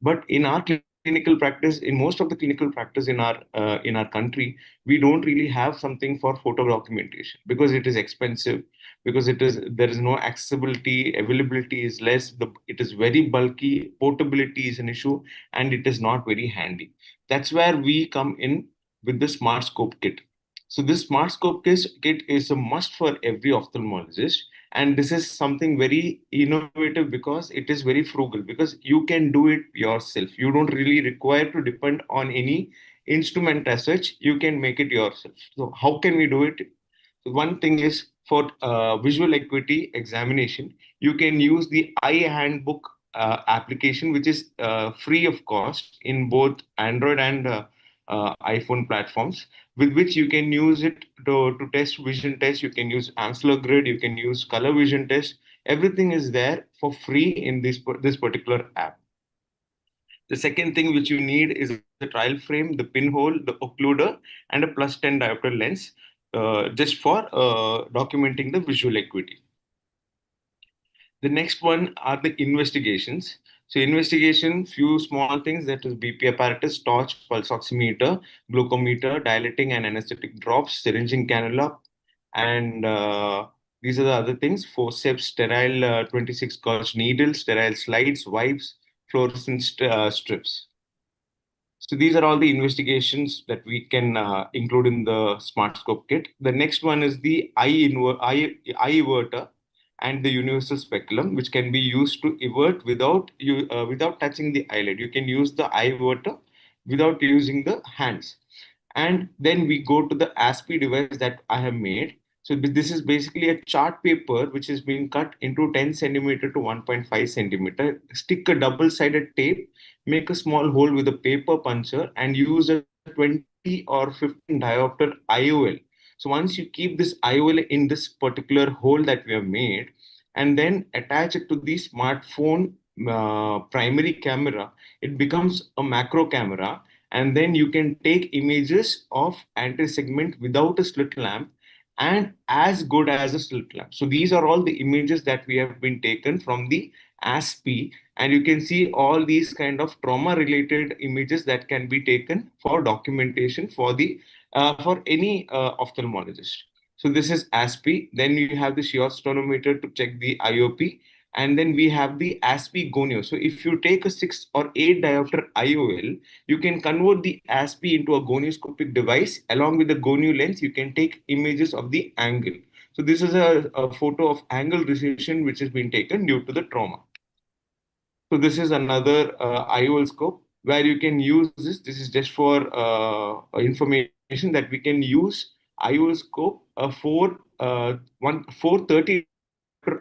S7: But in our clinical practice, in most of the clinical practice in our country, we don't really have something for photo documentation because it is expensive, because there is no accessibility, availability is less, it is very bulky, portability is an issue, and it is not very handy. That's where we come in with the Smart Scope Kit. So this Smart Scope Kit is a must for every ophthalmologist. And this is something very innovative because it is very frugal, because you can do it yourself. You don't really require to depend on any instrument as such. You can make it yourself. So how can we do it? So one thing is for visual acuity examination, you can use the Eye Handbook application, which is free of cost in both Android and iPhone platforms, with which you can use it to test vision tests. You can use Ansler Grid, you can use color vision test. Everything is there for free in this particular app. The second thing which you need is the trial frame, the pinhole, the occluder, and a +10 diopter lens, just for documenting the visual acuity. The next one are the investigations. So investigation, few small things, that is BP apparatus, torch, pulse oximeter, glucometer, dilating and anesthetic drops, syringing cannula, and these are the other things: forceps, sterile 26 gauge needles, sterile slides, wipes, fluorescent strips. So these are all the investigations that we can include in the Smart Scope Kit. The next one is the eye everter and the universal speculum, which can be used to evert without touching the eyelid. You can use the eye everter without using the hands. And then we go to the ASPI device that I have made. So this is basically a chart paper which is being cut into 10 centimeter to 1.5 centimeter. Stick a double-sided tape, make a small hole with a paper puncher, and use a 20 or 15 diopter IOL. So once you keep this IOL in this particular hole that we have made, and then attach it to the smartphone primary camera, it becomes a macro camera, and then you can take images of anterior segment without a slit lamp and as good as a slit lamp. So these are all the images that we have been taken from the ASPE, and you can see all these kind of trauma related images that can be taken for documentation for the for any ophthalmologist. So this is ASPE. Then you have the JHOS tonometer to check the IOP, and then we have the ASPE gonio. So if you take a 6 or 8 diopter IOL, you can convert the ASPE into a gonioscopic device. Along with the gonio lens, you can take images of the angle. So this is a photo of angle recession which has been taken due to the trauma. So this is another IOL scope where you can use this. This is just for information that we can use IOL scope for 430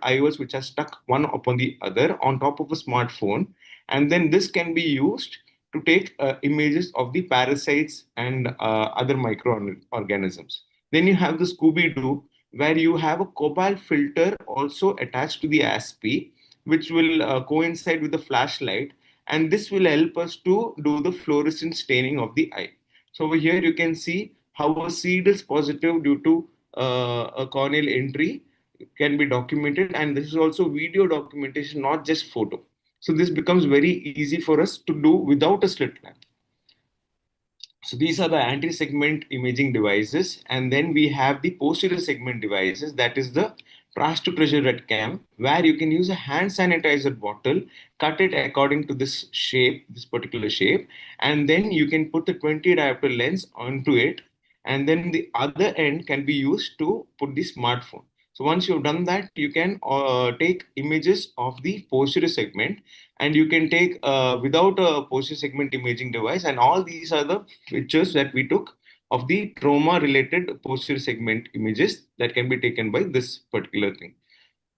S7: IOLs which are stuck one upon the other on top of a smartphone, and then this can be used to take images of the parasites and other microorganisms. Then you have the Scooby-Doo, where you have a cobalt filter also attached to the ASPE, which will coincide with the flashlight, and this will help us to do the fluorescent staining of the eye. So over here you can see how a seed is positive due to a corneal entry can be documented, and this is also video documentation, not just photo. So this becomes very easy for us to do without a slit lamp. So these are the anterior segment imaging devices, and then we have the posterior segment devices, that is the trash to treasure red cam, where you can use a hand sanitizer bottle, cut it according to this shape, this particular shape, and then you can put the 20 diopter lens onto it, and then the other end can be used to put the smartphone. So once you've done that, you can take images of the posterior segment, and you can take without a posterior segment imaging device, and all these are the pictures that we took of the trauma related posterior segment images that can be taken by this particular thing.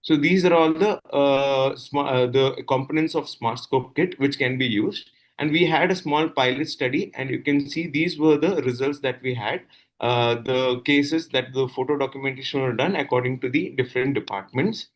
S7: So these are all the components of Smart Scope Kit which can be used. And we had a small pilot study, and you can see these were the results that we had. The cases that the photo documentation were done according to the different departments.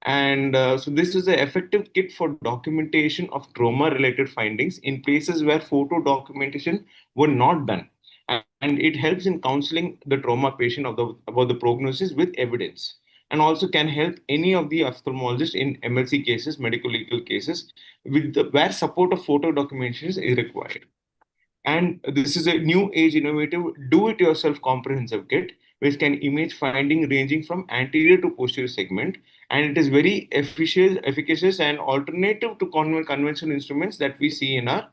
S7: And so this is an effective kit for documentation of trauma-related findings in places where photo documentation were not done. And it helps in counseling the trauma patient about the prognosis with evidence, and also can help any of the ophthalmologists in MLC cases, medical legal cases, where support of photo documentation is required. And this is a new age innovative do-it-yourself comprehensive kit, which can image finding ranging from anterior to posterior segment. And it is very efficacious and alternative to conventional instruments that we see in our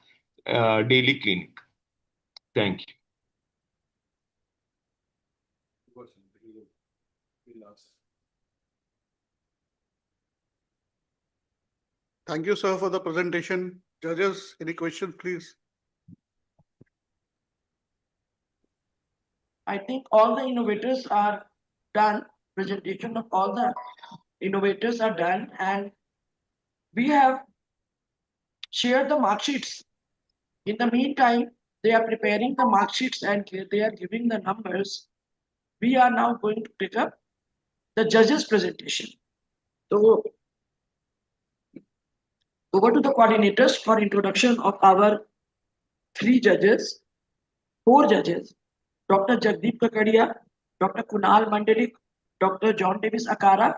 S7: daily clinic. Thank you.
S6: Thank you, sir, for the presentation. Judges, any questions, please?
S1: I think all the innovators are done. Presentation of all the innovators are done, and we have shared the mark sheets. In the meantime, they are preparing the mark sheets and they are giving the numbers. We are now going to pick up the judges' presentation. So over to the coordinators for introduction of our 4 judges, Dr. Jagdeep Kakadia, Dr. Kunal Mandelik, Dr. John Davis Akara,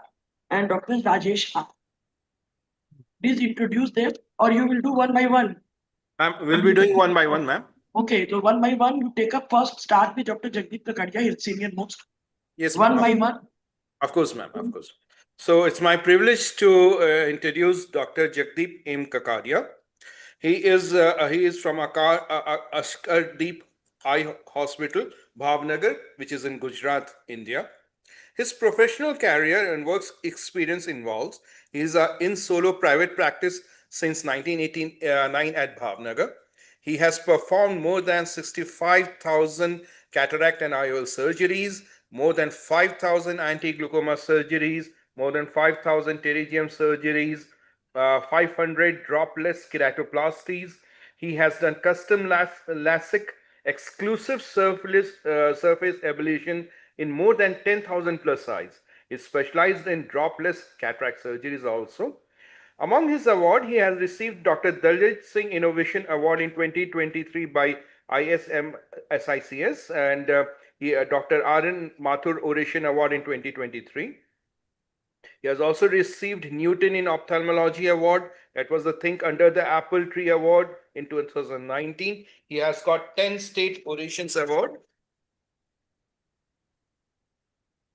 S1: and Dr. Rajesh Ha. Please introduce them, or you will do one by one.
S2: We'll be doing one by one, ma'am.
S1: Okay, so one by one, you take up first, start with Dr. Jagdeep Kakadia, his senior most.
S2: Yes,
S1: one by one.
S2: Of course, ma'am, of course. So it's my privilege to introduce Dr. Jagdeep M. Kakadia. He is from Ashkardeep Eye Hospital, Bhavnagar, which is in Gujarat, India. His professional career and work experience involves he is in solo private practice since 1989 at Bhavnagar. He has performed more than 65,000 cataract and IOL surgeries, more than 5,000 anti-glaucoma surgeries, more than 5,000 pterygium surgeries, 500 dropless keratoplasties. He has done custom LASIK, exclusive surface ablation in more than 10,000 plus eyes. He specialized in dropless cataract surgeries also.
S10: Among his award, he has received Dr. Daljit Singh Innovation Award in 2023 by ISM SICS and Dr. Arun Mathur Oration Award in 2023. He has also received Newton in Ophthalmology Award. That was the Think Under the Apple Tree Award in 2019. He has got 10 State Orations Award.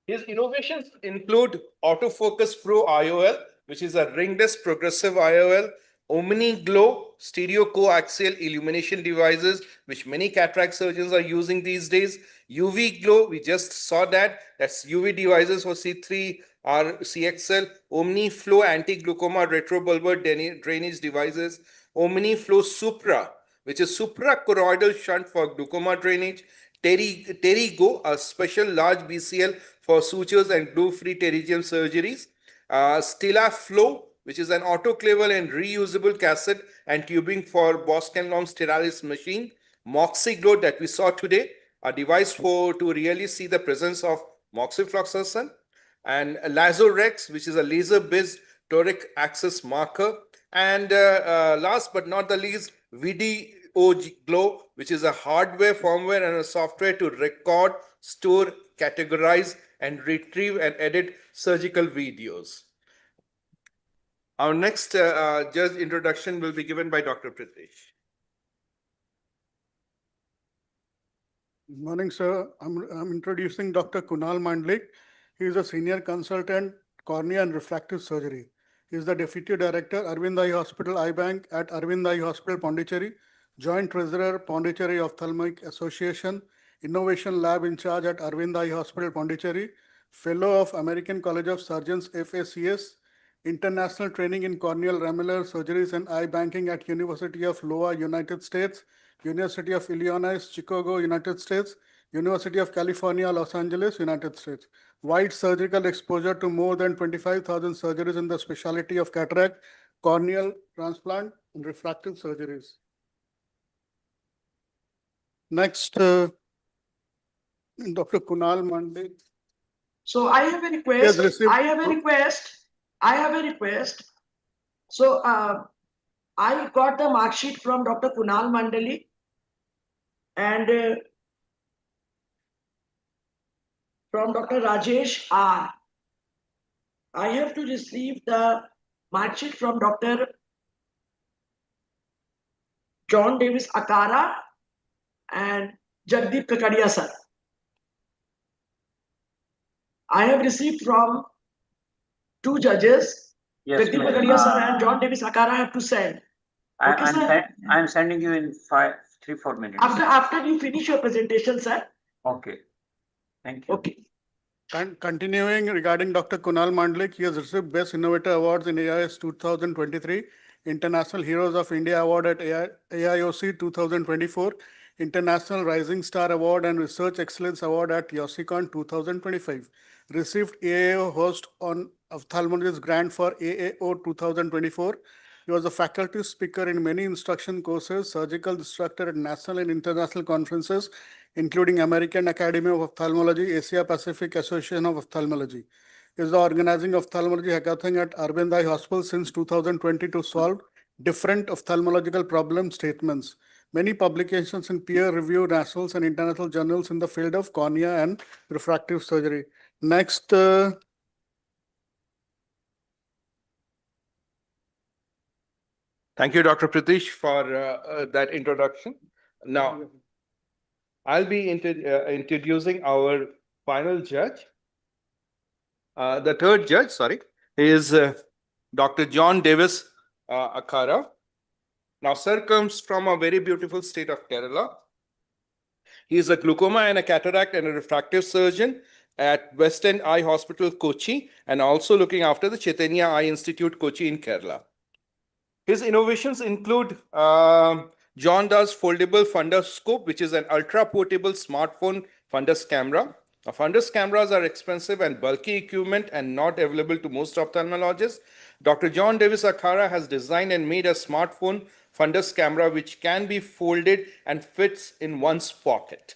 S10: His innovations include Autofocus Pro IOL, which is a ringless progressive IOL, Omni Glow stereo coaxial illumination devices, which many cataract surgeons are using these days. UV Glow, we just saw that. That's UV devices for C3 or CXL. Omni Flow anti-glaucoma retrobulbar drainage devices. Omni Flow Supra, which is suprachoroidal shunt for glaucoma drainage. Terigo, a special large BCL for sutures and glue-free pterygium surgeries. Stila Flow, which is an autoclaval and reusable cassette and tubing for Boscanlon Stellaris machine. Moxiglow that we saw today, a device to really see the presence of moxifloxacin. And Lazorex, which is a laser-based toric axis marker. And last but not the least, Glow, which is a hardware, firmware, and a software to record, store, categorize, and retrieve and edit surgical videos. Our next judge introduction will be given by Dr. Pritesh.
S6: Good morning, sir. I'm introducing Dr. Kunal Mandlik. He is a senior consultant, cornea and refractive surgery. He is the Deputy Director, Arvind Eye Hospital Eye Bank at Arvind Eye Hospital, Pondicherry, Joint Treasurer, Pondicherry Ophthalmic Association, Innovation Lab in charge at Arvind Eye Hospital, Pondicherry, Fellow of American College of Surgeons, FACS, International Training in Corneal Lamellar Surgeries and Eye Banking at University of Iowa, United States, University of Illinois, Chicago, United States, University of California, Los Angeles, United States. Wide surgical exposure to more than 25,000 surgeries in the specialty of cataract, corneal transplant, and refractive surgeries. Next, Dr. Kunal Mandlik.
S1: So I have a request. I have a request. So I got the mark sheet from Dr. Kunal Mandali and from Dr. Rajesh R. I have to receive the mark sheet from Dr. John Davis Akara and Jagdeep Kakadia sir. I have received from two judges,
S4: yes,
S1: Jagdeep Kakadia sir and John Davis Akara have to send.
S4: I'm sending you in 3-4 minutes.
S1: After you finish your presentation, sir.
S4: Okay. Thank you.
S1: Okay.
S6: Continuing regarding Dr. Kunal Mandlik, he has received Best Innovator Awards in AIS 2023, International Heroes of India Award at AIOC 2024, International Rising Star Award and Research Excellence Award at YOSICON 2025. Received AAO Host on Ophthalmologist Grant for AAO 2024. He was a faculty speaker in many instruction courses, surgical instructor at national and international conferences, including American Academy of Ophthalmology, Asia Pacific Association of Ophthalmology. He is the organizing ophthalmology hackathon at Arvind Eye Hospital since 2020 to solve different ophthalmological problem statements. Many publications in peer-reviewed national and international journals in the field of cornea and refractive surgery. Next.
S2: Thank you, Dr. Pritish, for that introduction. Now, I'll be introducing our final judge. The third judge, is Dr. John Davis Akara. Now, sir comes from a very beautiful state of Kerala. He is a glaucoma and a cataract and a refractive surgeon at West End Eye Hospital, Kochi, and also looking after the Chaitanya Eye Institute, Kochi in Kerala. His innovations include John does foldable fundus scope, which is an ultra-portable smartphone fundus camera. Now, fundus cameras are expensive and bulky equipment and not available to most ophthalmologists. Dr. John Davis Akara has designed and made a smartphone fundus camera which can be folded and fits in one's pocket.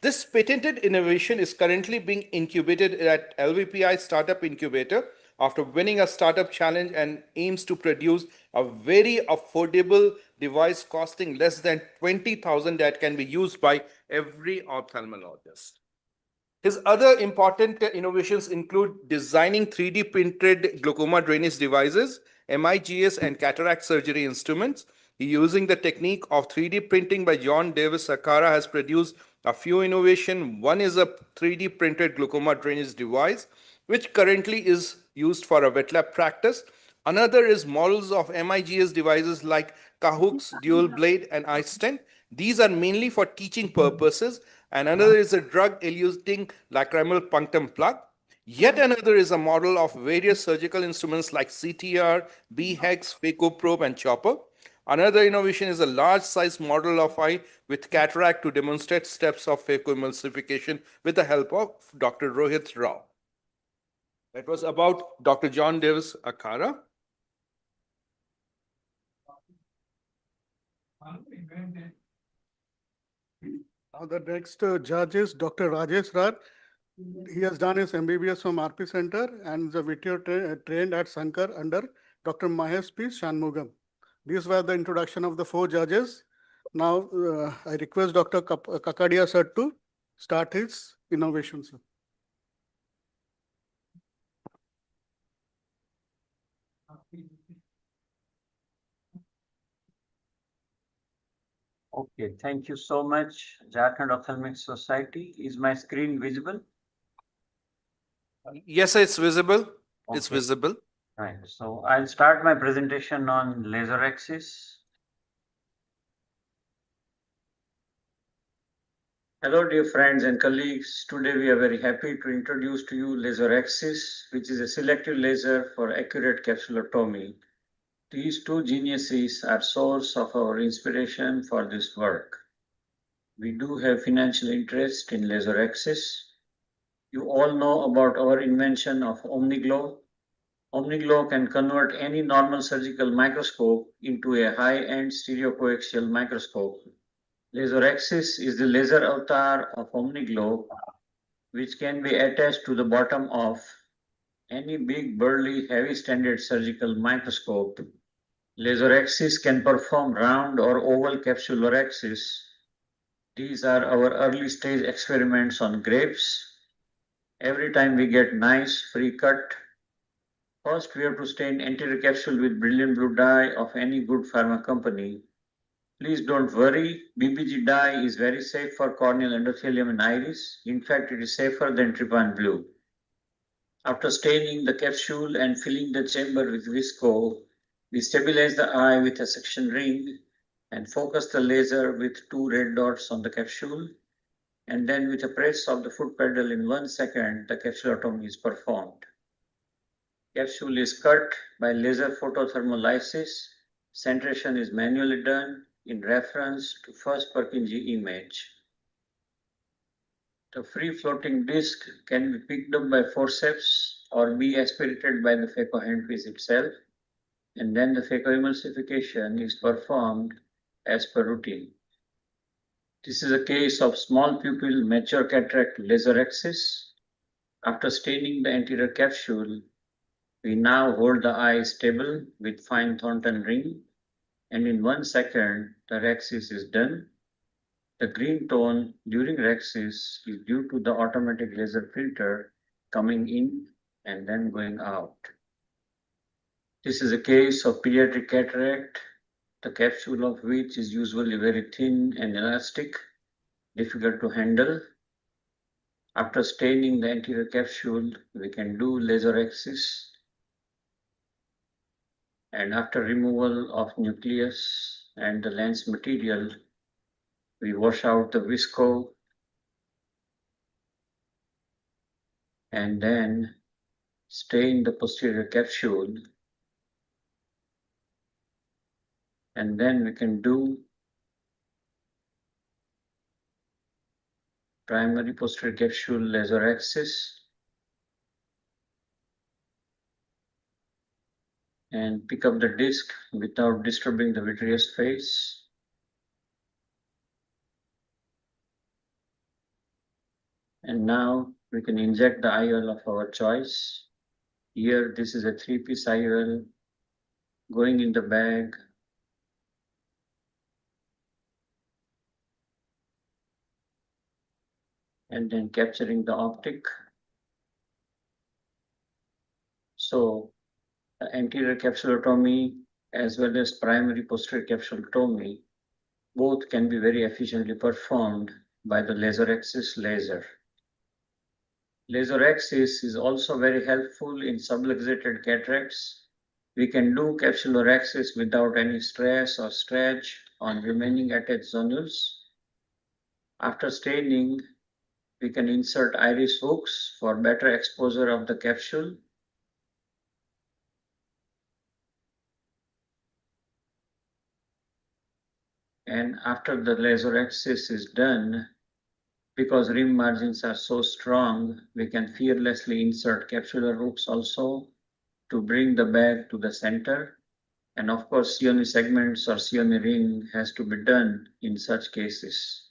S2: This patented innovation is currently being incubated at LVPI Startup Incubator
S10: after winning a startup challenge and aims to produce a very affordable device costing less than 20,000 that can be used by every ophthalmologist. His other important innovations include designing 3D printed glaucoma drainage devices, MIGS, and cataract surgery instruments. Using the technique of 3D printing by John Davis Sakara has produced a few innovations. One is a 3D printed glaucoma drainage device, which currently is used for a wet lab practice. Another is models of MIGS devices like Cahook's dual blade and iStent. These are mainly for teaching purposes. And another is a drug-eluting lacrimal punctum plug. Yet another is a model of various surgical instruments like CTR, BHEX, phacoprobe, and chopper. Another innovation is a large-size model of eye with cataract to demonstrate steps of phacoemulsification with the help of Dr. Rohit Rao. That was about Dr. John Davis Akara.
S6: Now the next judge is Dr. Rajesh Rar. He has done his MBBS from RP Center and the video trained at Sankar under Dr. Mahesh P. Shanmugam. These were the introduction of the 4 judges. Now I request Dr. Kakadia sir to start his innovations.
S4: Okay, thank you so much, Jharkhand Ophthalmic Society. Is my screen visible?
S10: Yes, it's visible.
S4: Okay.
S10: It's visible.
S4: Right. So I'll start my presentation on laser axis. Hello, dear friends and colleagues. Today we are very happy to introduce to you laser axis, which is a selective laser for accurate capsulotomy. These 2 geniuses are source of our inspiration for this work. We do have financial interest in laser axis. You all know about our invention of OmniGlow. OmniGlow can convert any normal surgical microscope into a high-end stereocoaxial microscope. Laser axis is the laser avatar of OmniGlow, which can be attached to the bottom of any big, burly, heavy standard surgical microscope. Laser axis can perform round or oval capsular axis. These are our early stage experiments on grapes. Every time we get nice free cut, first we have to stain anterior capsule with brilliant blue dye of any good pharma company. Please don't worry, BBG dye is very safe for corneal endothelium and iris. In fact, it is safer than trypan blue. After staining the capsule and filling the chamber with visco, we stabilize the eye with a suction ring and focus the laser with 2 red dots on the capsule. And then with a press of the foot pedal in 1 second, the capsulotomy is performed. Capsule is cut by laser photothermolysis. Centration is manually done in reference to first Purkinje image. The free floating disc can be picked up by forceps or be aspirated by the phaco handpiece itself, and then the phacoemulsification is performed as per routine. This is a case of small pupil mature cataract laser axis. After staining the anterior capsule, we now hold the eye stable with fine Thornton ring, and in 1 second, the axis is done. The green tone during axis is due to the automatic laser filter coming in and then going out. This is a case of pediatric cataract, the capsule of which is usually very thin and elastic, difficult to handle. After staining the anterior capsule, we can do laser axis. And after removal of nucleus and the lens material, we wash out the visco and then stain the posterior capsule. And then we can do primary posterior capsule laser axis and pick up the disc without disturbing the vitreous face. And now we can inject the IOL of our choice, Here, this is a 3-piece IOL going in the bag. And then capturing the optic. So the anterior capsulotomy as well as primary posterior capsulotomy both can be very efficiently performed by the laser axis laser. Laser axis is also very helpful in subluxated cataracts. We can do capsular axis without any stress or stretch on remaining attached zonules. After staining, we can insert iris hooks for better exposure of the capsule. And after the laser axis is done, because rim margins are so strong, we can fearlessly insert capsular hooks also to bring the bag to the center. And of course, Sioni segments or Sioni ring has to be done in such cases.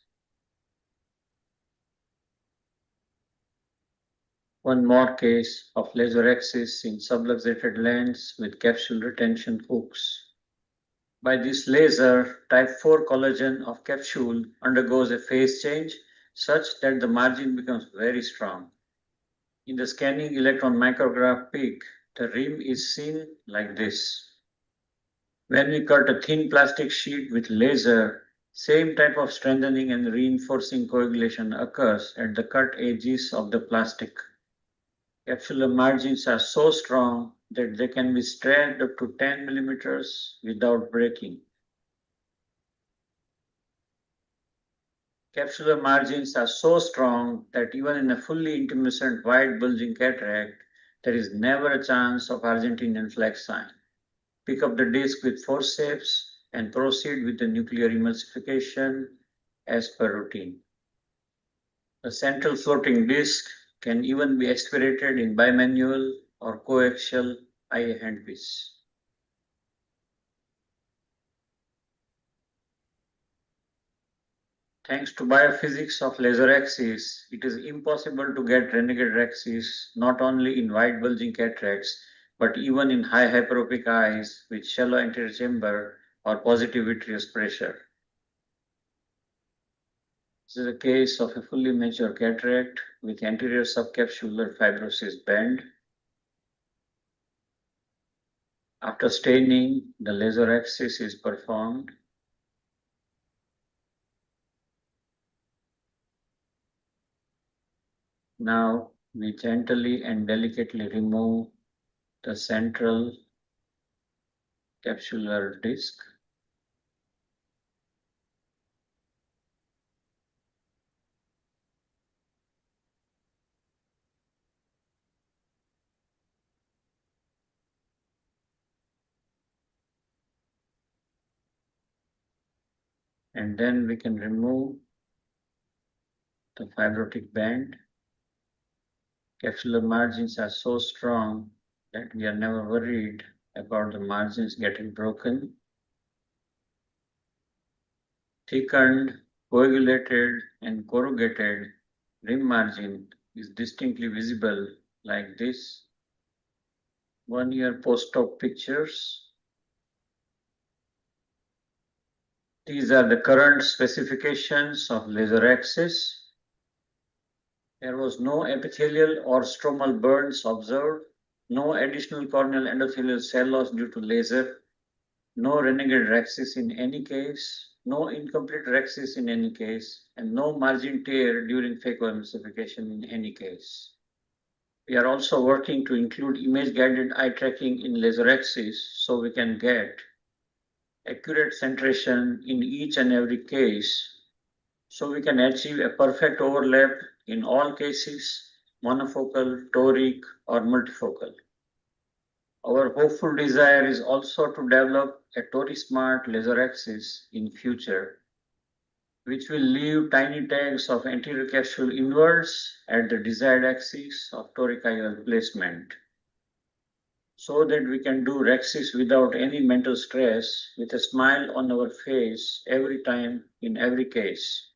S4: One more case of laser axis in subluxated lens with capsule retention hooks. By this laser, type 4 collagen of capsule undergoes a phase change such that the margin becomes very strong. In the scanning electron micrograph peak, the rim is seen like this. When we cut a thin plastic sheet with laser, same type of strengthening and reinforcing coagulation occurs at the cut edges of the plastic. Capsular margins are so strong that they can be stretched up to 10 millimeters without breaking. Capsular margins are so strong that even in a fully intumescent wide bulging cataract, there is never a chance of Argentinian flag sign. Pick up the disc with forceps and proceed with the nuclear emulsification as per routine. The central floating disc can even be aspirated in bimanual or coaxial IA handpiece. Thanks to biophysics of laser axis, it is impossible to get renegade axis not only in wide bulging cataracts, but even in high hyperopic eyes with shallow anterior chamber or positive vitreous pressure. This is a case of a fully mature cataract with anterior subcapsular fibrosis band. After staining, the laser axis is performed. Now we gently and delicately remove the central capsular disc. And then we can remove the fibrotic band. Capsular margins are so strong that we are never worried about the margins getting broken. Thickened, coagulated, and corrugated rim margin is distinctly visible like this. 1 year post-op pictures. These are the current specifications of laser axis. There was no epithelial or stromal burns observed, no additional corneal endothelial cell loss due to laser, no renegade rhexis in any case, no incomplete rhexis in any case, and no margin tear during phacoemulsification in any case. We are also working to include image-guided eye tracking in laser axis so we can get accurate centration in each and every case, so we can achieve a perfect overlap in all cases, monofocal, toric, or multifocal. Our hopeful desire is also to develop a tori-smart laser axis in future, which will leave tiny tags of anterior capsule inwards at the desired axis of toric IOL placement, so that we can do rhexis without any mental stress, with a smile on our face every time in every case.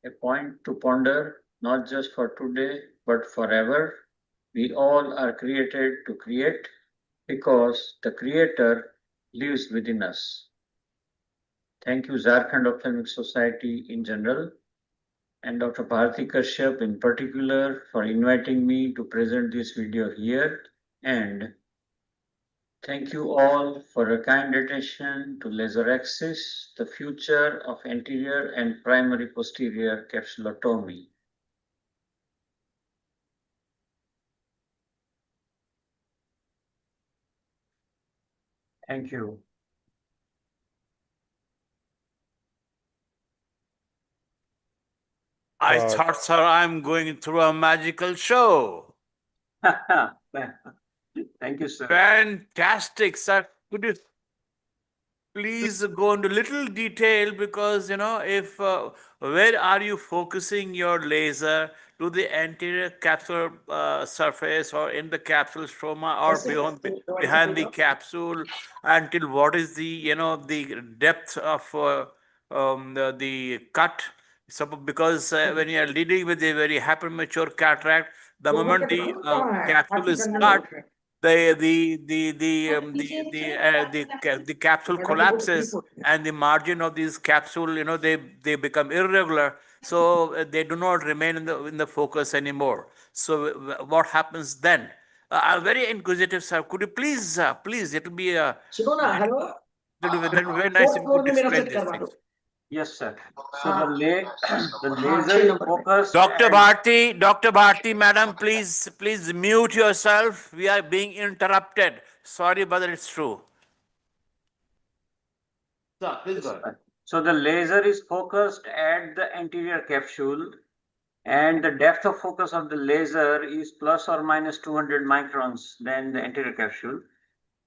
S4: A point to ponder, not just for today, but forever. We all are created to create because the Creator lives within us. Thank you, Jharkhand Ophthalmic Society in general, and Dr. Bharti Kashyap in particular for inviting me to present this video here. And thank you all for your kind attention to laser axis, the future of anterior and primary posterior capsulotomy. Thank you.
S13: I thought, sir, I'm going through a magical show.
S4: Thank you, sir.
S13: Fantastic, sir. Could you please go into little detail, because if where are you focusing your laser, to the anterior capsule surface, or in the capsule stroma, or behind the capsule, until what is the the depth of the cut? So because when you are dealing with a very hypermature cataract, the moment the capsule is cut, the capsule collapses, and the margin of this capsule, they become irregular, so they do not remain in the focus anymore. So what happens then? Very inquisitive, sir. Could you please it will be
S1: hello.
S13: very nice if you could explain these things.
S4: Yes, sir. So the laser focus.
S13: Dr. Bharti, madam, please mute yourself. We are being interrupted. Sorry, but it's true. Sir, please go ahead.
S4: So the laser is focused at the anterior capsule, and the depth of focus of the laser is plus or minus 200 microns than the anterior capsule.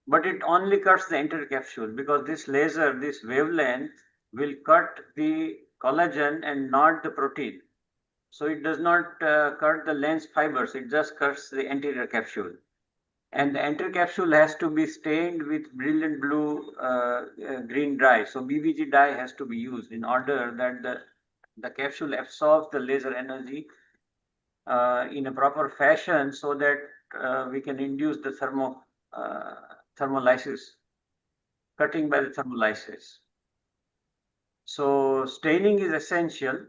S4: But it only cuts the anterior capsule, because this laser, this wavelength, will cut the collagen and not the protein. So it does not cut the lens fibers, it just cuts the anterior capsule. And the anterior capsule has to be stained with brilliant blue green dye. So BBG dye has to be used in order that the capsule absorbs the laser energy in a proper fashion, so that we can induce the thermolysis, cutting by the thermolysis. So staining is essential.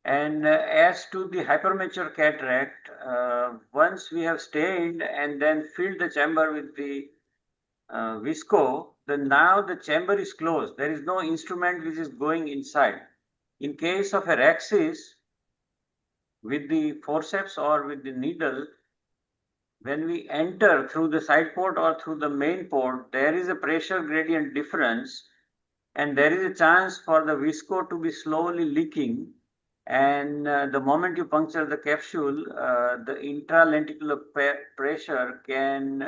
S4: And as to the hypermature cataract, once we have stained and then filled the chamber with the visco, then now the chamber is closed. There is no instrument which is going inside. In case of a Raxis, with the forceps or with the needle, when we enter through the side port or through the main port, there is a pressure gradient difference, and there is a chance for the visco to be slowly leaking. And the moment you puncture the capsule, the intralenticular pressure can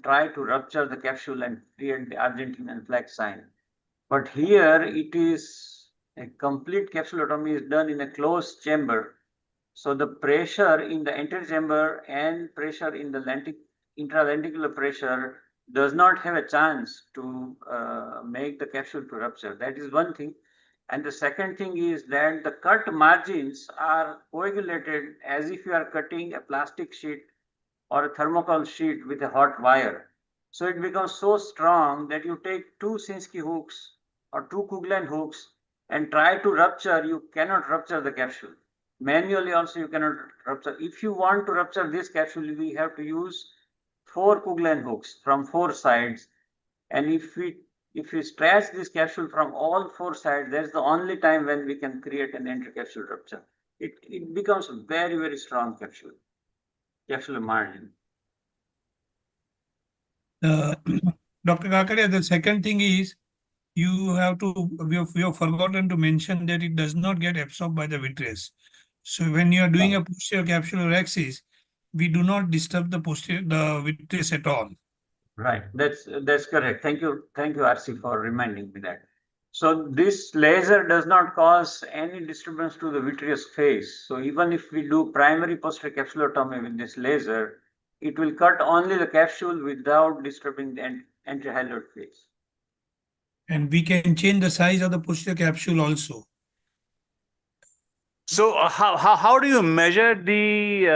S4: try to rupture the capsule and create the Argentinian flag sign. But here it is a complete capsulotomy is done in a closed chamber. So the pressure in the anterior chamber and pressure in the intralenticular pressure does not have a chance to make the capsule to rupture. That is one thing. And the second thing is that the cut margins are coagulated as if you are cutting a plastic sheet or a thermocol sheet with a hot wire. So it becomes so strong that you take two Sinskey hooks or two Kuglen hooks and try to rupture, you cannot rupture the capsule. Manually also you cannot rupture. If you want to rupture this capsule, we have to use 4 Kuglen hooks from 4 sides. And if we stretch this capsule from all 4 sides, that's the only time when we can create an intercapsule rupture. It becomes a very, very strong capsular margin.
S15: Dr. Kakade, the second thing is we have forgotten to mention that it does not get absorbed by the vitreous. So when you are doing a posterior capsular axis, we do not disturb the vitreous at all.
S4: Right, that's correct. Thank you, RC, for reminding me that. So this laser does not cause any disturbance to the vitreous phase. So even if we do primary posterior capsulotomy with this laser, it will cut only the capsule without disturbing the anterior phase.
S15: And we can change the size of the posterior capsule also.
S13: So how do you measure the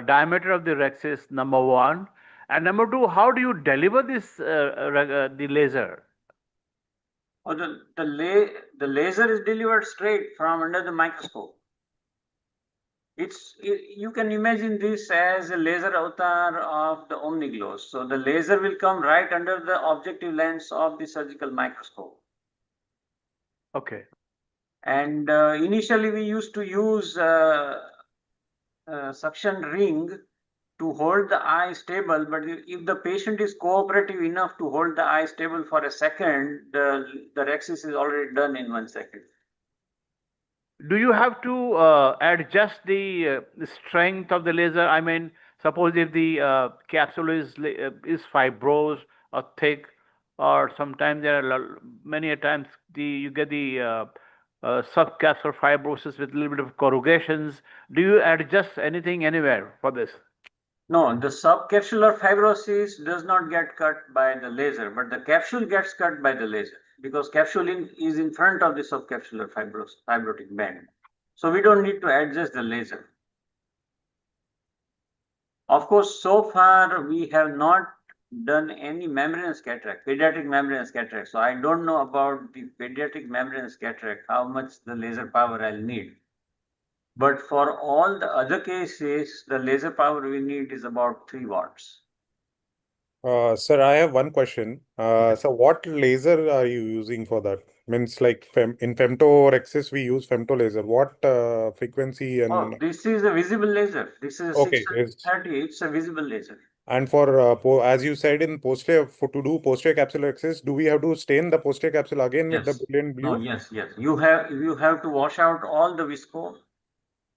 S13: diameter of the rexis, number one? And number two, how do you deliver this the laser?
S4: Or the laser is delivered straight from under the microscope. You can imagine this as a laser avatar of the OmniGlow. So the laser will come right under the objective lens of the surgical microscope.
S13: Okay.
S4: And initially we used to use suction ring to hold the eye stable, but if the patient is cooperative enough to hold the eye stable for a second, the rexis is already done in 1 second.
S13: Do you have to adjust the strength of the laser? I mean, suppose if the capsule is fibrous or thick, or sometimes there are many a times you get the subcapsular fibrosis with a little bit of corrugations. Do you adjust anything anywhere for this?
S4: No, the subcapsular fibrosis does not get cut by the laser, but the capsule gets cut by the laser because capsule is in front of the subcapsular fibrotic band. So we don't need to adjust the laser. Of course, so far we have not done any membranous cataract, pediatric membranous cataract. So I don't know about the pediatric membranous cataract, how much the laser power I'll need. But for all the other cases, the laser power we need is about 3 watts.
S8: Sir, I have one question. So what laser are you using for that? Means like in femtorexis, we use femto laser. What frequency and...
S4: Oh, this is a visible laser. This is a
S8: Okay,
S4: 630. It's a visible laser.
S8: And for as you said in posterior, to do posterior capsular access, do we have to stain the posterior capsule again with the brilliant blue?
S4: No, yes. You have to wash out all the visco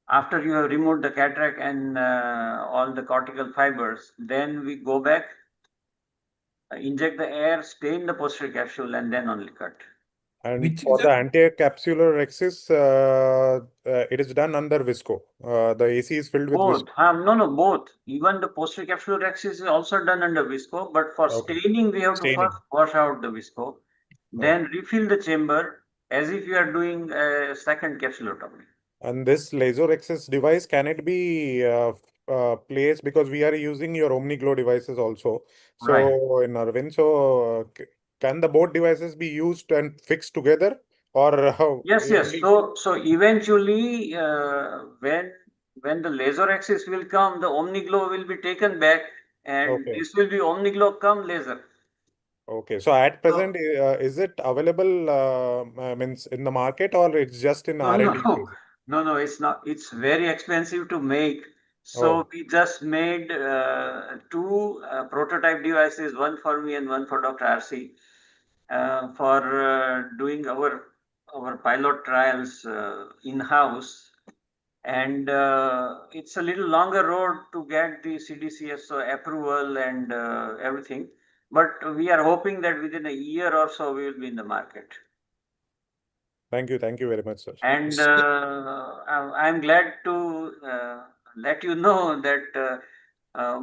S4: after you have removed the cataract and all the cortical fibers. Then we go back, inject the air, stain the posterior capsule, and then only cut.
S8: And for the anti-capsular axis, it is done under visco. The AC is filled with
S4: Both.
S8: visco.
S4: No, both. Even the posterior capsular axis is also done under visco, but for staining, we have to first wash out the visco, then refill the chamber as if you are doing a second capsulotomy.
S8: And this laser access device, can it be placed, because we are using your OmniGlow devices also. So
S4: Right.
S8: in Arvind, so can the both devices be used and fixed together, or how?
S4: Yes. So eventually, when the laser axis will come, the OmniGlow will be taken back, and this will be OmniGlow come laser.
S8: Okay, so at present, is it available means in the market, or it's just in R&D phase?
S4: No, it's not. It's very expensive to make. So we just made 2 prototype devices, one for me and one for Dr. RC, for doing our pilot trials in-house. And it's a little longer road to get the CDCS approval and everything. But we are hoping that within a year or so, we will be in the market.
S8: Thank you very much, sir.
S4: And I'm glad to let you know that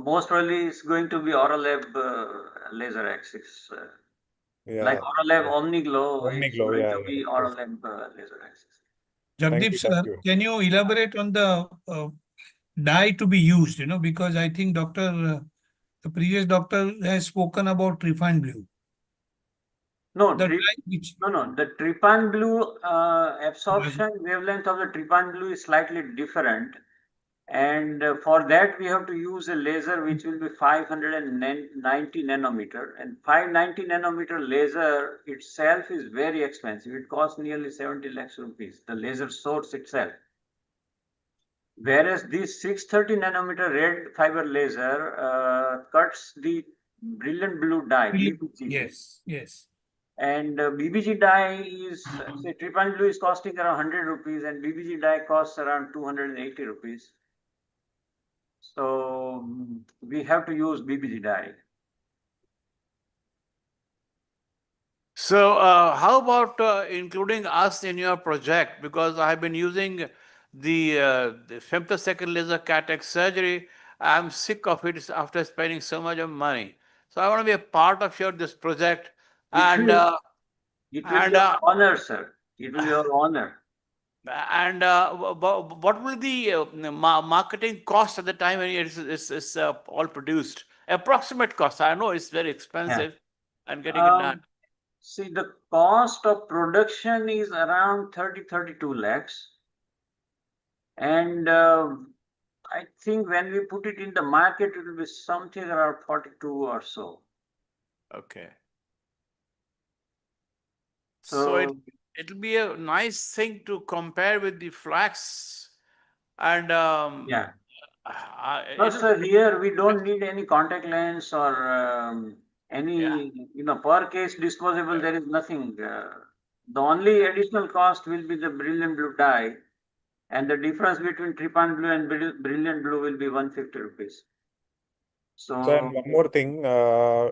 S4: most probably it's going to be Oralab laser axis. Like Oralab OmniGlow, it's going to be Oralab laser axis.
S15: Jagdeep, sir, can you elaborate on the dye to be used? Because I think the previous doctor has spoken about trypan blue.
S4: No, the trypan blue absorption wavelength of the trypan blue is slightly different. And for that, we have to use a laser which will be 590 nanometer. And 590 nanometer laser itself is very expensive. It costs nearly 70 lakhs rupees, the laser source itself. Whereas this 630 nanometer red fiber laser cuts the brilliant blue dye.
S15: Yes.
S4: And BBG dye is, say, trypan blue is costing around 100 rupees and BBG dye costs around 280 rupees. So we have to use BBG dye.
S13: So how about including us in your project? Because I have been using the femtosecond laser cataract surgery. I'm sick of it after spending so much of money. So I want to be a part of this project.
S4: It will be an honor, sir. It will be your honor.
S13: And what will the marketing cost at the time when it's all produced? Approximate cost. I know it's very expensive and getting it done.
S4: See, the cost of production is around 32 lakhs. And I think when we put it in the market, it will be something around 42 or so.
S13: Okay. So it'll be a nice thing to compare with the flax. And
S4: Plus, here we don't need any contact lens or any, per case disposable, there is nothing. The only additional cost will be the brilliant blue dye, and the difference between trypan blue and brilliant blue will be 150 rupees.
S8: So, and one more thing,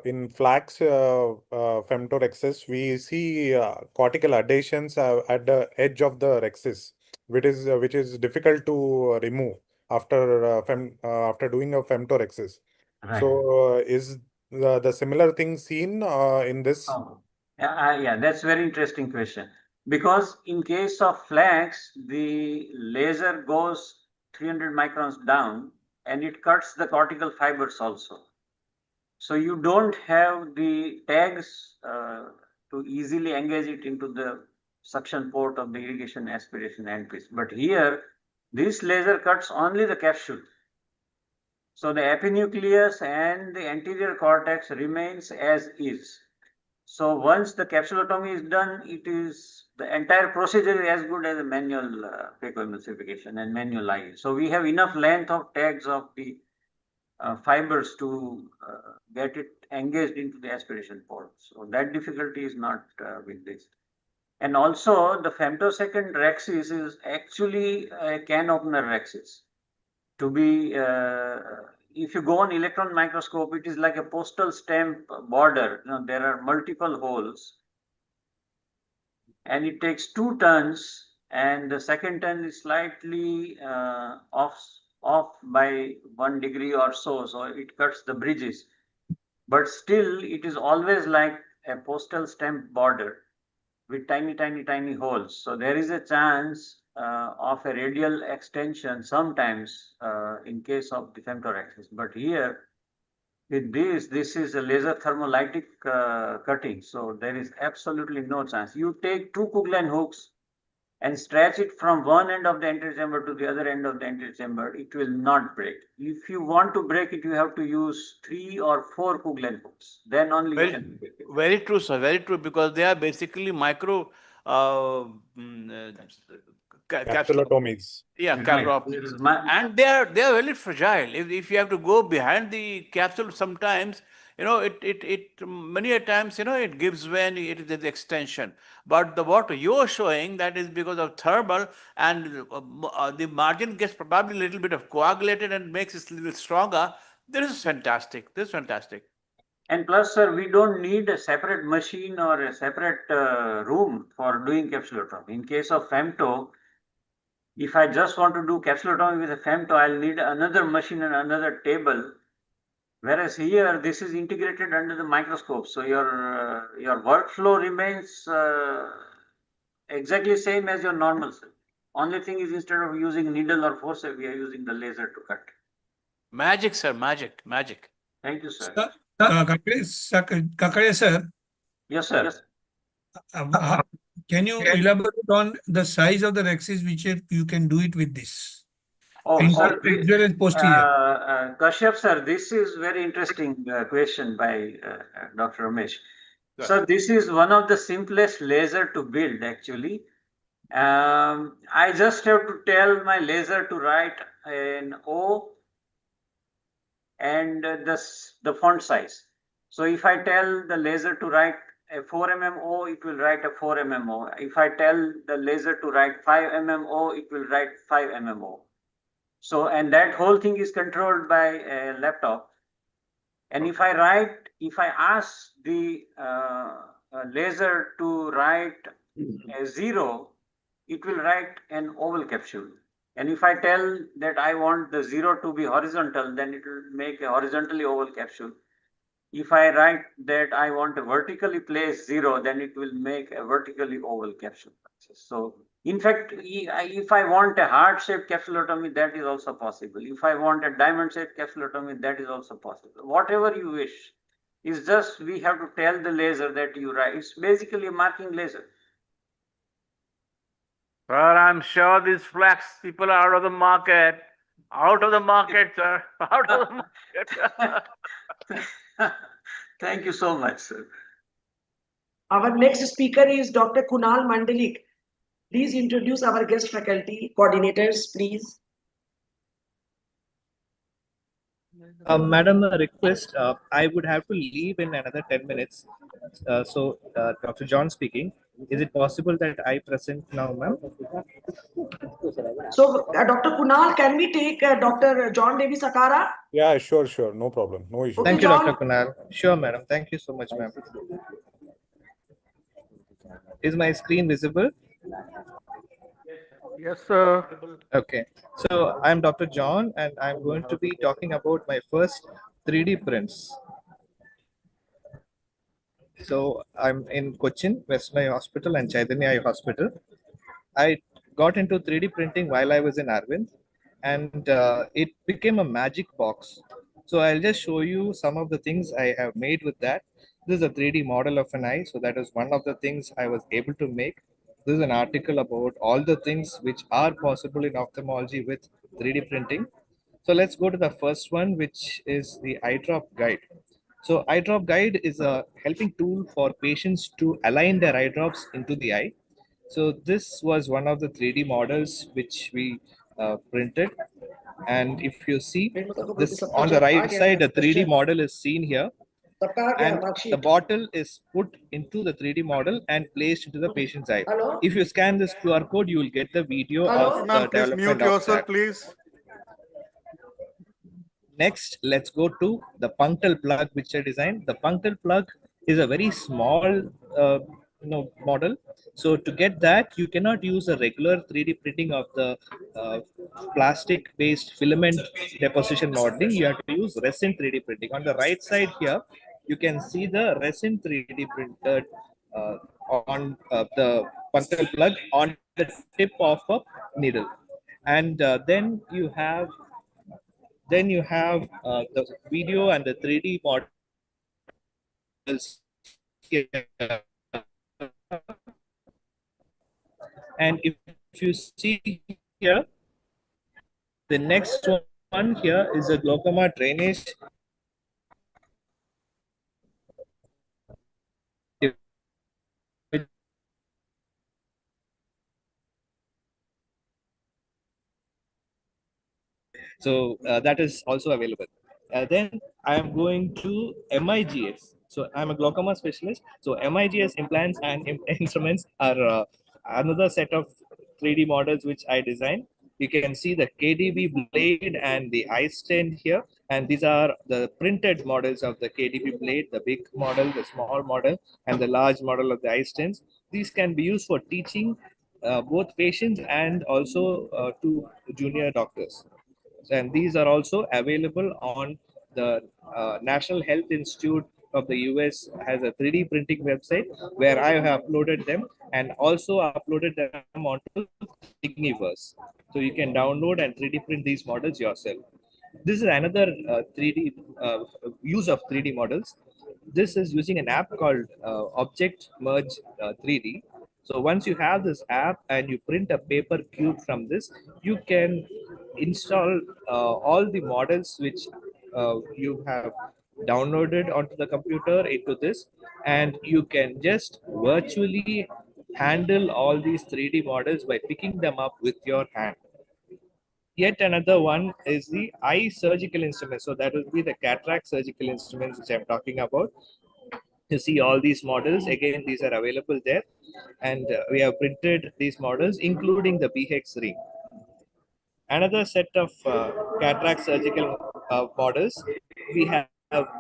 S8: in flax femtorexis, we see cortical adhesions at the edge of the rexis, which is difficult to remove after doing a femtorexis.
S4: Right.
S8: So, is the similar thing seen in this?
S4: Yeah, that's very interesting question. Because in case of flax, the laser goes 300 microns down and it cuts the cortical fibers also. So you don't have the tags to easily engage it into the suction port of the irrigation aspiration handpiece. But here, this laser cuts only the capsule. So the epinucleus and the anterior cortex remains as is. So once the capsulotomy is done, the entire procedure is as good as a manual phacoemulsification and manual eye. So we have enough length of tags of the fibers to get it engaged into the aspiration port. So that difficulty is not with this. And also the femtosecond rexis is actually a can opener rexis. To be, if you go on electron microscope, it is like a postal stamp border. There are multiple holes, and it takes 2 turns, and the second turn is slightly off by 1 degree or so it cuts the bridges. But still, it is always like a postal stamp border with tiny holes. So there is a chance of a radial extension sometimes in case of the femtorexis. But here, with this is a laser thermolytic cutting. So there is absolutely no chance. You take 2 Kuglen hooks and stretch it from one end of the anterior chamber to the other end of the anterior chamber, it will not break. If you want to break it, you have to use 3 or 4 Kuglen hooks. Then only you can break it.
S13: Very true, sir. Very true, because they are basically micro
S8: capsulotomies.
S13: Yeah, capsulotomies. And they are very fragile. If you have to go behind the capsule, sometimes it many a times it gives way and it is the extension. But what you're showing, that is because of thermal, and the margin gets probably a little bit of coagulated and makes it a little stronger. This is fantastic. This is fantastic.
S4: And plus, sir, we don't need a separate machine or a separate room for doing capsulotomy. In case of femto, if I just want to do capsulotomy with a femto, I'll need another machine and another table. Whereas here, this is integrated under the microscope. So your workflow remains exactly same as your normal cell. Only thing is, instead of using needle or forceps, we are using the laser to cut.
S13: Magic, sir. Magic.
S4: Thank you, sir.
S15: Kakade, sir.
S4: Yes, sir. Yes.
S15: Can you elaborate on the size of the rexis which you can do it with this?
S4: Sir,
S15: posterior.
S4: Kashyap, sir, this is very interesting question by Dr. Ramesh. Sir, this is one of the simplest laser to build, actually. I just have to tell my laser to write an O and the font size. So if I tell the laser to write a 4 mm O, it will write a 4 mm O. If I tell the laser to write 5 mm O, it will write 5 mm O. So, and that whole thing is controlled by a laptop. And if I ask the laser to write a 0, it will write an oval capsule. And if I tell that I want the 0 to be horizontal, then it will make a horizontally oval capsule. if I write that I want a vertically placed 0, then it will make a vertically oval capsule. So in fact, if I want a heart-shaped capsulotomy, that is also possible. If I want a diamond-shaped capsulotomy, that is also possible. Whatever you wish. It's just we have to tell the laser that you write. It's basically a marking laser.
S13: But I'm sure these flex people are out of the market. Out of the market, sir. Out of the
S4: market. Thank you so much, sir.
S1: Our next speaker is Dr. Kunal Mandalik. Please introduce our guest faculty coordinators, please.
S9: Madam, a request. I would have to leave in another 10 minutes. Dr. John speaking. Is it possible that I present now, ma'am?
S1: So, Dr. Kunal, can we take Dr. John Devi Sakara?
S8: Yeah, sure. No problem. No issue.
S9: Thank you, Dr. Kunal. Sure, madam. Thank you so much, ma'am. Is my screen visible?
S6: Yes, sir.
S9: Okay. So I'm Dr. John, and I'm going to be talking about my first 3D prints. So I'm in Cochin, Western Hospital and Chaitanya Eye Hospital. I got into 3D printing while I was in Arvind, and it became a magic box. So I'll just show you some of the things I have made with that. This is a 3D model of an eye. So that is one of the things I was able to make. This is an article about all the things which are possible in ophthalmology with 3D printing. So let's go to the first one, which is the eye drop guide. So eye drop guide is a helping tool for patients to align their eye drops into the eye. So this was one of the 3D models which we printed. And if you see this on the right side, the 3D model is seen here. And the bottle is put into the 3D model and placed into the patient's eye. If you scan this QR code, you will get the video of the development of that.
S6: Please.
S9: Next, let's go to the punctal plug which I designed. The punctal plug is a very small model. So to get that, you cannot use a regular 3D printing of the plastic-based filament deposition modeling. You have to use resin 3D printing. On the right side here, you can see the resin 3D printed on the punctal plug on the tip of a needle. And then you have the video and the 3D models here. And if you see here, the next one here is a glaucoma drainage. So that is also available. Then I am going to MIGS. So I'm a glaucoma specialist. So MIGS implants and instruments are another set of 3D models which I designed. You can see the KDB blade and the eye stand here. And these are the printed models of the KDB blade, the big model, the small model, and the large model of the eye stands. These can be used for teaching both patients and also to junior doctors. And these are also available on the National Health Institute of the US has a 3D printing website where I have uploaded them and also uploaded them onto Thingiverse. So you can download and 3D print these models yourself. This is another 3D use of 3D models. This is using an app called Object Merge 3D. So once you have this app and you print a paper cube from this, you can install all the models which you have downloaded onto the computer into this, and you can just virtually handle all these 3D models by picking them up with your hand. Yet another one is the eye surgical instruments. So that will be the cataract surgical instruments which I'm talking about. You see all these models, again, these are available there. And we have printed these models, including the BHEX ring. Another set of cataract surgical models we have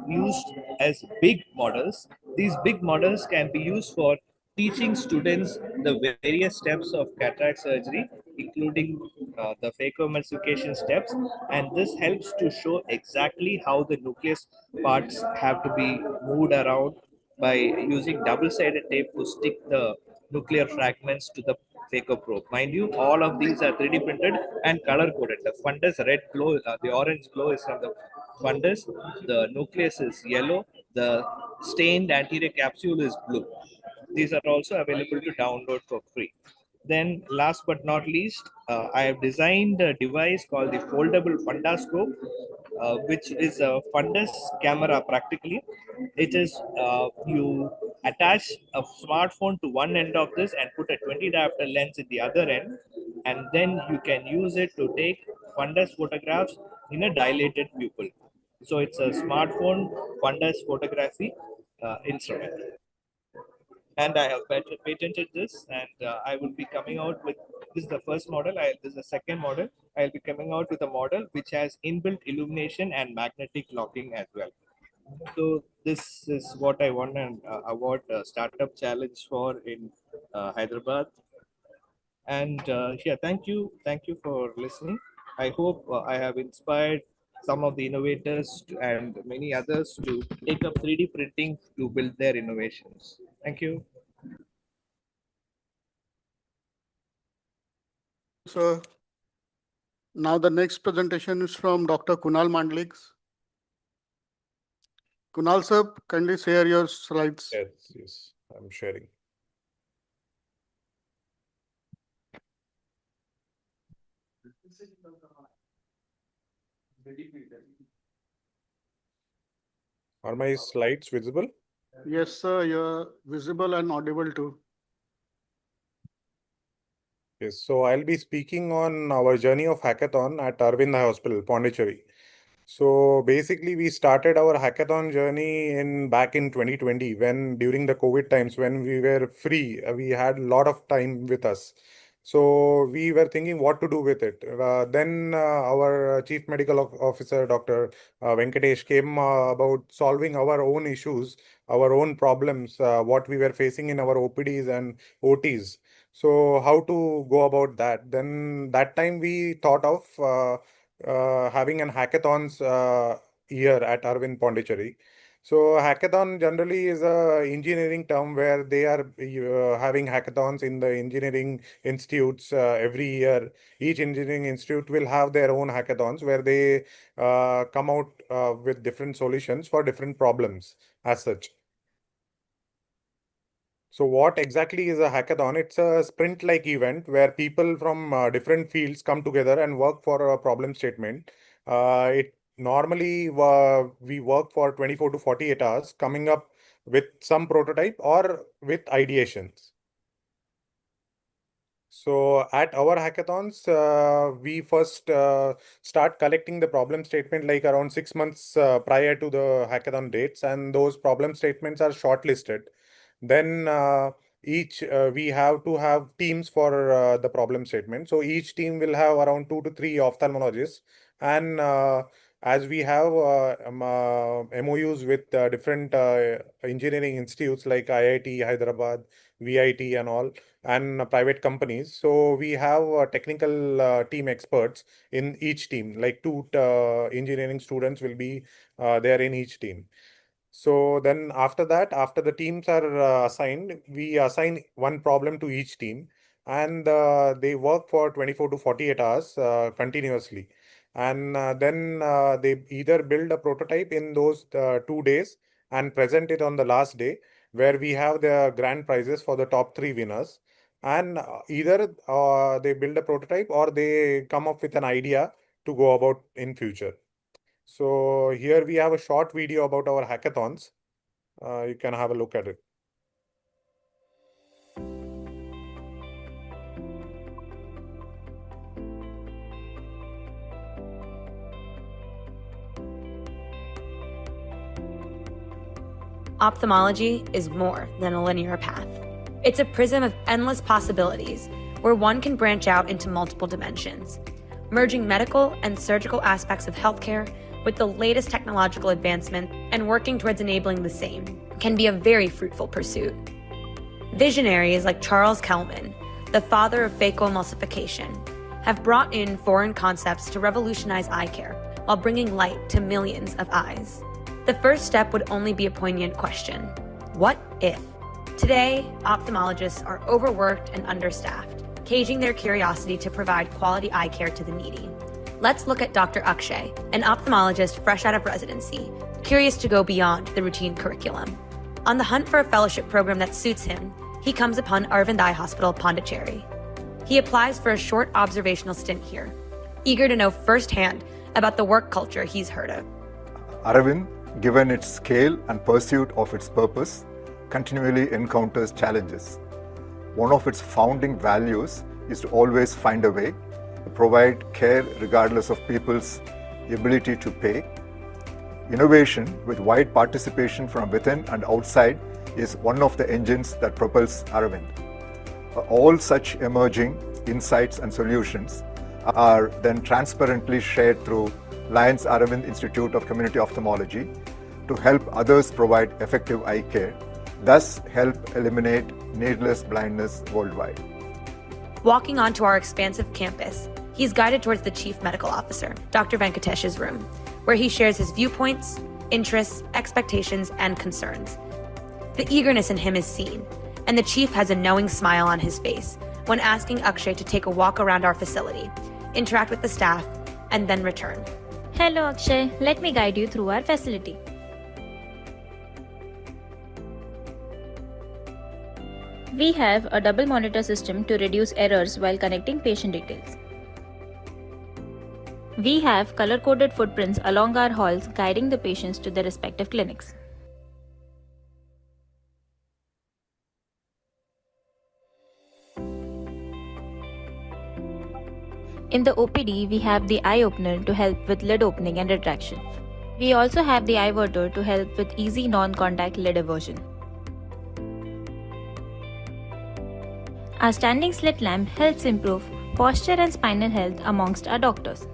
S9: used as big models. These big models can be used for teaching students the various steps of cataract surgery, including the phacoemulsification steps, and this helps to show exactly how the nucleus parts have to be moved around by using double-sided tape to stick the nuclear fragments to the phacoprobe. Mind you, all of these are 3D printed and color coded. The fundus red glow, the orange glow is from the fundus, the nucleus is yellow, the stained anterior capsule is blue. These are also available to download for free. Then last but not least, I have designed a device called the foldable fundoscope, which is a fundus camera practically. It is, you attach a smartphone to one end of this and put a 20 diopter lens in the other end, and then you can use it to take fundus photographs in a dilated pupil. So it's a smartphone fundus photography instrument. And I have patented this, and I will be coming out with, this is the first model, this is the second model. I'll be coming out with a model which has inbuilt illumination and magnetic locking as well. So this is what I won an award startup challenge for in Hyderabad. And yeah, thank you for listening. I hope I have inspired some of the innovators and many others to take up 3D printing to build their innovations. Thank you.
S6: So now the next presentation is from Dr. Kunal Mandlik. Kunal sir, kindly share your slides.
S8: Yes, I'm sharing. Are my slides visible?
S6: Yes, sir, you're visible and audible too.
S8: Yes, so I'll be speaking on our journey of hackathon at Arvind Hospital, Pondicherry. So basically, we started our hackathon journey back in 2020, when during the COVID times, when we were free, we had a lot of time with us. So we were thinking what to do with it. Then our Chief Medical Officer, Dr. Venkatesh, came about solving our own issues, our own problems, what we were facing in our OPDs and OTs. So how to go about that? Then that time we thought of having an hackathons year at Arvind Pondicherry. So hackathon generally is a engineering term where they are having hackathons in the engineering institutes every year. Each engineering institute will have their own hackathons where they come out with different solutions for different problems as such. So what exactly is a hackathon? It's a sprint-like event where people from different fields come together and work for a problem statement. It normally we work for 24 to 48 hours, coming up with some prototype or with ideations. So at our hackathons, we first start collecting the problem statement like around 6 months prior to the hackathon dates, and those problem statements are shortlisted. Then we have to have teams for the problem statement. So each team will have around 2 to 3 ophthalmologists, and as we have MOUs with different engineering institutes like IIT Hyderabad, VIT and all, and private companies. So we have technical team experts in each team, like 2 engineering students will be there in each team. So then after that, after the teams are assigned, we assign one problem to each team, and they work for 24 to 48 hours continuously. And then they either build a prototype in those 2 days and present it on the last day, where we have the grand prizes for the top 3 winners. And either they build a prototype or they come up with an idea to go about in future. So here we have a short video about our hackathons. You can have a look at it.
S14: Ophthalmology is more than a linear path. It's a prism of endless possibilities where one can branch out into multiple dimensions. Merging medical and surgical aspects of healthcare with the latest technological advancement and working towards enabling the same can be a very fruitful pursuit. Visionaries like Charles Kelman, the father of phacoemulsification, have brought in foreign concepts to revolutionize eye care while bringing light to millions of eyes. The first step would only be a poignant question: what if? Today, ophthalmologists are overworked and understaffed, caging their curiosity to provide quality eye care to the needy. Let's look at Dr. Akshay, an ophthalmologist fresh out of residency, curious to go beyond the routine curriculum. On the hunt for a fellowship program that suits him, he comes upon Aravind Eye Hospital, Pondicherry. He applies for a short observational stint here, eager to know firsthand about the work culture he's heard of.
S19: Aravind, given its scale and pursuit of its purpose, continually encounters challenges. One of its founding values is to always find a way to provide care regardless of people's ability to pay. Innovation with wide participation from within and outside is one of the engines that propels Aravind. All such emerging insights and solutions are then transparently shared through Lions Aravind Institute of Community Ophthalmology to help others provide effective eye care, thus help eliminate needless blindness worldwide.
S14: Walking onto our expansive campus, he's guided towards the Chief Medical Officer, Dr. Venkatesh's room, where he shares his viewpoints, interests, expectations, and concerns. The eagerness in him is seen, and the Chief has a knowing smile on his face when asking Akshay to take a walk around our facility, interact with the staff, and then return.
S22: Hello Akshay, let me guide you through our facility. We have a double monitor system to reduce errors while connecting patient details. We have color-coded footprints along our halls guiding the patients to their respective clinics. In the OPD, we have the eye opener to help with lid opening and retraction. We also have the eye verter to help with easy non-contact lid eversion. Our standing slit lamp helps improve posture and spinal health amongst our doctors.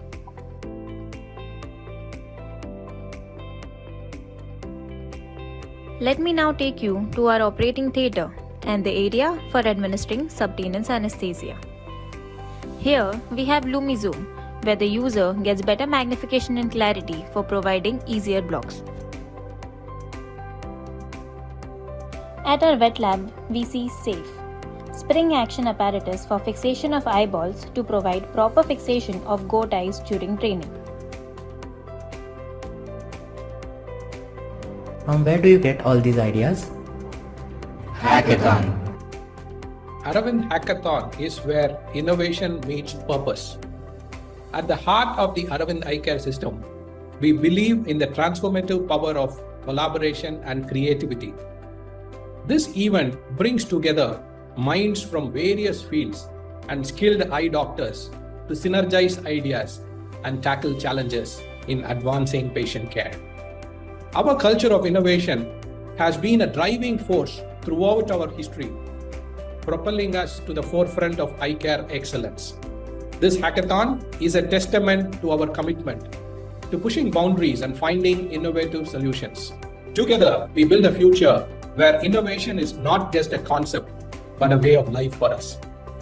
S22: Let me now take you to our operating theatre and the area for administering subtenous anesthesia. Here we have LumiZoom, where the user gets better magnification and clarity for providing easier blocks. At our wet lab, we see SAFE, spring action apparatus for fixation of eyeballs to provide proper fixation of goat eyes during training.
S23: Where do you get all these ideas?
S24: Hackathon. Aravind Hackathon is where innovation meets purpose. At the heart of the Aravind Eye Care system, we believe in the transformative power of collaboration and creativity. This event brings together minds from various fields and skilled eye doctors to synergize ideas and tackle challenges in advancing patient care. Our culture of innovation has been a driving force throughout our history, propelling us to the forefront of eye care excellence. This hackathon is a testament to our commitment to pushing boundaries and finding innovative solutions. Together, we build a future where innovation is not just a concept, but a way of life for us.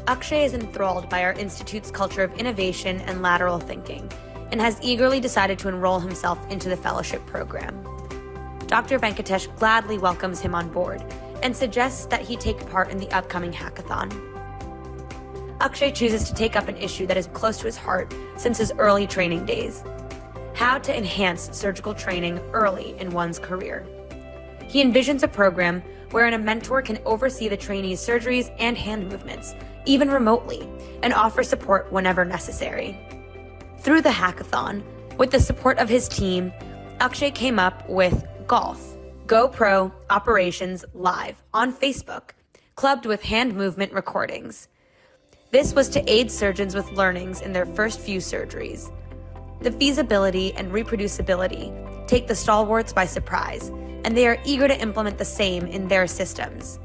S14: Akshay is enthralled by our institute's culture of innovation and lateral thinking, and has eagerly decided to enroll himself into the fellowship program. Dr. Venkatesh gladly welcomes him on board and suggests that he take part in the upcoming hackathon. Akshay chooses to take up an issue that is close to his heart since his early training days: how to enhance surgical training early in one's career. He envisions a program wherein a mentor can oversee the trainee's surgeries and hand movements, even remotely, and offer support whenever necessary. Through the hackathon, with the support of his team, Akshay came up with Golf, GoPro Operations Live on Facebook, clubbed with hand movement recordings. This was to aid surgeons with learnings in their first few surgeries. The feasibility and reproducibility take the stalwarts by surprise, and they are eager to implement the same in their systems.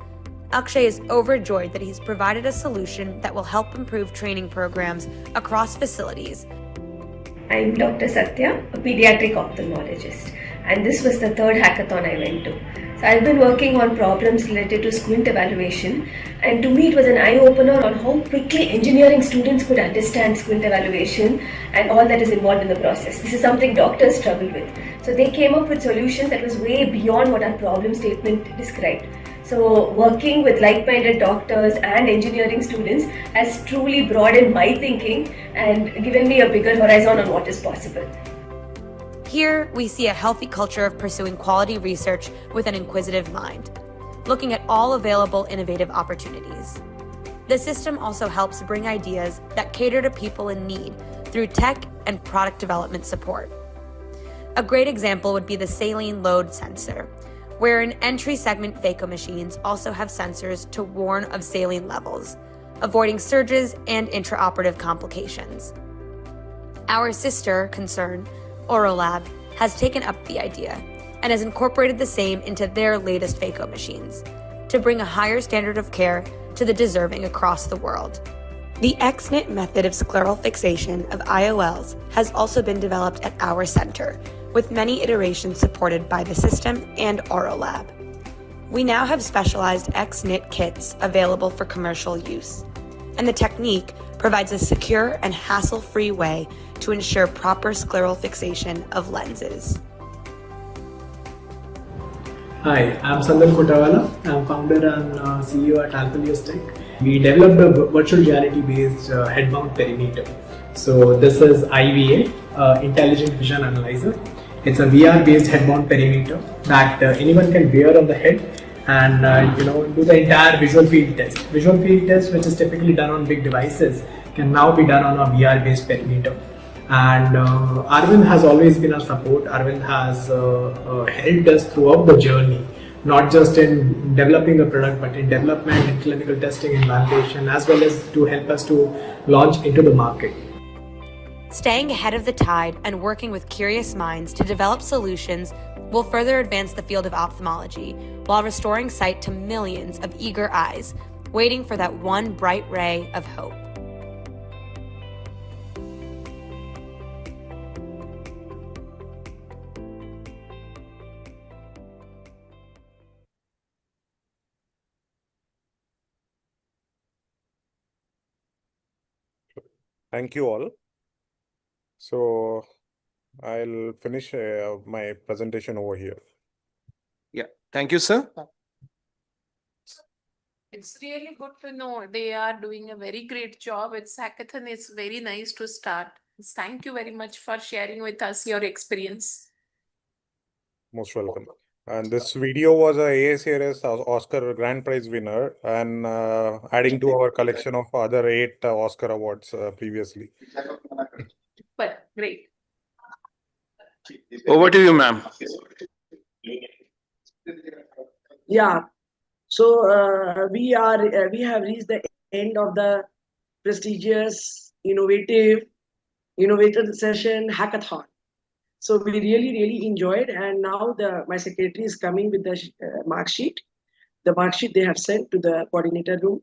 S14: Akshay is overjoyed that he's provided a solution that will help improve training programs across facilities.
S25: I'm Dr. Satya, a pediatric ophthalmologist, and this was the third hackathon I went to.
S12: So I've been working on problems related to squint evaluation, and to me it was an eye-opener on how quickly engineering students could understand squint evaluation and all that is involved in the process. This is something doctors struggle with. So they came up with solutions that was way beyond what our problem statement described. So working with like-minded doctors and engineering students has truly broadened my thinking and given me a bigger horizon on what is possible.
S14: Here, we see a healthy culture of pursuing quality research with an inquisitive mind, looking at all available innovative opportunities. The system also helps bring ideas that cater to people in need through tech and product development support. A great example would be the saline load sensor, wherein entry segment phaco machines also have sensors to warn of saline levels, avoiding surges and intraoperative complications. Our sister concern, OroLab, has taken up the idea and has incorporated the same into their latest phaco machines to bring a higher standard of care to the deserving across the world. The XNIT method of scleral fixation of IOLs has also been developed at our center, with many iterations supported by the system and OroLab. We now have specialized XNIT kits available for commercial use, and the technique provides a secure and hassle-free way to ensure proper scleral fixation of lenses.
S16: Hi, I'm Sandal Kotawala. I'm founder and CEO at Alphalios Tech. We developed a virtual reality-based head-mount perimeter. So this is IVA, Intelligent Vision Analyzer. It's a VR-based head-mount perimeter that anyone can wear on the head and do the entire visual field test. Visual field test, which is typically done on big devices, can now be done on a VR-based perimeter. And Arvind has always been our support. Arvind has helped us throughout the journey, not just in developing the product, but in development, in clinical testing and validation, as well as to help us to launch into the market.
S14: Staying ahead of the tide and working with curious minds to develop solutions will further advance the field of ophthalmology while restoring sight to millions of eager eyes, waiting for that one bright ray of hope.
S8: Thank you all. So I'll finish my presentation over here.
S10: Yeah, thank you, sir.
S18: It's really good to know they are doing a very great job. It's hackathon. It's very nice to start. Thank you very much for sharing with us your experience.
S8: Most welcome. And this video was a AACRS Oscar Grand Prize winner and adding to our collection of other 8 Oscar awards previously.
S18: But great.
S10: Over to you, ma'am.
S1: Yeah. So we have reached the end of the prestigious innovator session hackathon. So we really enjoyed, and now my secretary is coming with the mark sheet. The mark sheet they have sent to the coordinator room.